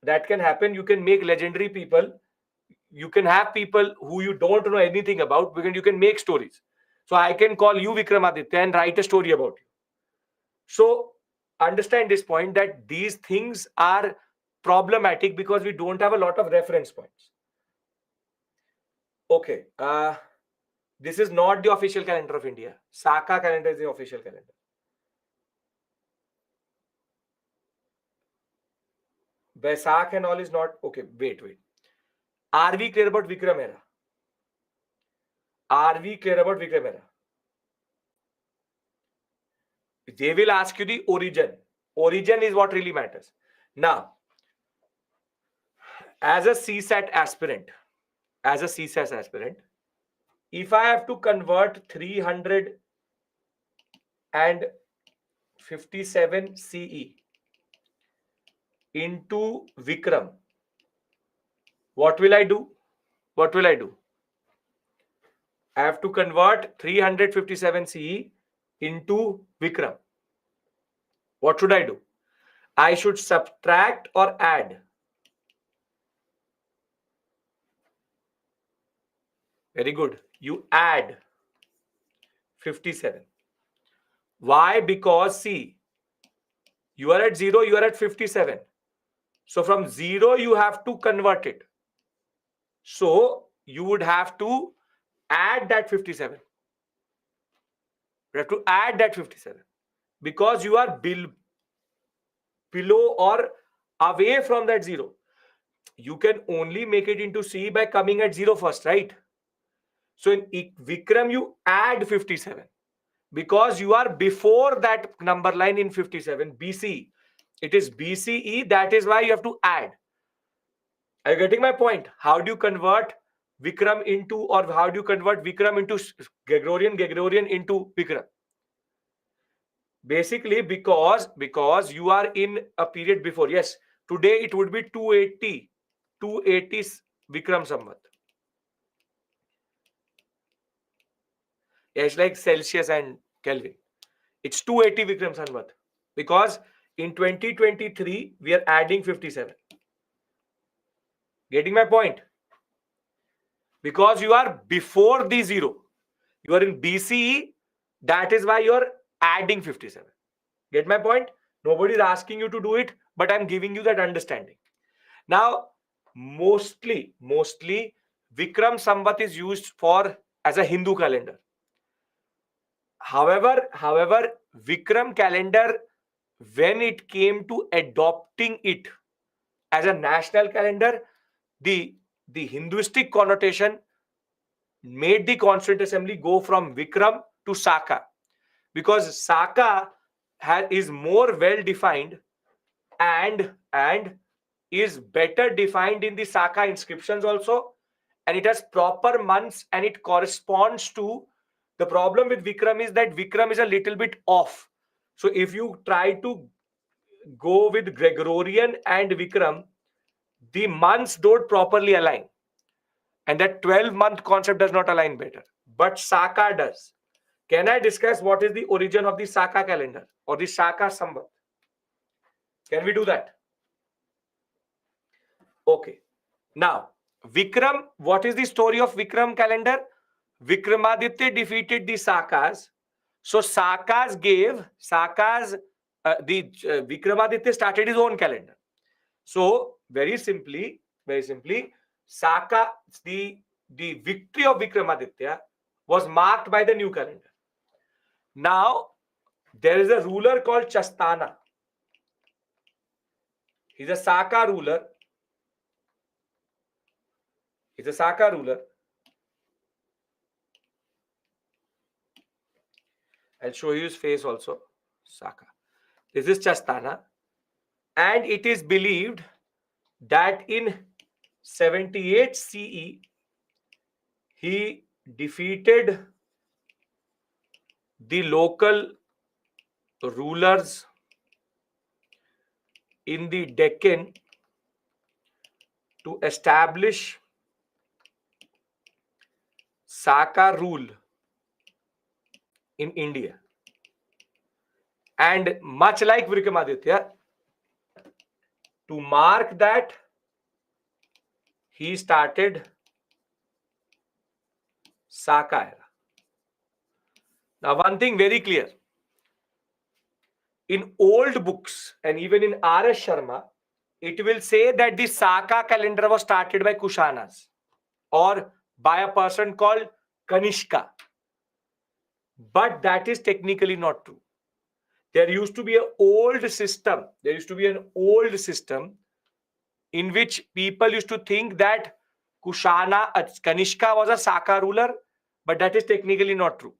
That can happen. You can make legendary people. You can have people who you don't know anything about, because you can make stories. So I can call you Vikramaditya and write a story about you. So understand this point, that these things are problematic because we don't have a lot of reference points. Okay. This is not the official calendar of India. Saka calendar is the official calendar. Vaisakh and all is not. Okay, wait. Are we clear about Vikram era? Are we clear about Vikram era? They will ask you the origin. Origin is what really matters. Now, as a CSAT aspirant, if I have to convert 357 CE into Vikram, what will I do? I have to convert 357 CE into Vikram. What should I do? I should subtract or add? Very good. You add 57. Why? Because see, you are at 0, you are at 57. So from 0, you have to convert it. So you would have to add that 57. You have to add that 57 because you are below or away from that 0. You can only make it into C by coming at 0 first, right? So in Vikram, you add 57 because you are before that number line in 57, BC. It is BCE. That is why you have to add. Are you getting my point? How do you convert Vikram into, or how do you convert Vikram into Gregorian into Vikram? Basically, because you are in a period before. Yes, today it would be 280 Vikram Samvat. Yeah, it's like Celsius and Kelvin. It's 280 Vikram Samvat because in 2023 we are adding 57. Getting my point? Because you are before the 0. You are in BCE. That is why you are adding 57. Get my point? Nobody is asking you to do it, but I'm giving you that understanding. Now, mostly Vikram Samvat is used for as a Hindu calendar. However, Vikram calendar, when it came to adopting it as a national calendar, the Hinduistic connotation made the Constituent Assembly go from Vikram to Saka, because Saka is more well defined and is better defined in the Saka inscriptions also, and it has proper months and it corresponds to. The problem with Vikram is that Vikram is a little bit off. So if you try to go with Gregorian and Vikram, the months don't properly align, and that 12-month concept does not align better, but Saka does. Can I discuss what is the origin of the Saka calendar or the Saka Samvat? Can we do that? Okay. Now, Vikram, what is the story of Vikram calendar? Vikramaditya defeated the Sakas. So Vikramaditya started his own calendar. So very simply, Saka, the victory of Vikramaditya was marked by the new calendar. Now, there is a ruler called Chastana. He's a Saka ruler. I'll show you his face also. Saka. This is Chastana. And it is believed that in 78 CE, he defeated the local rulers in the Deccan to establish Saka rule in India. And much like Vikramaditya, to mark that, he started Saka era. Now, one thing very clear. In old books and even in R.S. Sharma, it will say that the Saka calendar was started by Kushanas or by a person called Kanishka. But that is technically not true. There used to be an old system. There used to be an old system in which people used to think that Kanishka was a Saka ruler, but that is technically not true.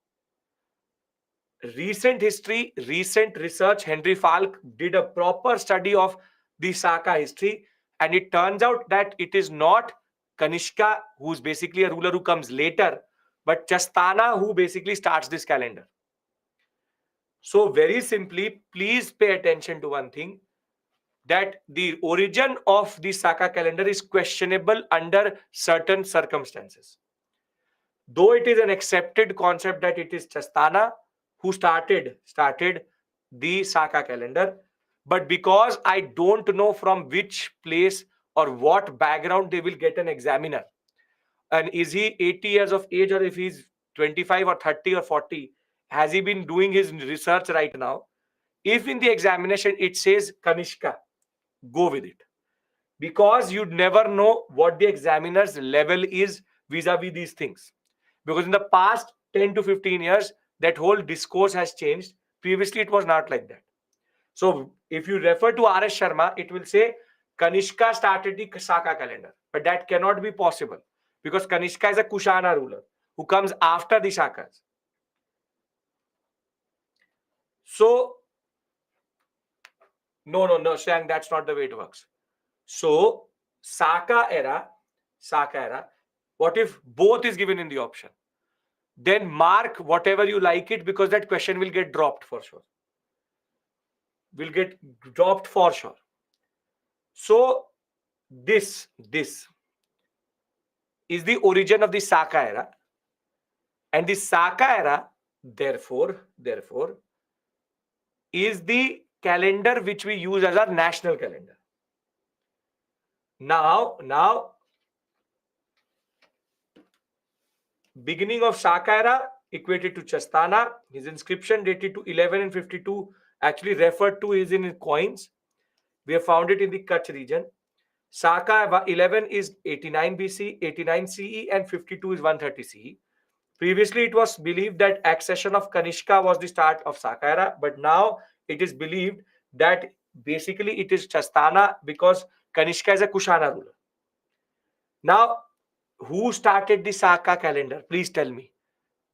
Recent history, recent research, Henry Falk did a proper study of the Saka history, and it turns out that it is not Kanishka, who's basically a ruler who comes later, but Chastana, who basically starts this calendar. So, very simply, please pay attention to one thing, that the origin of the Saka calendar is questionable under certain circumstances. Though it is an accepted concept that it is Chastana who started the Saka calendar, but because I don't know from which place or what background they will get an examiner, and is he 80 years of age, or if he's 25 or 30 or 40, has he been doing his research right now? If in the examination it says Kanishka, go with it, because you'd never know what the examiner's level is vis-a-vis these things. Because in the past 10 to 15 years, that whole discourse has changed. Previously, it was not like that. So, if you refer to R.S. Sharma, it will say Kanishka started the Saka calendar. But that cannot be possible, because Kanishka is a Kushana ruler who comes after the Sakas. So, no, Shang, that's not the way it works. So, Saka era, what if both is given in the option? Then mark whatever you like it, because that question will get dropped for sure. So this is the origin of the Saka era, and the Saka era therefore is the calendar which we use as our national calendar. Now beginning of Saka era equated to Chastana. His inscription dated to 11 and 52 actually referred to is in coins. We have found it in the Kutch region. Saka 11 is 89 BC, 89 CE, and 52 is 130 CE. Previously, it was believed that accession of Kanishka was the start of Saka era, but now it is believed that basically it is Chastana, because Kanishka is a Kushana ruler. Now, who started the Saka calendar? Please tell me.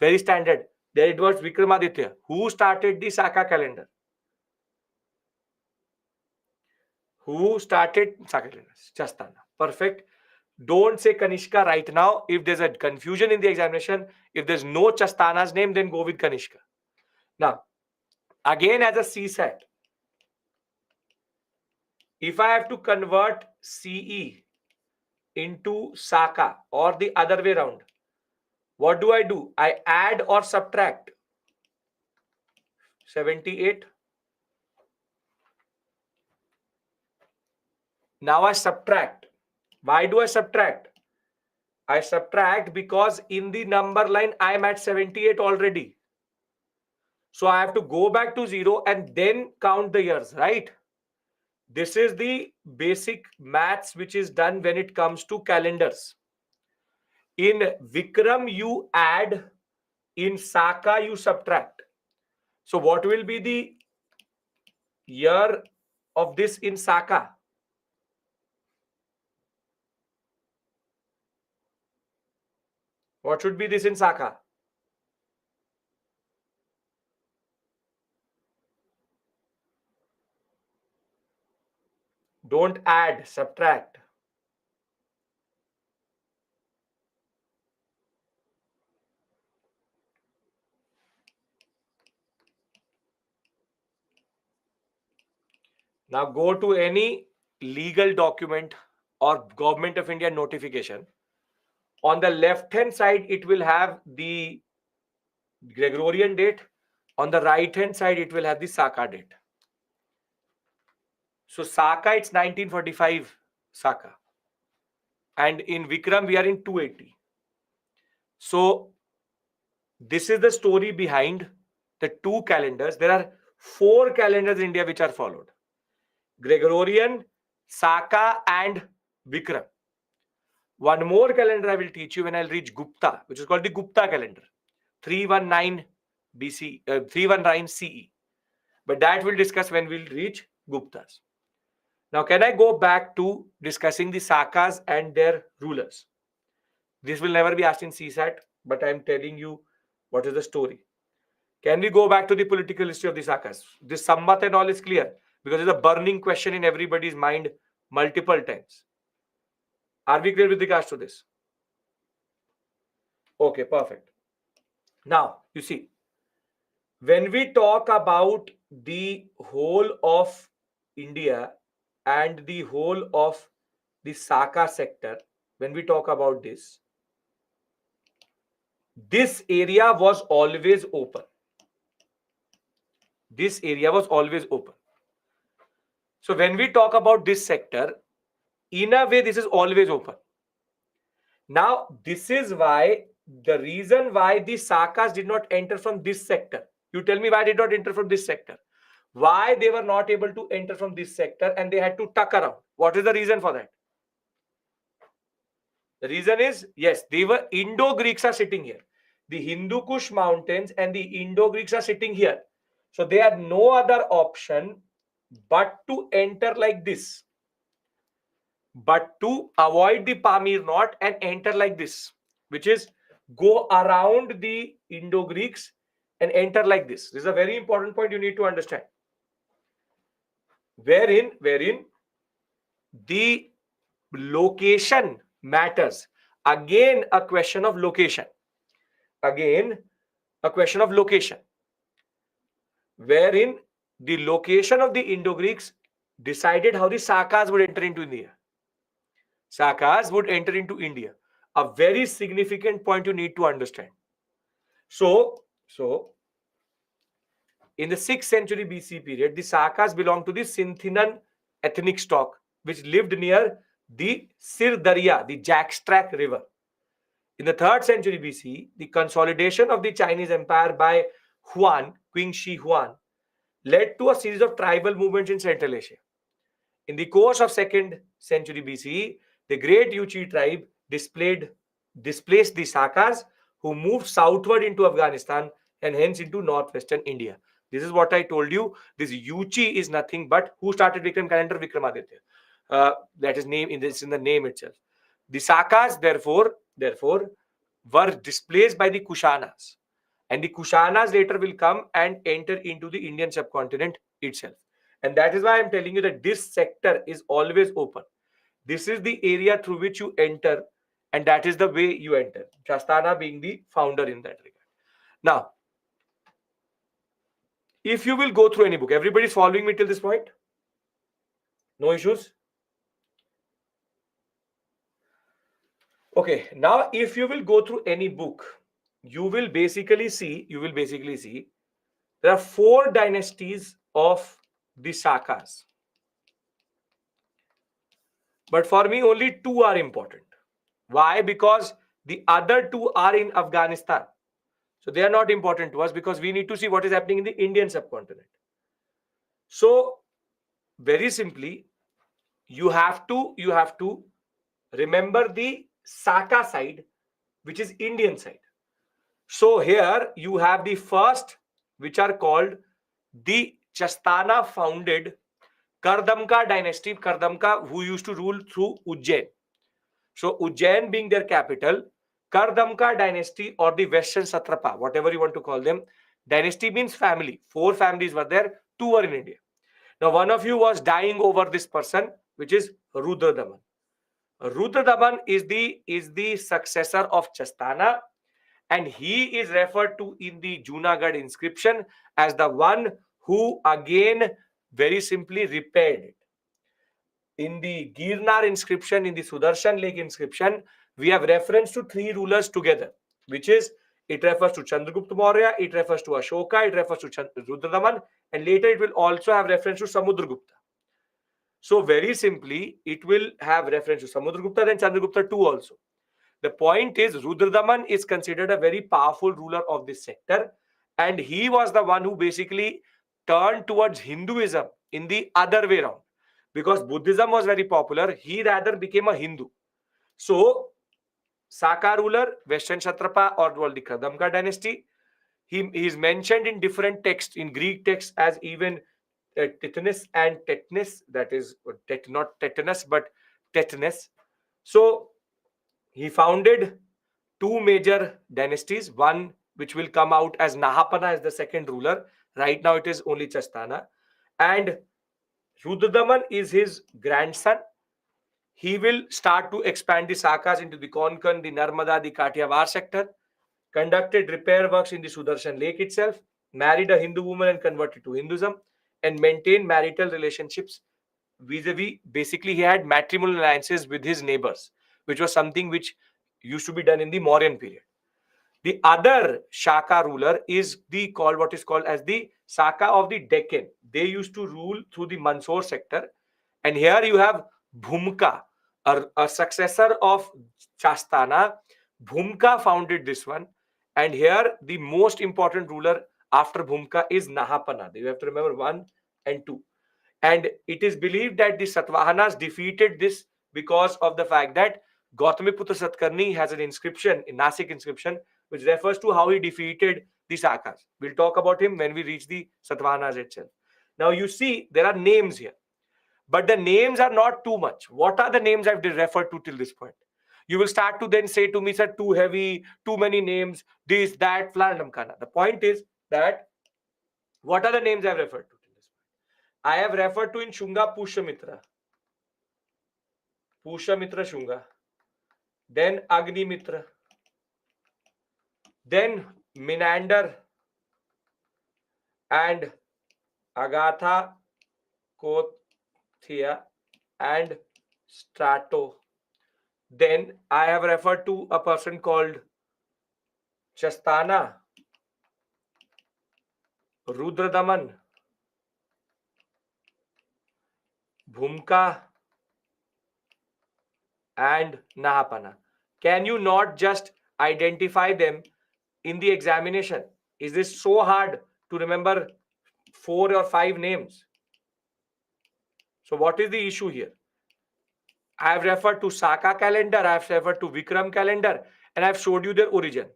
Very standard. There it was Vikramaditya. Who started the Saka calendar? Who started Saka calendar? Chastana. Perfect. Don't say Kanishka right now. If there's a confusion in the examination, if there's no Chastana's name, then go with Kanishka. Now, again as a CSAT, if I have to convert CE into Saka or the other way around, what do? I add or subtract? 78. Now I subtract. Why do I subtract? I subtract because in the number line I am at 78 already. So I have to go back to 0 and then count the years, right? This is the basic maths which is done when it comes to calendars. In Vikram, you add. In Saka, you subtract. So what will be the year of this in Saka? What should be this in Saka? Don't add, subtract. Now go to any legal document or Government of India notification. On the left-hand side, it will have the Gregorian date. On the right-hand side, it will have the Saka date. So Saka, it's 1945 Saka. And in Vikram, we are in 280. So this is the story behind the two calendars. There are 4 calendars in India which are followed: Gregorian, Saka, and Vikram. One more calendar I will teach you when I'll reach Gupta, which is called the Gupta calendar, 319 BC, 319 CE. But that we'll discuss when we'll reach Guptas. Now, can I go back to discussing the Sakas and their rulers? This will never be asked in CSAT, but I'm telling you what is the story. Can we go back to the political history of the Sakas? This Samvat and all is clear because it's a burning question in everybody's mind multiple times. Are we clear with regards to this? Okay, perfect. Now, you see, when we talk about the whole of India and the whole of the Saka sector, when we talk about this area was always open. This area was always open. So when we talk about this sector, in a way, this is always open. Now, this is why the reason why the Sakas did not enter from this sector. You tell me why they did not enter from this sector. Why they were not able to enter from this sector and they had to tuck around. What is the reason for that? The reason is, yes, they were Indo-Greeks are sitting here. The Hindu Kush mountains and the Indo-Greeks are sitting here. So they had no other option but to enter like this. But to avoid the Pamir knot and enter like this, which is go around the Indo-Greeks and enter like this. This is a very important point you need to understand. Wherein the location matters. Again, a question of location. Again, a question of location. Wherein the location of the Indo-Greeks decided how the Sakas would enter into India. Sakas would enter into India. A very significant point you need to understand. So in the 6th century BC period, the Sakas belonged to the Sinthinan ethnic stock, which lived near the Sir Darya, the Jackstrack River. In the 3rd century BC, the consolidation of the Chinese Empire by Huan, Qing Shi Huan, led to a series of tribal movements in Central Asia. In the course of 2nd century BC, the great Yuchi tribe displaced the Sakas, who moved southward into Afghanistan and hence into northwestern India. This is what I told you. This Yuchi is nothing but who started Vikram calendar? Vikramaditya. That is name in the name itself. The Sakas, therefore, were displaced by the Kushanas. And the Kushanas later will come and enter into the Indian subcontinent itself. And that is why I'm telling you that this sector is always open. This is the area through which you enter, and that is the way you enter. Shastana being the founder in that regard. Now, if you will go through any book, everybody's following me till this point? No issues? Okay, now if you will go through any book, you will basically see there are 4 dynasties of the Sakas. But for me, only 2 are important. Why? Because the other 2 are in Afghanistan. So they are not important to us because we need to see what is happening in the Indian subcontinent. So very simply, you have to remember the Saka side, which is Indian side. So here you have the first, which are called the Chastana founded Kardamka dynasty, Kardamka, who used to rule through Ujjain. So Ujjain being their capital, Kardamka dynasty or the Western Satrapa, whatever you want to call them. Dynasty means family. 4 families were there, 2 were in India. Now one of you was dying over this person, which is Rudradaman. Rudradaman is the successor of Chastana, and he is referred to in the Junagadh inscription as the one who again very simply repaired it. In the Girnar inscription, in the Sudarshan Lake inscription, we have reference to 3 rulers together, which is, it refers to Chandragupta Maurya, it refers to Ashoka, it refers to Rudradaman, and later it will also have reference to Samudragupta. So very simply, it will have reference to Samudragupta, then Chandragupta too also. The point is, Rudradaman is considered a very powerful ruler of this sector, and he was the one who basically turned towards Hinduism in the other way around. Because Buddhism was very popular, he rather became a Hindu. So Saka ruler, Western Satrapa, or the Kadamka dynasty. He is mentioned in different texts, in Greek texts, as even Titanus and Tetanus. That is not tetanus, but tetanus. So he founded two major dynasties. One which will come out as Nahapana as the second ruler. Right now it is only Chastana. And Rudradaman is his grandson. He will start to expand the Sakas into the Konkan, the Narmada, the Kathiawar sector, conducted repair works in the Sudarshan Lake itself, married a Hindu woman and converted to Hinduism, and maintained marital relationships vis-a-vis. Basically, he had matrimonial alliances with his neighbors, which was something which used to be done in the Mauryan period. The other Shaka ruler is what is called as the Saka of the Deccan. They used to rule through the Mandsaur sector. And here you have Bhumka, a successor of Chastana. Bhumka founded this one. And here the most important ruler after Bhumka is Nahapana. You have to remember 1 and 2. And it is believed that the Satavahanas defeated this because of the fact that Gautamiputra Satkarni has an inscription, a Nasik inscription, which refers to how he defeated the Sakas. We'll talk about him when we reach the Satavahanas itself. Now you see, there are names here, but the names are not too much. What are the names I've referred to till this point? You will start to then say to me, sir, too heavy, too many names, this, that, Flanamkana. The point is that what are the names I've referred to till this point? I have referred to in Shunga Pushamitra. Pushamitra Shunga. Then Agnimitra. Then Menander and Agatha, Kothia and Strato. Then I have referred to a person called Chastana, Rudradaman, Bhumka and Nahapana. Can you not just identify them in the examination? Is this so hard to remember 4 or 5 names? So what is the issue here? I have referred to Saka calendar, I have referred to Vikram calendar, and I have showed you their origin.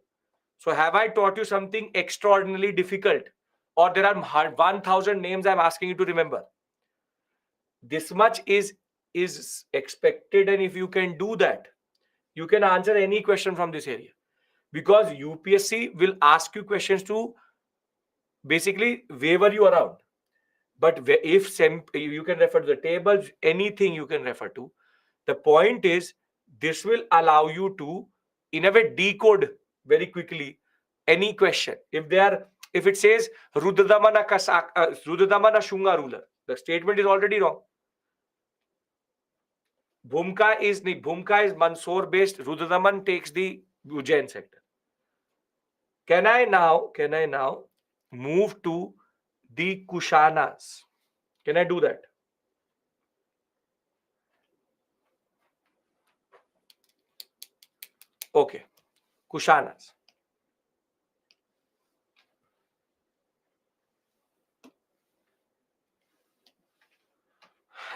So have I taught you something extraordinarily difficult? Or there are 1,000 names I'm asking you to remember? This much is expected, and if you can do that, you can answer any question from this area. Because UPSC will ask you questions to basically waver you around. But if you can refer to the tables, anything you can refer to. The point is, this will allow you to, in a way, decode very quickly any question. If it says Rudradamana Shunga ruler, the statement is already wrong. Bhumka is Mandsaur based. Rudradaman takes the Ujjain sector. Can I now move to the Kushanas? Can I do that? Okay, Kushanas.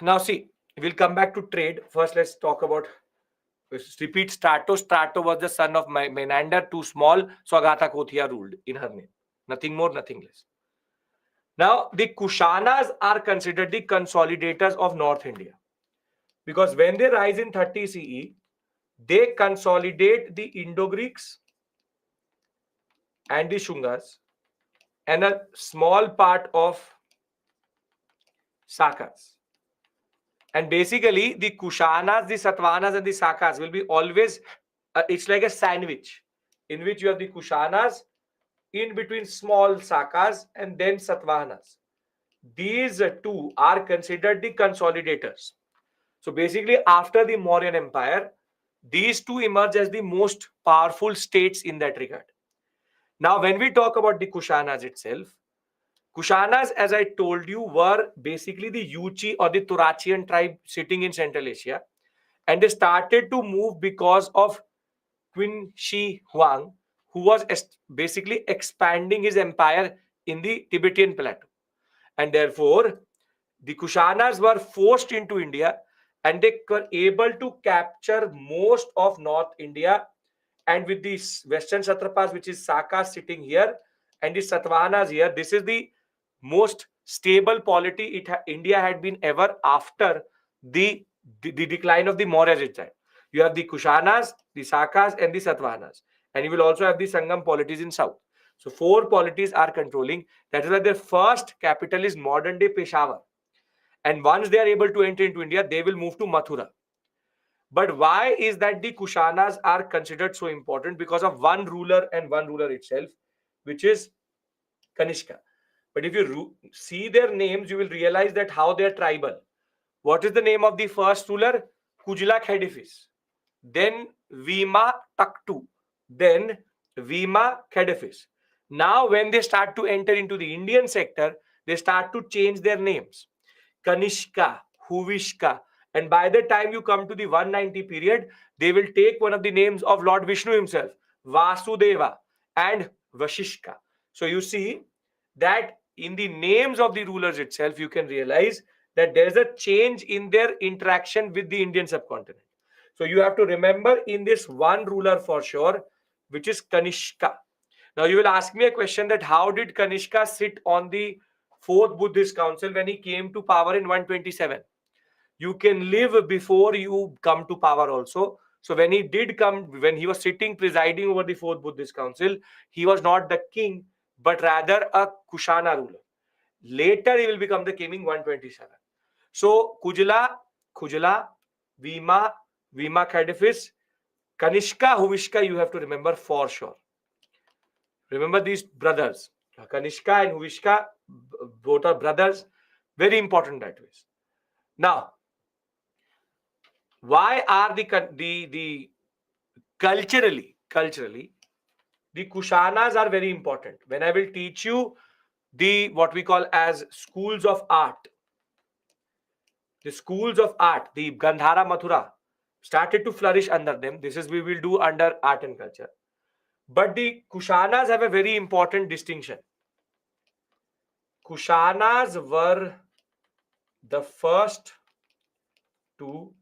Now see, we'll come back to trade. First, let's talk about, repeat, Strato. Strato was the son of Menander, too small, so Agatha Kothia ruled in her name. Nothing more, nothing less. Now, the Kushanas are considered the consolidators of North India. Because when they rise in 30 CE, they consolidate the Indo-Greeks and the Shungas and a small part of Sakas. And basically, the Kushanas, the Satavahanas, and the Sakas will be always, it's like a sandwich in which you have the Kushanas, in between small Sakas, and then Satavahanas. These two are considered the consolidators. So basically, after the Mauryan Empire, these two emerge as the most powerful states in that regard. Now, when we talk about the Kushanas itself, Kushanas, as I told you, were basically the Yuchi or the Turachian tribe sitting in Central Asia. And they started to move because of Qin Shi Huang, who was basically expanding his empire in the Tibetan plateau. And therefore, the Kushanas were forced into India, and they were able to capture most of North India and with the Western Satrapas, which is Sakas sitting here, and the Satavahanas here, this is the most stable polity India had been ever after the decline of the Maurya time. You have the Kushanas, the Sakas, and the Satavahanas, and you will also have the Sangam polities in south. So 4 polities are controlling. That is why their first capital is modern day Peshawar, and once they are able to enter into India, they will move to Mathura. But why is that the Kushanas are considered so important? Because of one ruler and one ruler itself, which is Kanishka. But if you see their names, you will realize that how they are tribal. What is the name of the first ruler? Kujla Khedifis. Then Vima Taktu. Then Vima Khedifis. Now, when they start to enter into the Indian sector, they start to change their names. Kanishka, Huvishka. And by the time you come to the 190 period, they will take one of the names of Lord Vishnu himself, Vasudeva and Vashishka. So you see that in the names of the rulers itself, you can realize that there's a change in their interaction with the Indian subcontinent. So you have to remember in this one ruler for sure, which is Kanishka. Now you will ask me a question that how did Kanishka sit on the 4th Buddhist Council when he came to power in 127? You can live before you come to power also. So when he did come, when he was sitting presiding over the 4th Buddhist Council, he was not the king, but rather a Kushana ruler. Later he will become the king in 127. So Kujla, Vima Khedifis, Kanishka, Huvishka, you have to remember for sure. Remember these brothers, Kanishka and Huvishka, both are brothers. Very important that way. Now, why are the culturally the Kushanas are very important? When I will teach you the what we call as schools of art, the schools of art, the Gandhara Mathura started to flourish under them. This is we will do under art and culture. But the Kushanas have a very important distinction. Kushanas were the first to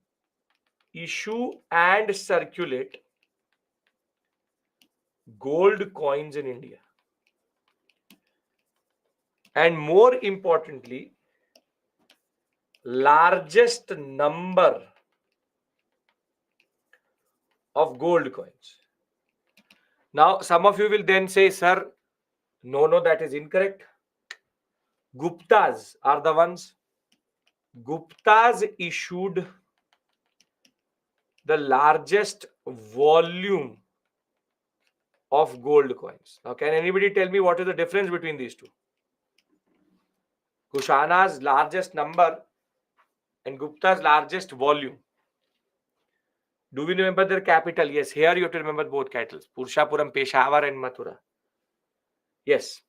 issue and circulate gold coins in India. And more importantly, largest number of gold coins. Now, some of you will then say, sir, no, that is incorrect. Guptas are the ones. Guptas issued the largest volume of gold coins. Now, can anybody tell me what is the difference between these two? Kushana's largest number and Gupta's largest volume. Do we remember their capital? Yes, here you have to remember both capitals, Purshapuram, Peshawar and Mathura. Yes.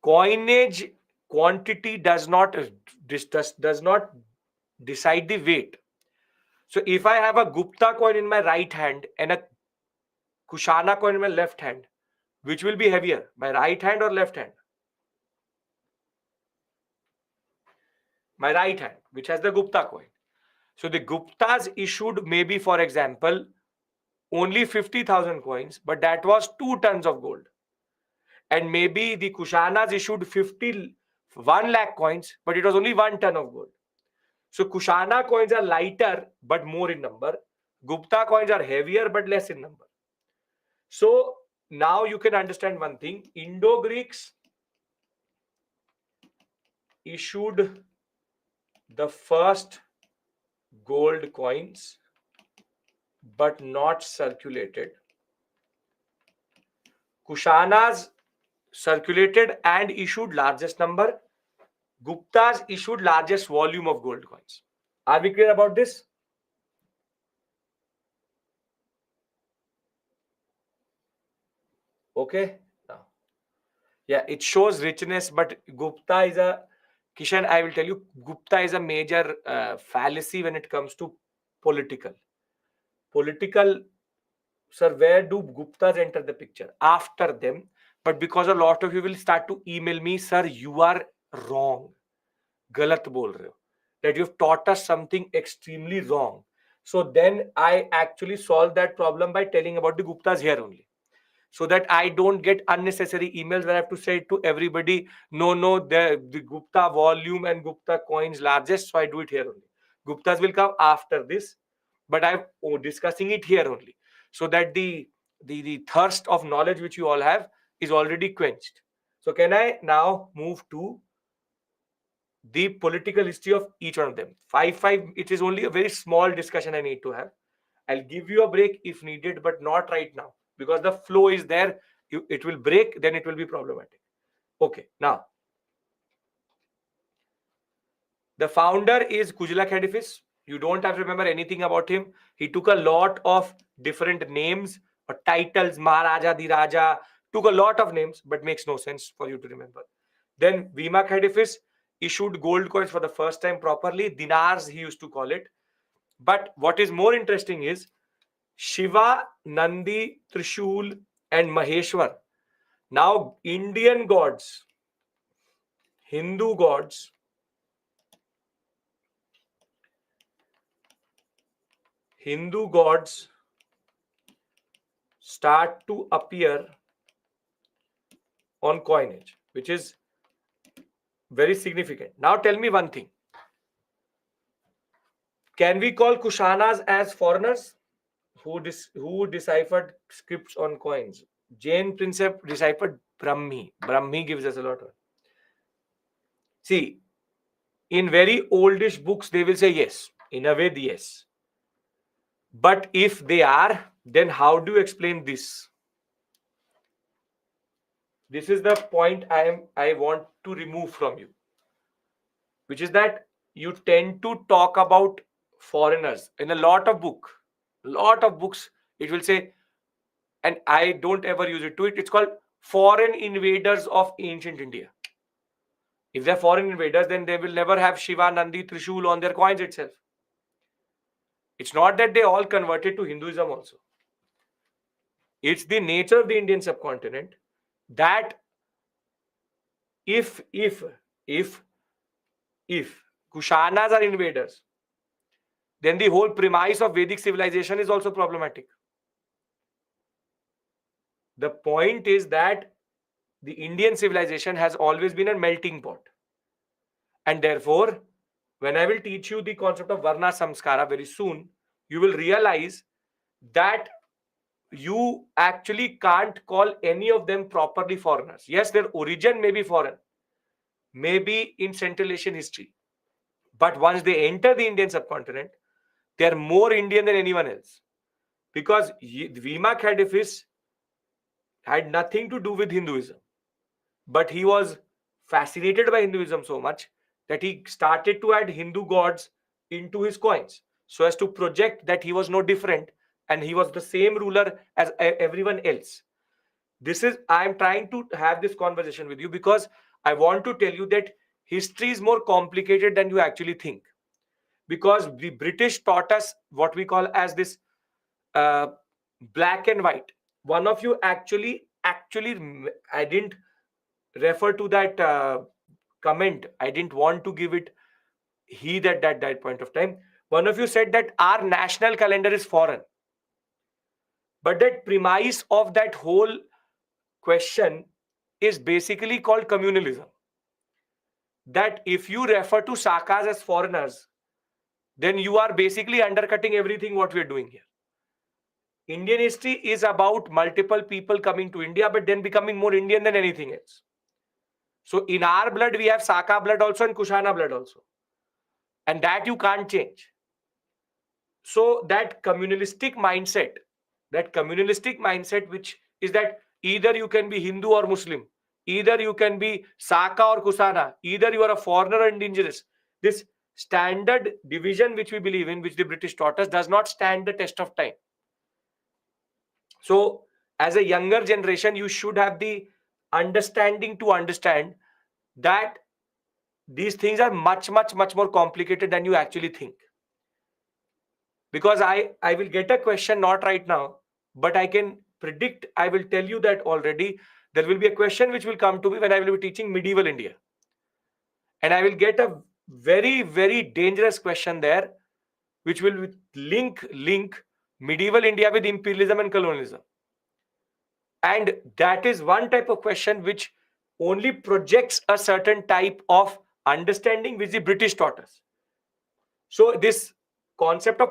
Coinage quantity does not decide the weight. So if I have a Gupta coin in my right hand and a Kushana coin in my left hand, which will be heavier, my right hand or left hand? My right hand, which has the Gupta coin. So the Guptas issued maybe, for example, only 50,000 coins, but that was 2 tons of gold. And maybe the Kushanas issued 1 lakh coins, but it was only 1 ton of gold. So Kushana coins are lighter, but more in number. Gupta coins are heavier, but less in number. So now you can understand one thing. Indo-Greeks issued the first gold coins, but not circulated. Kushanas circulated and issued largest number. Guptas issued largest volume of gold coins. Are we clear about this? Okay. Now, yeah, it shows richness, but Gupta is a Kishan. I will tell you, Gupta is a major fallacy when it comes to political. Sir, where do Guptas enter the picture? After them. But because a lot of you will start to email me, sir, you are wrong. Galat bol rahe ho. That you've taught us something extremely wrong. So then I actually solve that problem by telling about the Guptas here only, so that I don't get unnecessary emails where I have to say to everybody, no, the Gupta volume and Gupta coins largest, so I do it here only. Guptas will come after this, but I'm discussing it here only, so that the thirst of knowledge which you all have is already quenched. So can I now move to the political history of each one of them? Five. It is only a very small discussion I need to have. I'll give you a break if needed, but not right now, because the flow is there. It will break, then it will be problematic. Okay, now the founder is Kujula Khedifis. You don't have to remember anything about him. He took a lot of different names or titles, Maharaja, the Raja, took a lot of names, but makes no sense for you to remember. Then Bhima Khedifis issued gold coins for the first time properly. Dinars, he used to call it. But what is more interesting is Shiva, Nandi, Trishul, and Maheshwar. Now, Indian gods, Hindu gods, start to appear on coinage, which is very significant. Now, tell me one thing. Can we call Kushanas as foreigners who deciphered scripts on coins? Jain Princep deciphered Brahmi. Brahmi gives us a lot of. See, in very oldish books, they will say yes. In a way, yes. But if they are, then how do you explain this? This is the point I want to remove from you, which is that you tend to talk about foreigners in a lot of books. It will say, and I don't ever use it to it. It's called foreign invaders of ancient India. If they're foreign invaders, then they will never have Shiva, Nandi, Trishul on their coins itself. It's not that they all converted to Hinduism also. It's the nature of the Indian subcontinent that if Kushanas are invaders, then the whole premise of Vedic civilization is also problematic. The point is that the Indian civilization has always been a melting pot. And therefore, when I will teach you the concept of Varna Samskara very soon, you will realize that you actually can't call any of them properly foreigners. Yes, their origin may be foreign, maybe in Central Asian history. But once they enter the Indian subcontinent, they are more Indian than anyone else. Because Bhima Khedifis had nothing to do with Hinduism. But he was fascinated by Hinduism so much that he started to add Hindu gods into his coins, so as to project that he was no different and he was the same ruler as everyone else. I am trying to have this conversation with you because I want to tell you that history is more complicated than you actually think. Because the British taught us what we call as this black and white. One of you actually, I didn't refer to that comment. I didn't want to give it heed at that point of time. One of you said that our national calendar is foreign. But that premise of that whole question is basically called communalism. That if you refer to Sakas as foreigners, then you are basically undercutting everything what we are doing here. Indian history is about multiple people coming to India, but then becoming more Indian than anything else. So in our blood, we have Saka blood also and Kushana blood also. And that you can't change. So that communalistic mindset, which is that either you can be Hindu or Muslim, either you can be Saka or Kusana, either you are a foreigner or indigenous. This standard division which we believe in, which the British taught us, does not stand the test of time. So as a younger generation, you should have the understanding to understand that these things are much more complicated than you actually think. Because I will get a question, not right now, but I can predict, I will tell you that already, there will be a question which will come to me when I will be teaching medieval India. And I will get a very dangerous question there, which will link medieval India with imperialism and colonialism. And that is one type of question which only projects a certain type of understanding which the British taught us. So this concept of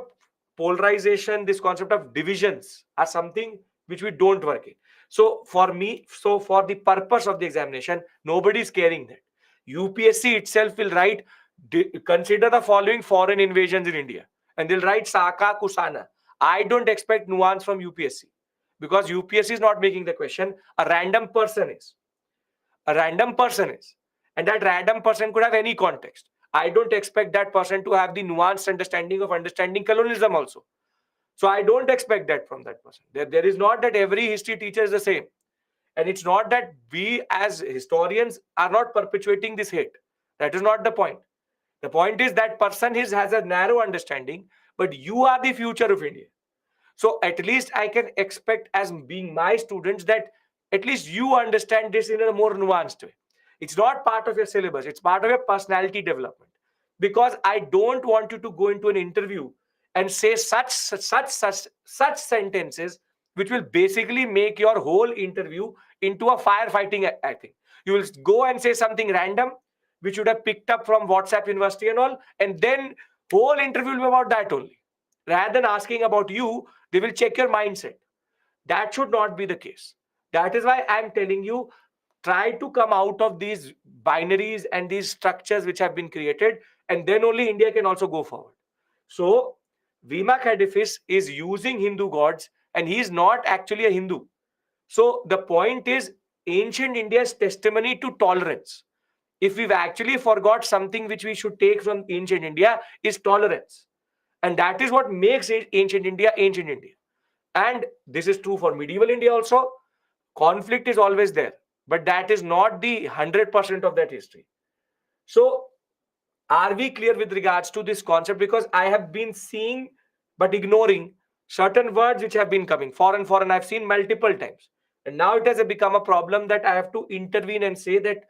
polarization, this concept of divisions are something which we don't work in. So for me, so for the purpose of the examination, nobody is caring that. UPSC itself will write, consider the following foreign invasions in India. And they'll write Saka, Kusana. I don't expect nuance from UPSC because UPSC is not making the question. A random person is. A random person is. And that random person could have any context. I don't expect that person to have the nuanced understanding of understanding colonialism also. So I don't expect that from that person. There is not that every history teacher is the same. And it's not that we as historians are not perpetuating this hate. That is not the point. The point is that person has a narrow understanding, but you are the future of India. So at least I can expect, as being my students, that at least you understand this in a more nuanced way. It's not part of your syllabus. It's part of your personality development. Because I don't want you to go into an interview and say such sentences which will basically make your whole interview into a firefighting thing. You will go and say something random which you would have picked up from WhatsApp University and all, and then whole interview will be about that only. Rather than asking about you, they will check your mindset. That should not be the case. That is why I'm telling you, try to come out of these binaries and these structures which have been created, and then only India can also go forward. So Vima Kadipis is using Hindu gods, and he is not actually a Hindu. So the point is ancient India's testimony to tolerance. If we've actually forgot something which we should take from ancient India is tolerance. And that is what makes ancient India ancient India. And this is true for medieval India also. Conflict is always there, but that is not the 100% of that history. So are we clear with regards to this concept? Because I have been seeing but ignoring certain words which have been coming. Foreign, I've seen multiple times. And now it has become a problem that I have to intervene and say that,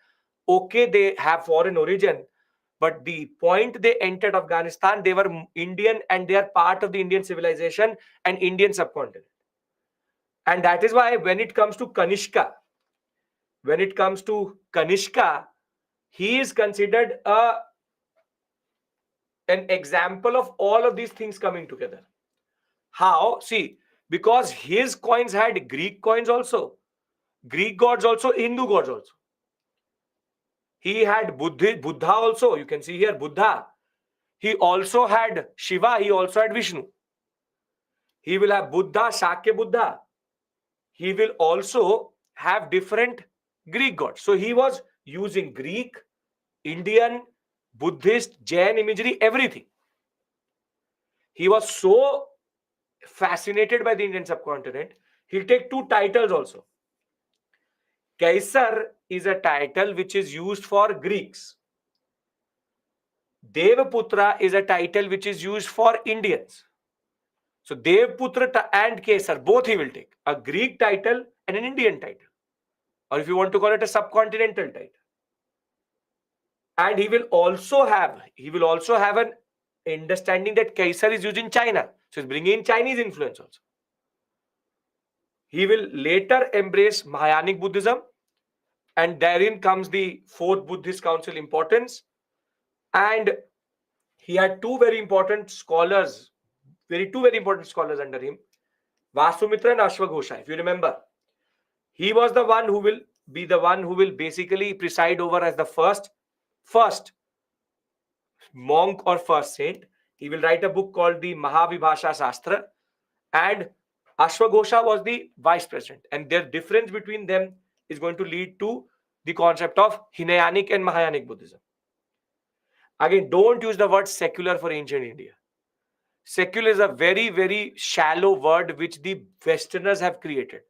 okay, they have foreign origin, but the point they entered Afghanistan, they were Indian and they are part of the Indian civilization and Indian subcontinent. And that is why when it comes to Kanishka, he is considered an example of all of these things coming together. How? See, because his coins had Greek coins also, Greek gods also, Hindu gods also. He had Buddha also. You can see here Buddha. He also had Shiva. He also had Vishnu. He will have Buddha, Shakya Buddha. He will also have different Greek gods. So he was using Greek, Indian, Buddhist, Jain imagery, everything. He was so fascinated by the Indian subcontinent, he'll take two titles also. Kaisar is a title which is used for Greeks. Devaputra is a title which is used for Indians. So Devaputra and Kaisar, both he will take. A Greek title and an Indian title. Or if you want to call it a subcontinental title. And he will also have an understanding that Kaisar is used in China. So he's bringing in Chinese influence also. He will later embrace Mahayanic Buddhism. And therein comes the fourth Buddhist council importance. And he had two very important scholars under him, Vasumitra and Ashwagosha. If you remember, he was the one who will basically preside over as the first monk or first saint. He will write a book called the Mahavibhasha Shastra, and Ashwagosha was the vice president. And their difference between them is going to lead to the concept of Hinayanic and Mahayanic Buddhism. Again, don't use the word secular for ancient India. Secular is a very, very shallow word which the Westerners have created.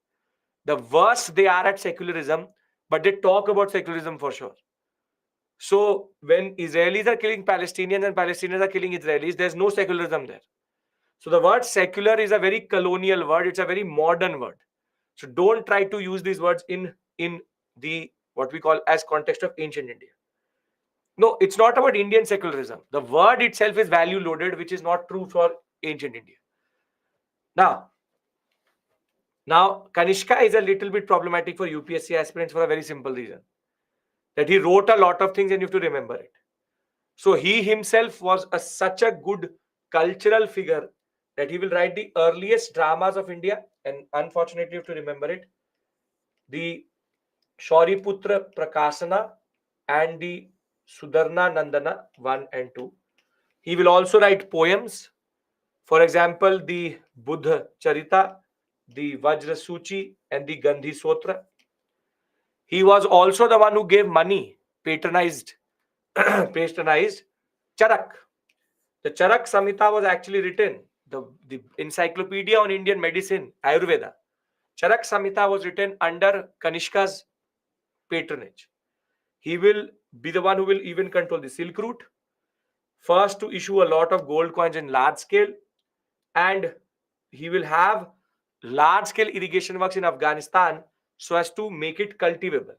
The worst they are at secularism, but they talk about secularism for sure. So when Israelis are killing Palestinians and Palestinians are killing Israelis, there's no secularism there. So the word secular is a very colonial word. It's a very modern word. So don't try to use these words in the what we call as context of ancient India. No, it's not about Indian secularism. The word itself is value loaded, which is not true for ancient India. Now, Kanishka is a little bit problematic for UPSC aspirants for a very simple reason. That he wrote a lot of things and you have to remember it. So he himself was such a good cultural figure that he will write the earliest dramas of India, and unfortunately you have to remember it. The Shauriputra Prakasana and the Sudarna Nandana 1 and 2. He will also write poems. For example, the Buddha Charita, the Vajra Suchi, and the Gandhi Sotra. He was also the one who gave money, patronized Charak. The Charak Samhita was actually written, the encyclopedia on Indian medicine, Ayurveda. Charak Samhita was written under Kanishka's patronage. He will be the one who will even control the Silk Route, first to issue a lot of gold coins in large scale, and he will have large scale irrigation works in Afghanistan so as to make it cultivable.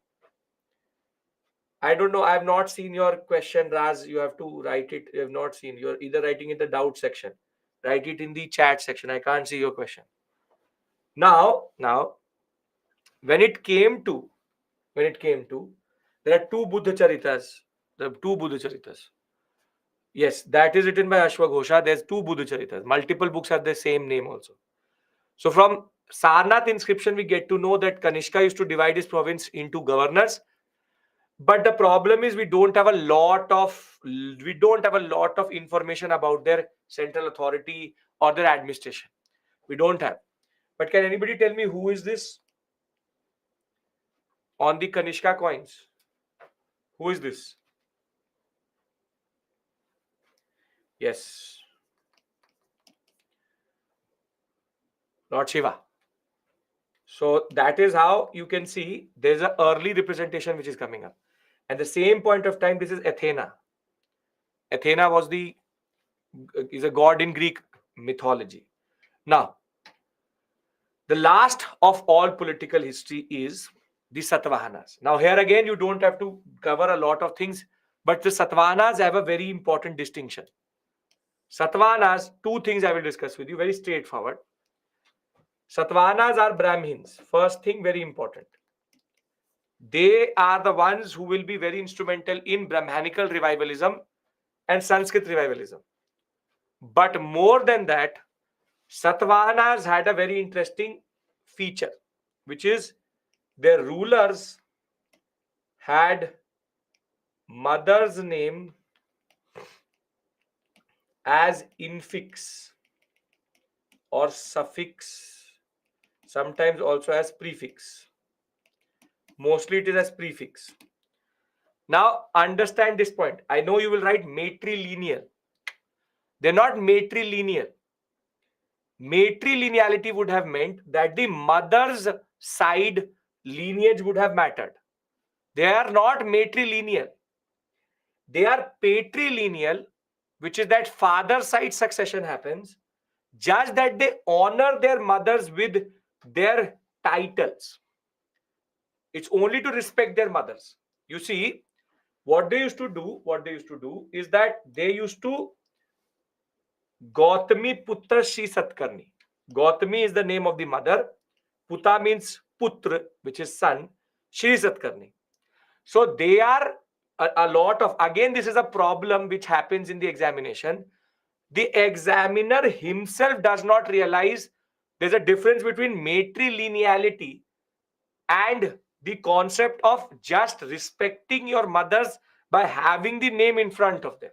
I don't know. I have not seen your question, Raz. You have to write it. You have not seen. You're either writing in the doubt section. Write it in the chat section. I can't see your question. Now, when it came to, there are two Buddha Charitas. There are two Buddha Charitas. Yes, that is written by Ashwaghosha. There's two Buddha Charitas. Multiple books have the same name also. So from Sarnath inscription, we get to know that Kanishka used to divide his province into governors. But the problem is we don't have a lot of information about their central authority or their administration. We don't have. But can anybody tell me who is this on the Kanishka coins? Who is this? Yes. Lord Shiva. So that is how you can see there's an early representation which is coming up. At the same point of time, this is Athena. Athena is a god in Greek mythology. Now, the last of all political history is the Satavahanas. Now, here again, you don't have to cover a lot of things, but the Satavahanas have a very important distinction. Satavahanas, two things I will discuss with you, very straightforward. Satavahanas are Brahmins. First thing, very important. They are the ones who will be very instrumental in Brahmanical revivalism and Sanskrit revivalism. But more than that, Satavahanas had a very interesting feature, which is their rulers had mother's name as infix or suffix, sometimes also as prefix. Mostly it is as prefix. Now understand this point. I know you will write matrilineal. They're not matrilineal. Matrilineality would have meant that the mother's side lineage would have mattered. They are not matrilineal. They are patrilineal, which is that father side succession happens, just that they honor their mothers with their titles. It's only to respect their mothers. You see, what they used to do is that they used to Gautami Putra Shri Satkarni. Gautami is the name of the mother. Puta means Putra, which is son. Shri Satkarni. So they are a lot of, again, this is a problem which happens in the examination. The examiner himself does not realize there's a difference between matrilineality and the concept of just respecting your mothers by having the name in front of them.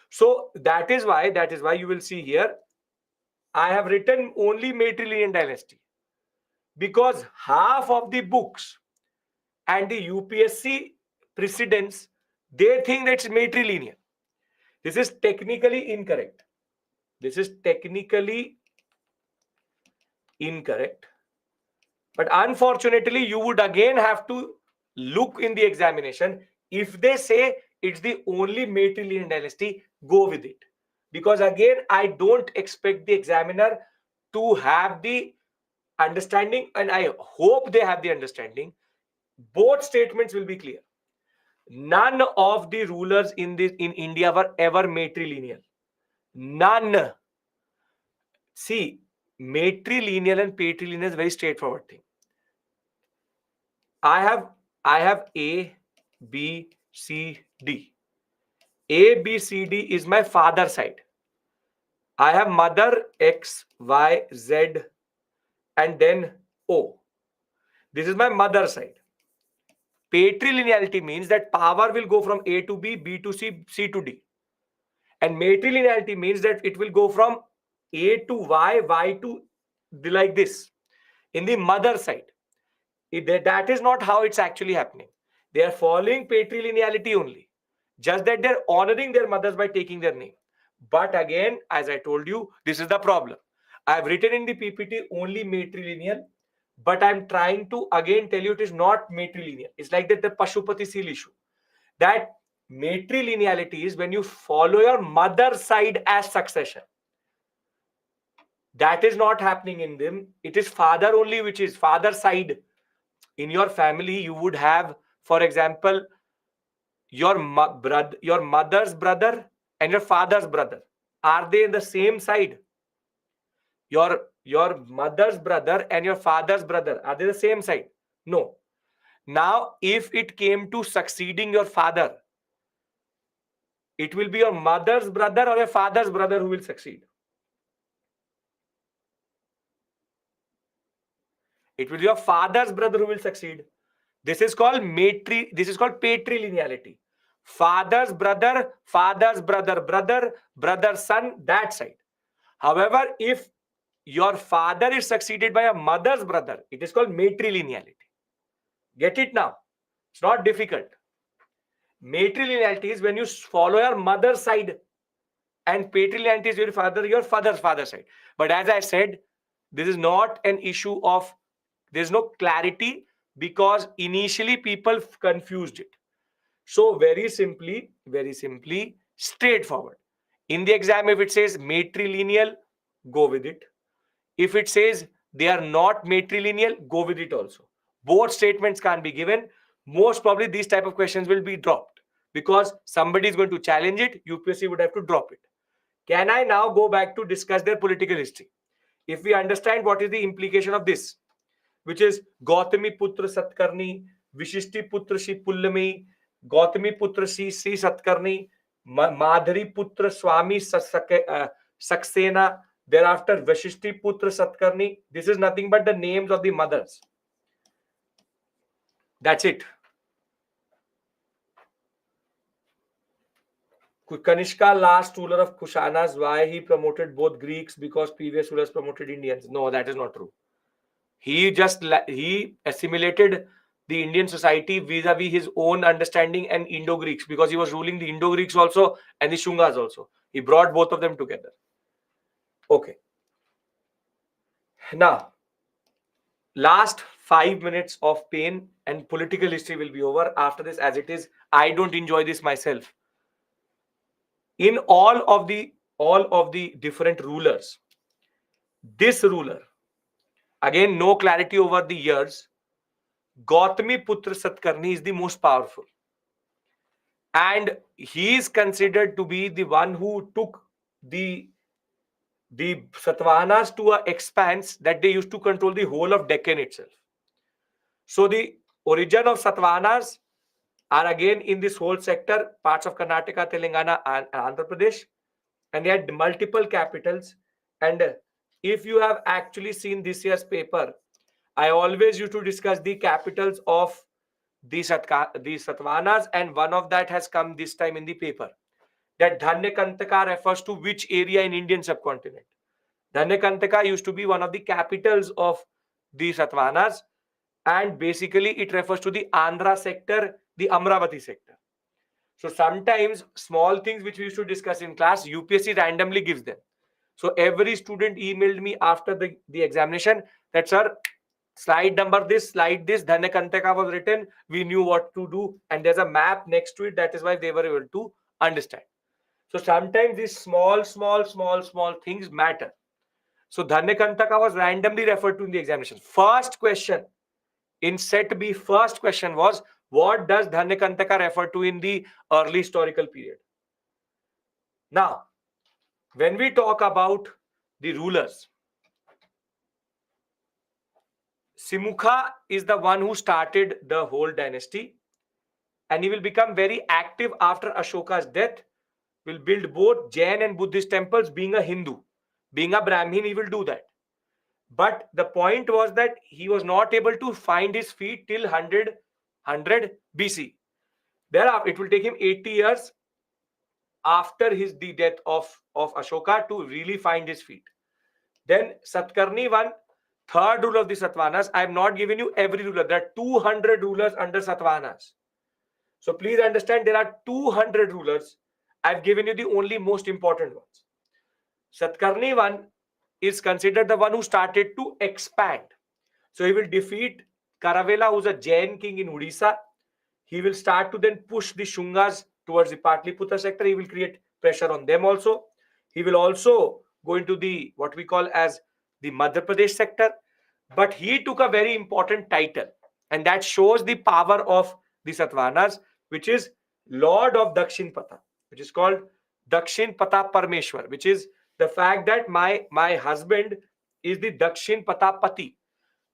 So that is why you will see here, I have written only matrilineal dynasty, because half of the books and the UPSC precedents, they think that's matrilineal. This is technically incorrect. But unfortunately, you would again have to look in the examination. If they say it's the only matrilineal dynasty, go with it. Because again, I don't expect the examiner to have the understanding, and I hope they have the understanding. Both statements will be clear. None of the rulers in India were ever matrilineal. None. See, matrilineal and patrilineal is a very straightforward thing. I have A, B, C, D. A, B, C, D is my father side. I have mother X, Y, Z, and then O. This is my mother side. Patrilineality means that power will go from A to B, B to C, C to D. And matrilineality means that it will go from A to Y, Y to like this. In the mother side, that is not how it's actually happening. They are following patrilineality only. Just that they're honoring their mothers by taking their name. But again, as I told you, this is the problem. I've written in the PPT only matrilineal, but I'm trying to again tell you it is not matrilineal. It's like that the Pashupati seal issue. That matrilineality is when you follow your mother side as succession. That is not happening in them. It is father only, which is father side. In your family, you would have, for example, your mother's brother and your father's brother. Are they in the same side? Your mother's brother and your father's brother, are they the same side? No. Now, if it came to succeeding your father, it will be your mother's brother or your father's brother who will succeed. It will be your father's brother who will succeed. This is called patrilineality. Father's brother, brother's son, that side. However, if your father is succeeded by a mother's brother, it is called matrilineality. Get it now? It's not difficult. Matrilineality is when you follow your mother's side, and patrilineality is your father's side. But as I said, this is not an issue of, there's no clarity, because initially people confused it. So very simply, straightforward. In the exam, if it says matrilineal, go with it. If it says they are not matrilineal, go with it also. Both statements can be given. Most probably these type of questions will be dropped because somebody is going to challenge it. UPSC would have to drop it. Can I now go back to discuss their political history? If we understand what is the implication of this, which is Gautami Putra Satkarni, Vishishti Putra Shri Pullami, Gautami Putra Shri Satkarni, Madhuri Putra Swami Saksena, thereafter Vashishti Putra Satkarni. This is nothing but the names of the mothers. That's it. Kanishka, last ruler of Kushanas, why he promoted both Greeks? Because previous rulers promoted Indians. No, that is not true. He assimilated the Indian society vis-a-vis his own understanding and Indo-Greeks, because he was ruling the Indo-Greeks also and the Shungas also. He brought both of them together. Okay. Now, last 5 minutes of pain and political history will be over after this, as it is. I don't enjoy this myself. In all of the different rulers, this ruler, again, no clarity over the years, Gautami Putra Satkarni is the most powerful. And he is considered to be the one who took the Satavahanas to an expanse that they used to control the whole of Deccan itself. So the origin of Satavahanas are again in this whole sector, parts of Karnataka, Telangana, and Andhra Pradesh. And they had multiple capitals. And if you have actually seen this year's paper, I always used to discuss the capitals of the Satavahanas, and one of that has come this time in the paper. That Dhanyakantaka refers to which area in Indian subcontinent. Dhanyakantaka used to be one of the capitals of the Satavahanas, and basically it refers to the Andhra sector, the Amravati sector. So sometimes small things which we used to discuss in class, UPSC randomly gives them. So every student emailed me after the examination that, sir, slide number this, slide this, Dhanyakantaka was written, we knew what to do, and there's a map next to it. That is why they were able to understand. So sometimes these small things matter. So Dhanyakantaka was randomly referred to in the examination. First question in set B, first question was, What does Dhanyakantaka refer to in the early historical period? Now, when we talk about the rulers, Simukha is the one who started the whole dynasty, and he will become very active after Ashoka's death. Will build both Jain and Buddhist temples. Being a Hindu, being a Brahmin, he will do that. But the point was that he was not able to find his feet till 100 BC. Thereafter, it will take him 80 years after the death of Ashoka to really find his feet. Then Satkarni I, third ruler of the Satavahanas. I have not given you every ruler. There are 200 rulers under Satavahanas. So please understand, there are 200 rulers. I've given you the only most important ones. Satkarni I is considered the one who started to expand. So he will defeat Karavela, who's a Jain king in Odisha. He will start to then push the Shungas towards the Patliputra sector. He will create pressure on them also. He will also go into the what we call as the Madhya Pradesh sector. But he took a very important title, and that shows the power of the Satavahanas, which is Lord of Dakshin Pata, which is called Dakshin Pata Parmeshwar, which is the fact that my husband is the Dakshin Pata Pati.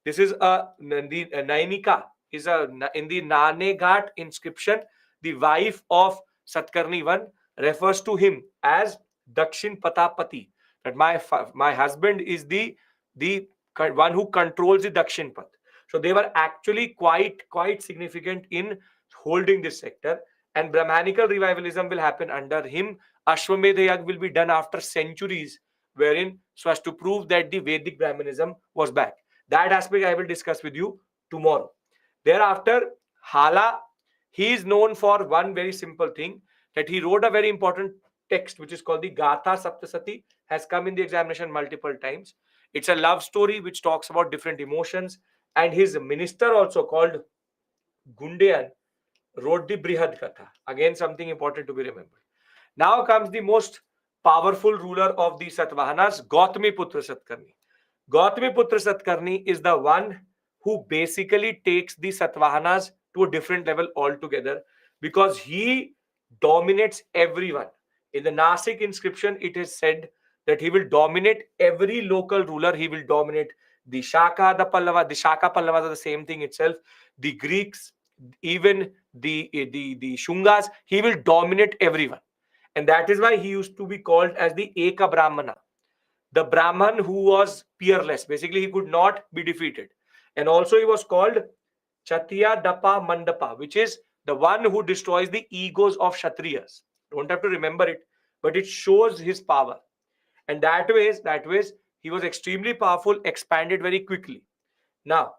This is a Nainika is a in the Nane Ghat inscription. The wife of Satkarni I refers to him as Dakshin Patapati. That my husband is the one who controls the Dakshin Path. So they were actually quite significant in holding this sector. And Brahmanical revivalism will happen under him. Ashwamedha Yag will be done after centuries, wherein so as to prove that the Vedic Brahmanism was back. That aspect I will discuss with you tomorrow. Thereafter, Hala, he is known for one very simple thing, that he wrote a very important text which is called the Gatha Saptasati, has come in the examination multiple times. It's a love story which talks about different emotions, and his minister also called Gundayan wrote the Brihad Katha. Again, something important to be remembered. Now comes the most powerful ruler of the Satavahanas, Gautami Putra Satkarni. Gautami Putra Satkarni is the one who basically takes the Satavahanas to a different level altogether, because he dominates everyone. In the Nasik inscription, it is said that he will dominate every local ruler. He will dominate the Shaka, the Pallava. The Shaka Pallavas are the same thing itself. The Greeks, even the Shungas, he will dominate everyone. And that is why he used to be called as the Eka Brahmana, the Brahman who was peerless. Basically, he could not be defeated. And also he was called Chatya Dapa Mandapa, which is the one who destroys the egos of Kshatriyas. Don't have to remember it, but it shows his power. And that ways, he was extremely powerful, expanded very quickly. Now,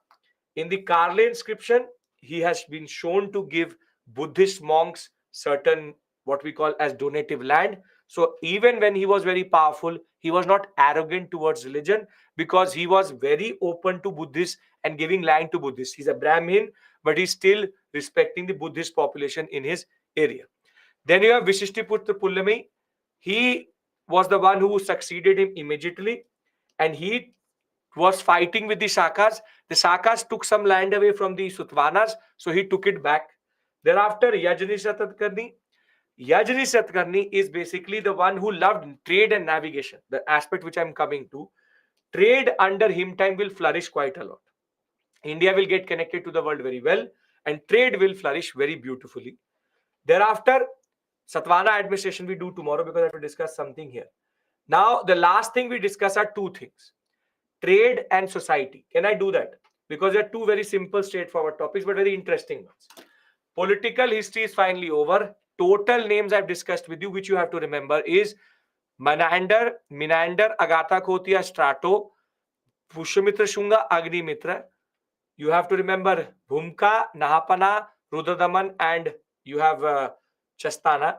in the Karle inscription, he has been shown to give Buddhist monks certain what we call as donative land. So even when he was very powerful, he was not arrogant towards religion, because he was very open to Buddhists and giving land to Buddhists. He's a Brahmin, but he's still respecting the Buddhist population in his area. Then you have Vishishtiputra Pullami. He was the one who succeeded him immediately, and he was fighting with the Shakas. The Shakas took some land away from the Sutvanas, so he took it back. Thereafter, Yajni Satkarni. Yajni Satkarni is basically the one who loved trade and navigation, the aspect which I'm coming to. Trade under him time will flourish quite a lot. India will get connected to the world very well, and trade will flourish very beautifully. Thereafter, Satvana administration we do tomorrow, because I have to discuss something here. Now, the last thing we discuss are two things: trade and society. Can I do that? Because they're two very simple, straightforward topics, but very interesting ones. Political history is finally over. Total names I've discussed with you, which you have to remember, is Menander, Agatha Kotia, Strato, Pushyamitra Shunga, Agnimitra. You have to remember Bhumka, Nahapana, Rudradaman, and you have Chastana.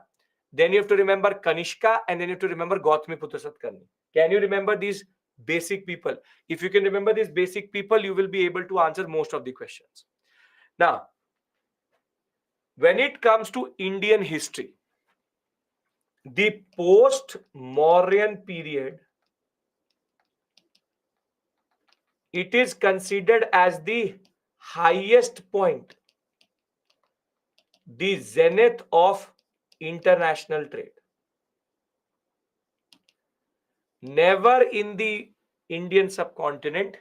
Then you have to remember Kanishka, and then you have to remember Gautami Putra Satkarni. Can you remember these basic people? If you can remember these basic people, you will be able to answer most of the questions. Now, when it comes to Indian history, the post-Mauryan period, it is considered as the highest point the zenith of international trade. Never in the Indian subcontinent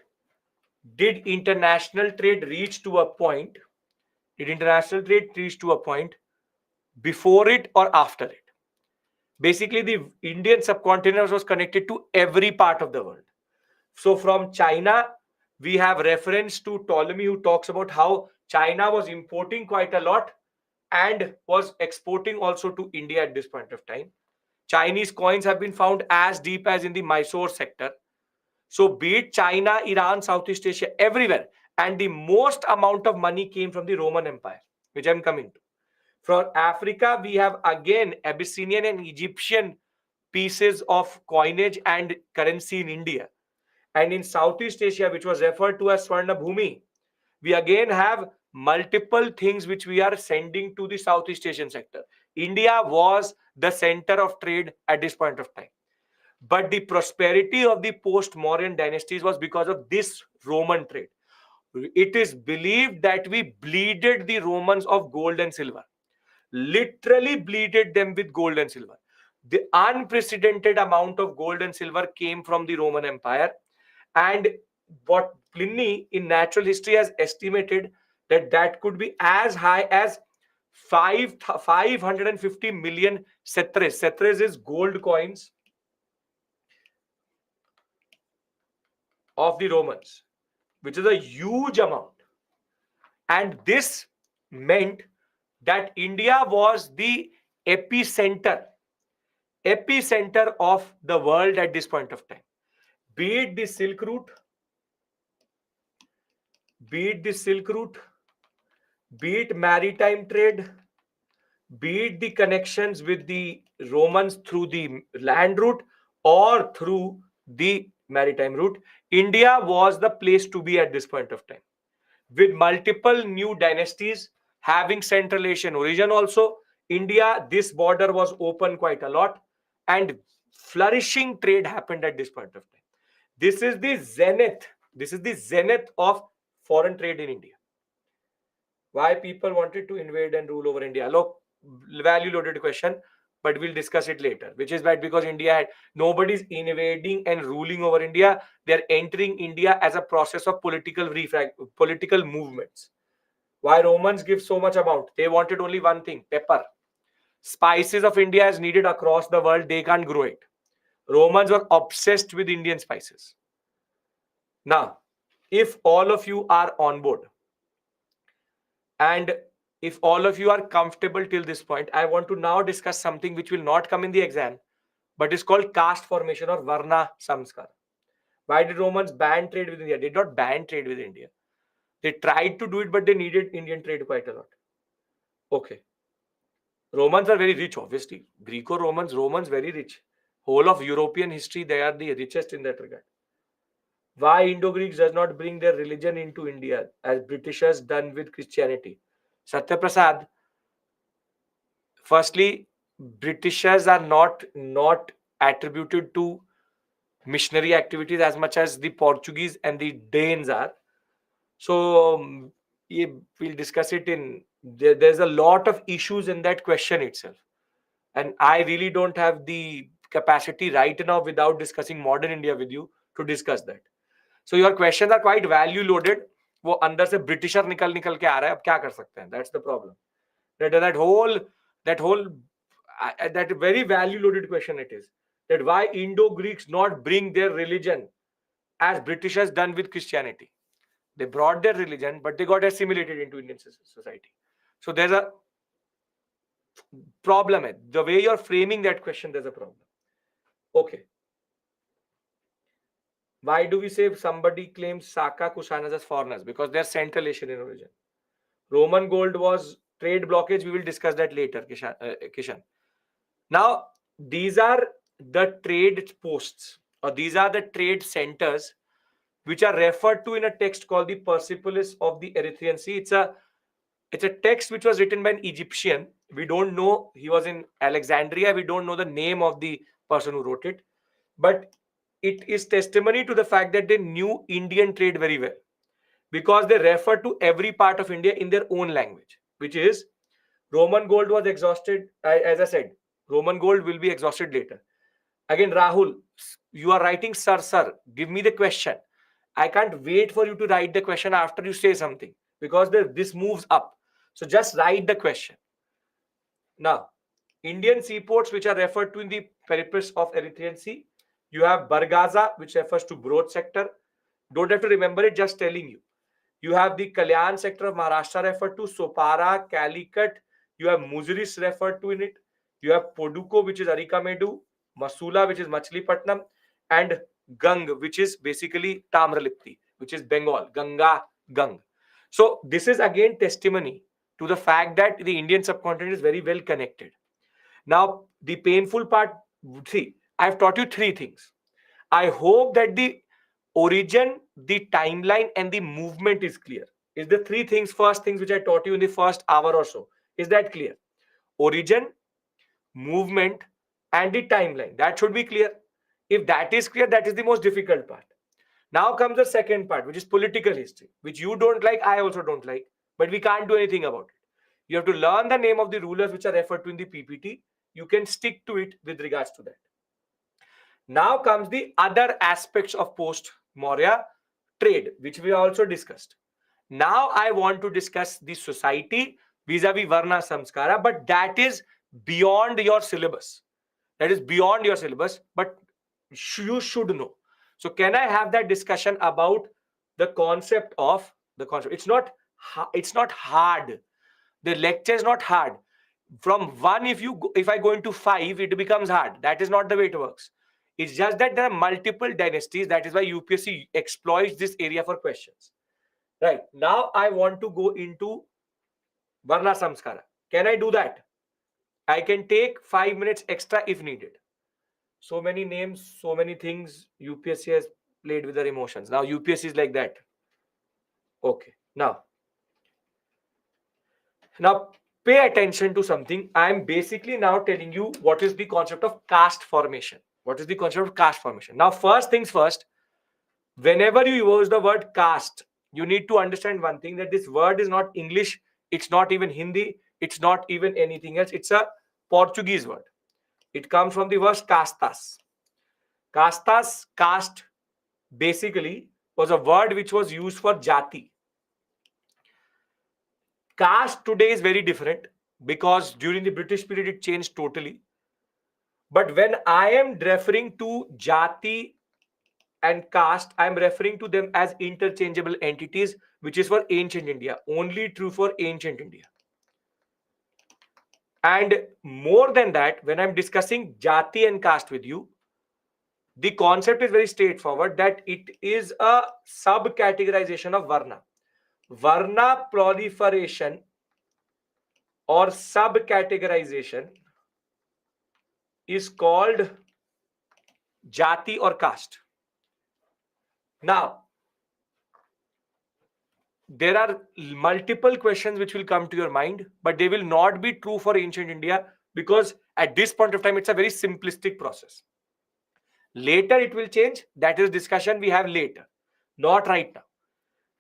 did international trade reach to a point, before it or after it. Basically, the Indian subcontinent was connected to every part of the world. So from China, we have reference to Ptolemy, who talks about how China was importing quite a lot and was exporting also to India at this point of time. Chinese coins have been found as deep as in the Mysore sector. So be it China, Iran, Southeast Asia, everywhere. And the most amount of money came from the Roman Empire, which I'm coming to. From Africa, we have again Abyssinian and Egyptian pieces of coinage and currency in India. And in Southeast Asia, which was referred to as Swarna Bhumi, we again have multiple things which we are sending to the Southeast Asian sector. India was the center of trade at this point of time. But the prosperity of the post-Mauryan dynasties was because of this Roman trade. It is believed that we bleeded the Romans of gold and silver. Literally bleeded them with gold and silver. The unprecedented amount of gold and silver came from the Roman Empire. And what Pliny in natural history has estimated that could be as high as 550 million setres. Setres is gold coins of the Romans, which is a huge amount. And this meant that India was the epicenter of the world at this point of time. Be it the Silk Route, be it maritime trade, be it the connections with the Romans through the land route or through the maritime route, India was the place to be at this point of time. With multiple new dynasties having Central Asian origin also, India, this border was open quite a lot and flourishing trade happened at this point of time. This is the zenith of foreign trade in India. Why people wanted to invade and rule over India? Look, value loaded question, but we'll discuss it later. Which is bad because nobody's invading and ruling over India. They're entering India as a process of political movements. Why Romans give so much amount? They wanted only one thing: pepper. Spices of India is needed across the world. They can't grow it. Romans were obsessed with Indian spices. Now, if all of you are on board, and if all of you are comfortable till this point, I want to now discuss something which will not come in the exam, but is called caste formation or Varna Samskara. Why did Romans ban trade with India? They did not ban trade with India. They tried to do it, but they needed Indian trade quite a lot. Okay. Romans are very rich, obviously. Romans very rich. Whole of European history, they are the richest in that regard. Why Indo-Greeks does not bring their religion into India as Britishers done with Christianity? Satya Prasad, firstly, Britishers are not attributed to missionary activities as much as the Portuguese and the Danes are. So we'll discuss it there's a lot of issues in that question itself. And I really don't have the capacity right now without discussing modern India with you to discuss that. So your questions are quite value loaded. वो अंदर से britisher निकल के आ रहा है, अब क्या कर सकते हैं? That's the problem. That very value loaded question it is. That why Indo-Greeks not bring their religion as Britishers done with Christianity? They brought their religion, but they got assimilated into Indian society. So there's a problem. The way you're framing that question, there's a problem. Okay. Why do we say somebody claims Saka Kushanas as foreigners? Because they're Central Asian in origin. Roman gold was trade blockage. We will discuss that later, Kishan. Now, these are the trade posts, or these are the trade centers which are referred to in a text called the Persepolis of the Erythraean Sea. It's a text which was written by an Egyptian. We don't know, he was in Alexandria. We don't know the name of the person who wrote it. But it is testimony to the fact that they knew Indian trade very well, because they refer to every part of India in their own language, which is Roman gold was exhausted. As I said, Roman gold will be exhausted later. Again, Rahul, you are writing, sir, give me the question. I can't wait for you to write the question after you say something, because this moves up. So just write the question. Now, Indian seaports which are referred to in the periphery of Erythraean Sea, you have Bargaza, which refers to Broad sector. Don't have to remember it, just telling you. You have the Kalyan sector of Maharashtra referred to, Sopara, Calicut. You have Muziris referred to in it. You have Poduco, which is Arikamedu, Masula, which is Machilipatnam, and Gang, which is basically Tamralipti, which is Bengal, Ganga, Gang. So this is again testimony to the fact that the Indian subcontinent is very well connected. Now, the painful part, see, I've taught you three things. I hope that the origin, the timeline, and the movement is clear. Is the three things, first things which I taught you in the first hour or so. Is that clear? Origin, movement, and the timeline. That should be clear. If that is clear, that is the most difficult part. Now comes the second part, which is political history, which you don't like, I also don't like, but we can't do anything about it. You have to learn the name of the rulers which are referred to in the PPT. You can stick to it with regards to that. Now comes the other aspects of post-Maurya trade, which we also discussed. Now I want to discuss the society vis-a-vis Varna Samskara, but that is beyond your syllabus. That is beyond your syllabus, but you should know. So can I have that discussion about the concept of the concept? It's not hard. The lecture is not hard. From 1, if I go into 5, it becomes hard. That is not the way it works. It's just that there are multiple dynasties. That is why UPSC exploits this area for questions. Right. Now I want to go into Varna Samskara. Can I do that? I can take 5 minutes extra if needed. So many names, so many things. UPSC has played with their emotions. Now UPSC is like that. Okay. Now pay attention to something. I'm basically now telling you what is the concept of caste formation. What is the concept of caste formation? Now, first things first, whenever you use the word caste, you need to understand one thing, that this word is not English, it's not even Hindi, it's not even anything else. It's a Portuguese word. It comes from the word castas. Castas, caste, basically was a word which was used for jati. Caste today is very different because during the British period it changed totally. But when I am referring to jati and caste, I am referring to them as interchangeable entities, which is for ancient India. Only true for ancient India. And more than that, when I'm discussing jati and caste with you, the concept is very straightforward, that it is a sub-categorization of Varna. Varna proliferation or sub-categorization is called jati or caste. Now, there are multiple questions which will come to your mind, but they will not be true for ancient India, because at this point of time, it's a very simplistic process. Later, it will change. That is discussion we have later, not right now.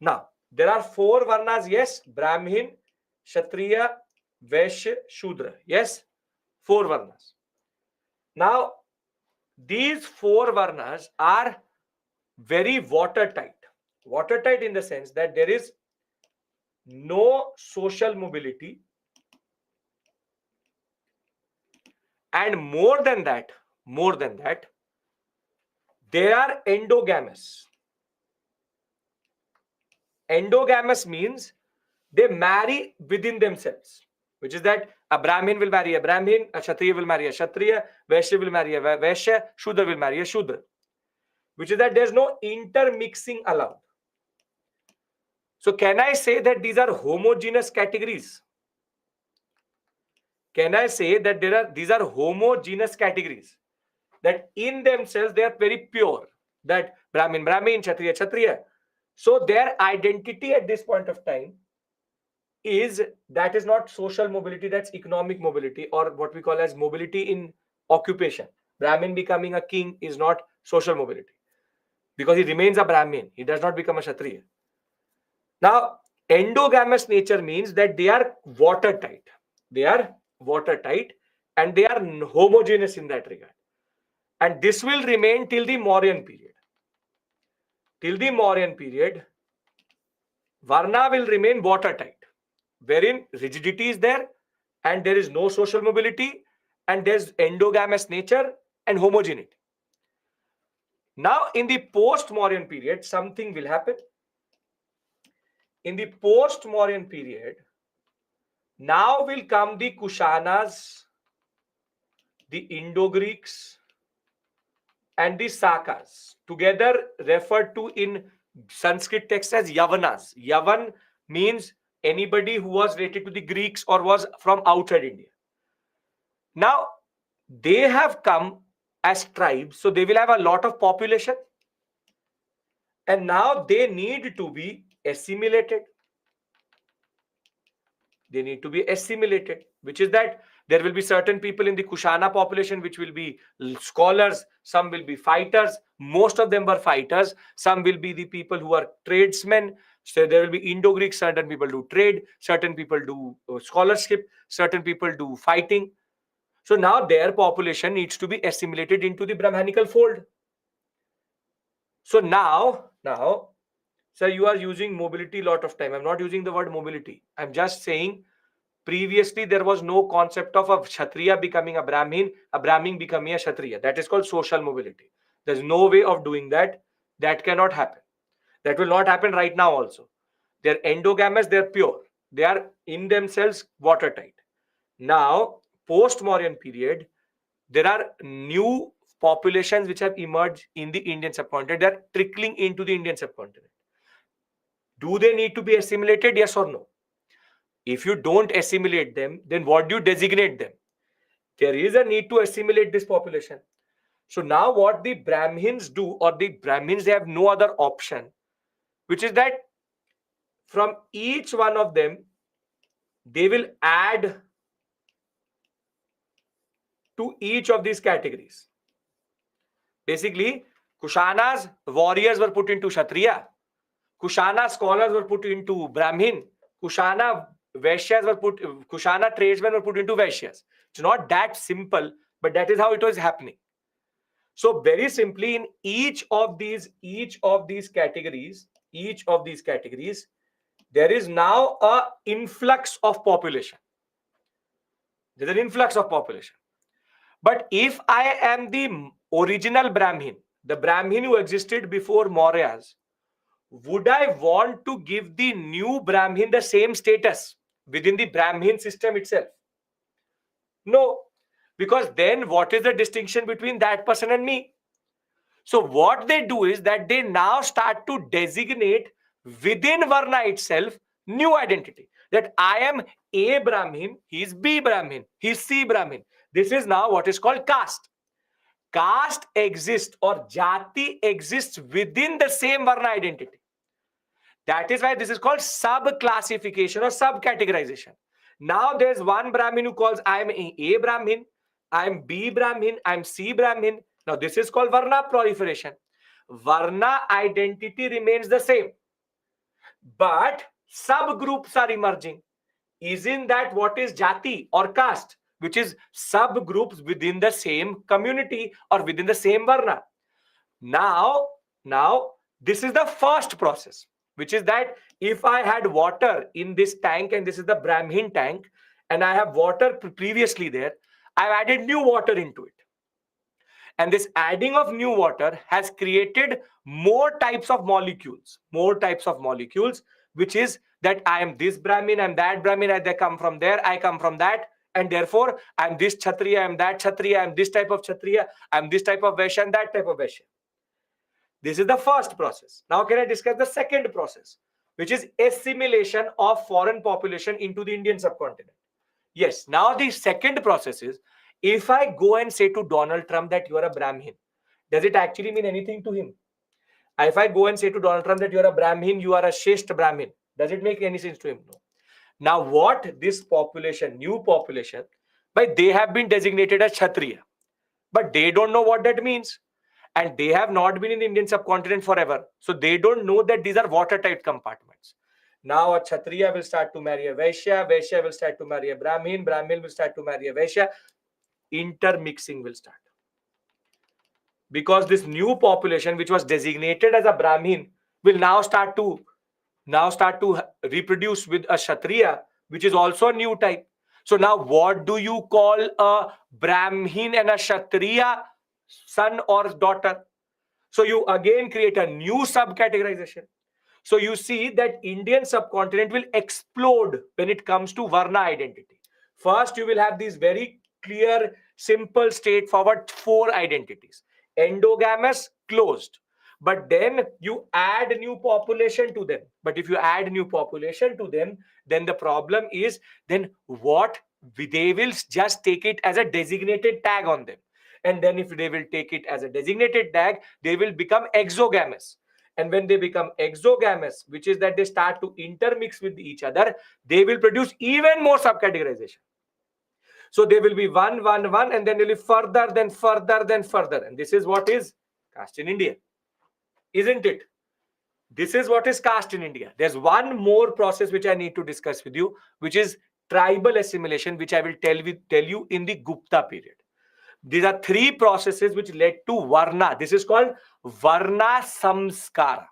Now, there are 4 Varnas, yes. Brahmin, Kshatriya, Vaishya, Shudra. Yes, 4 Varnas. Now, these 4 Varnas are very watertight. Watertight in the sense that there is no social mobility, and more than that, they are endogamous. Endogamous means they marry within themselves, which is that a Brahmin will marry a Brahmin, a Kshatriya will marry a Kshatriya, Vaishya will marry a Vaishya, Shudra will marry a Shudra, which is that there's no intermixing allowed. So can I say that these are homogeneous categories? Can I say that these are homogeneous categories? That in themselves they are very pure. That Brahmin, Kshatriya, Kshatriya. So their identity at this point of time is not social mobility, that's economic mobility, or what we call as mobility in occupation. Brahmin becoming a king is not social mobility, because he remains a Brahmin. He does not become a Kshatriya. Now, endogamous nature means that they are watertight. They are watertight and they are homogeneous in that regard. And this will remain till the Mauryan period. Till the Mauryan period, Varna will remain watertight, wherein rigidity is there and there is no social mobility and there's endogamous nature and homogeneity. Now, in the post-Mauryan period, something will happen. In the post-Mauryan period, now will come the Kushanas, the Indo-Greeks, and the Sakas, together referred to in Sanskrit text as Yavanas. Yavan means anybody who was related to the Greeks or was from outside India. Now, they have come as tribes, so they will have a lot of population. And now they need to be assimilated. They need to be assimilated, which is that there will be certain people in the Kushana population which will be scholars, some will be fighters, most of them were fighters, some will be the people who are tradesmen. So there will be Indo-Greek, certain people do trade, certain people do scholarship, certain people do fighting. So now their population needs to be assimilated into the Brahmanical fold. So now, sir, you are using mobility a lot of time. I'm not using the word mobility. I'm just saying previously there was no concept of a Kshatriya becoming a Brahmin becoming a Kshatriya. That is called social mobility. There's no way of doing that. That cannot happen. That will not happen right now also. They're endogamous, they're pure. They are in themselves watertight. Now, post-Mauryan period, there are new populations which have emerged in the Indian subcontinent. They're trickling into the Indian subcontinent. Do they need to be assimilated? Yes or no? If you don't assimilate them, then what do you designate them? There is a need to assimilate this population. So now what the Brahmins do, or the Brahmins, they have no other option, which is that from each one of them, they will add to each of these categories. Basically, Kushana's warriors were put into Kshatriya. Kushana scholars were put into Brahmin. Kushana Vaishyas were put, Kushana tradesmen were put into Vaishyas. It's not that simple, but that is how it was happening. So very simply, in each of these categories, there is now a influx of population. There's an influx of population. But if I am the original Brahmin, the Brahmin who existed before Mauryas, would I want to give the new Brahmin the same status within the Brahmin system itself? No, because then what is the distinction between that person and me? So what they do is that they now start to designate within Varna itself new identity. That I am A Brahmin, he is B Brahmin, he is C Brahmin. This is now what is called caste. Caste exists, or jati exists within the same Varna identity. That is why this is called sub-classification or sub-categorization. Now there's one Brahmin who calls I am A Brahmin, I am B Brahmin, I am C Brahmin. Now this is called Varna proliferation. Varna identity remains the same, but subgroups are emerging. Isn't that what is jati or caste, which is subgroups within the same community or within the same Varna? Now this is the first process, which is that if I had water in this tank and this is the Brahmin tank and I have water previously there, I've added new water into it. And this adding of new water has created more types of molecules, which is that I am this Brahmin, I'm that Brahmin, I come from there, I come from that. And therefore, I'm this Kshatriya, I'm that Kshatriya, I'm this type of Kshatriya, I'm this type of Vaishya, and that type of Vaishya. This is the first process. Now, can I discuss the second process, which is assimilation of foreign population into the Indian subcontinent? Yes. Now, the second process is, if I go and say to Donald Trump that you are a Brahmin, does it actually mean anything to him? If I go and say to Donald Trump that you are a Brahmin, you are a Shesht Brahmin, does it make any sense to him? No. Now, what this population, new population, but they have been designated as Kshatriya, but they don't know what that means. And they have not been in the Indian subcontinent forever. So they don't know that these are watertight compartments. Now a Kshatriya will start to marry a Vaishya, Vaishya will start to marry a Brahmin, Brahmin will start to marry a Vaishya. Intermixing will start. Because this new population, which was designated as a Brahmin, will now start to reproduce with a Kshatriya, which is also a new type. So now what do you call a Brahmin and a Kshatriya son or daughter? So you again create a new subcategorization. So you see that Indian subcontinent will explode when it comes to Varna identity. First, you will have these very clear, simple, straightforward 4 identities. Endogamous, closed. But then you add new population to them. But if you add new population to them, then the problem is, then what? They will just take it as a designated tag on them. And then if they will take it as a designated tag, they will become exogamous. And when they become exogamous, which is that they start to intermix with each other, they will produce even more subcategorization. So they will be 1, 1, 1, and then they will be further, then further, then further. And this is what is caste in India, isn't it? This is what is caste in India. There's one more process which I need to discuss with you, which is tribal assimilation, which I will tell you in the Gupta period. These are 3 processes which led to Varna. This is called Varna Samskara.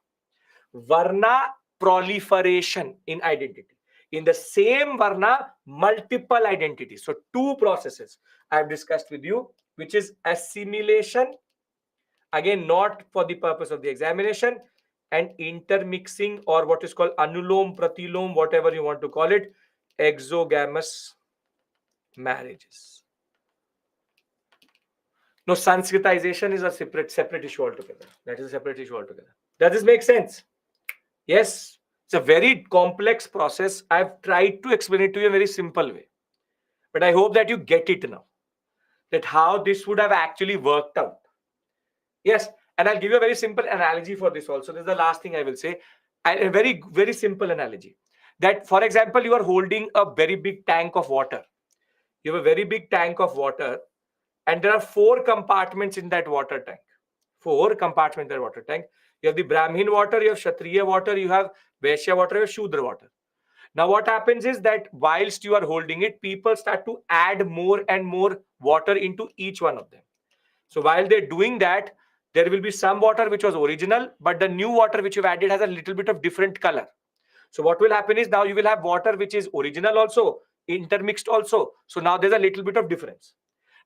Varna proliferation in identity. In the same Varna, multiple identities. So 2 processes I have discussed with you, which is assimilation, again not for the purpose of the examination, and intermixing, or what is called anulom, pratilom, whatever you want to call it, exogamous marriages. No, Sanskritization is a separate issue altogether. That is a separate issue altogether. Does this make sense? Yes, it's a very complex process. I've tried to explain it to you in a very simple way. But I hope that you get it now, that how this would have actually worked out. Yes, and I'll give you a very simple analogy for this also. This is the last thing I will say. A very, very simple analogy. That, for example, you are holding a very big tank of water. You have a very big tank of water, and there are 4 compartments in that water tank. 4 compartments in that water tank. You have the Brahmin water, you have Kshatriya water, you have Vaishya water, you have Shudra water. Now what happens is that whilst you are holding it, people start to add more and more water into each one of them. So while they're doing that, there will be some water which was original, but the new water which you've added has a little bit of different color. So what will happen is, now you will have water which is original also, intermixed also. So now there's a little bit of difference.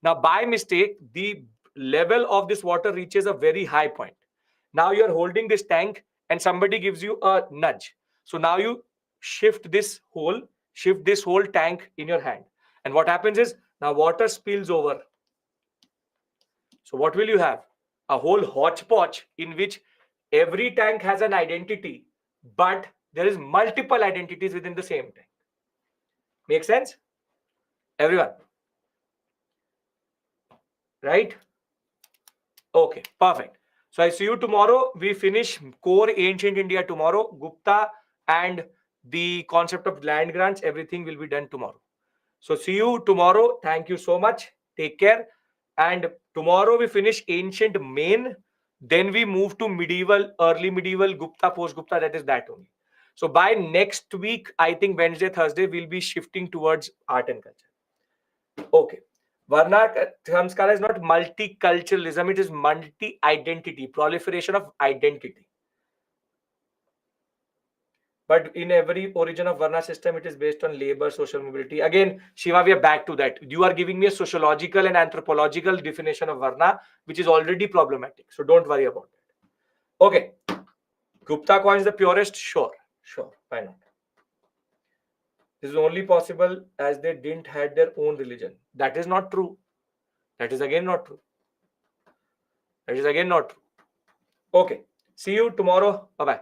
Now by mistake, the level of this water reaches a very high point. Now you're holding this tank and somebody gives you a nudge. So now you shift this whole tank in your hand. And what happens is, now water spills over. So what will you have? A whole hodgepodge in which every tank has an identity, but there is multiple identities within the same tank. Make sense? Everyone? Right? Okay, perfect. So I see you tomorrow. We finish core ancient India tomorrow. Gupta and the concept of land grants, everything will be done tomorrow. So see you tomorrow. Thank you so much. Take care. And tomorrow we finish ancient main. Then we move to medieval, early medieval, Gupta, post-Gupta. That is that only. So by next week, I think Wednesday, Thursday, we'll be shifting towards art and culture. Okay. Varna Samskara is not multiculturalism. It is multi-identity, proliferation of identity. But in every origin of Varna system, it is based on labor, social mobility. Again, Shiva, we are back to that. You are giving me a sociological and anthropological definition of Varna, which is already problematic. So don't worry about that. Okay. Gupta coin is the purest? Sure. Why not? This is only possible as they didn't had their own religion. That is not true. That is again not true. Okay. See you tomorrow. Bye-bye.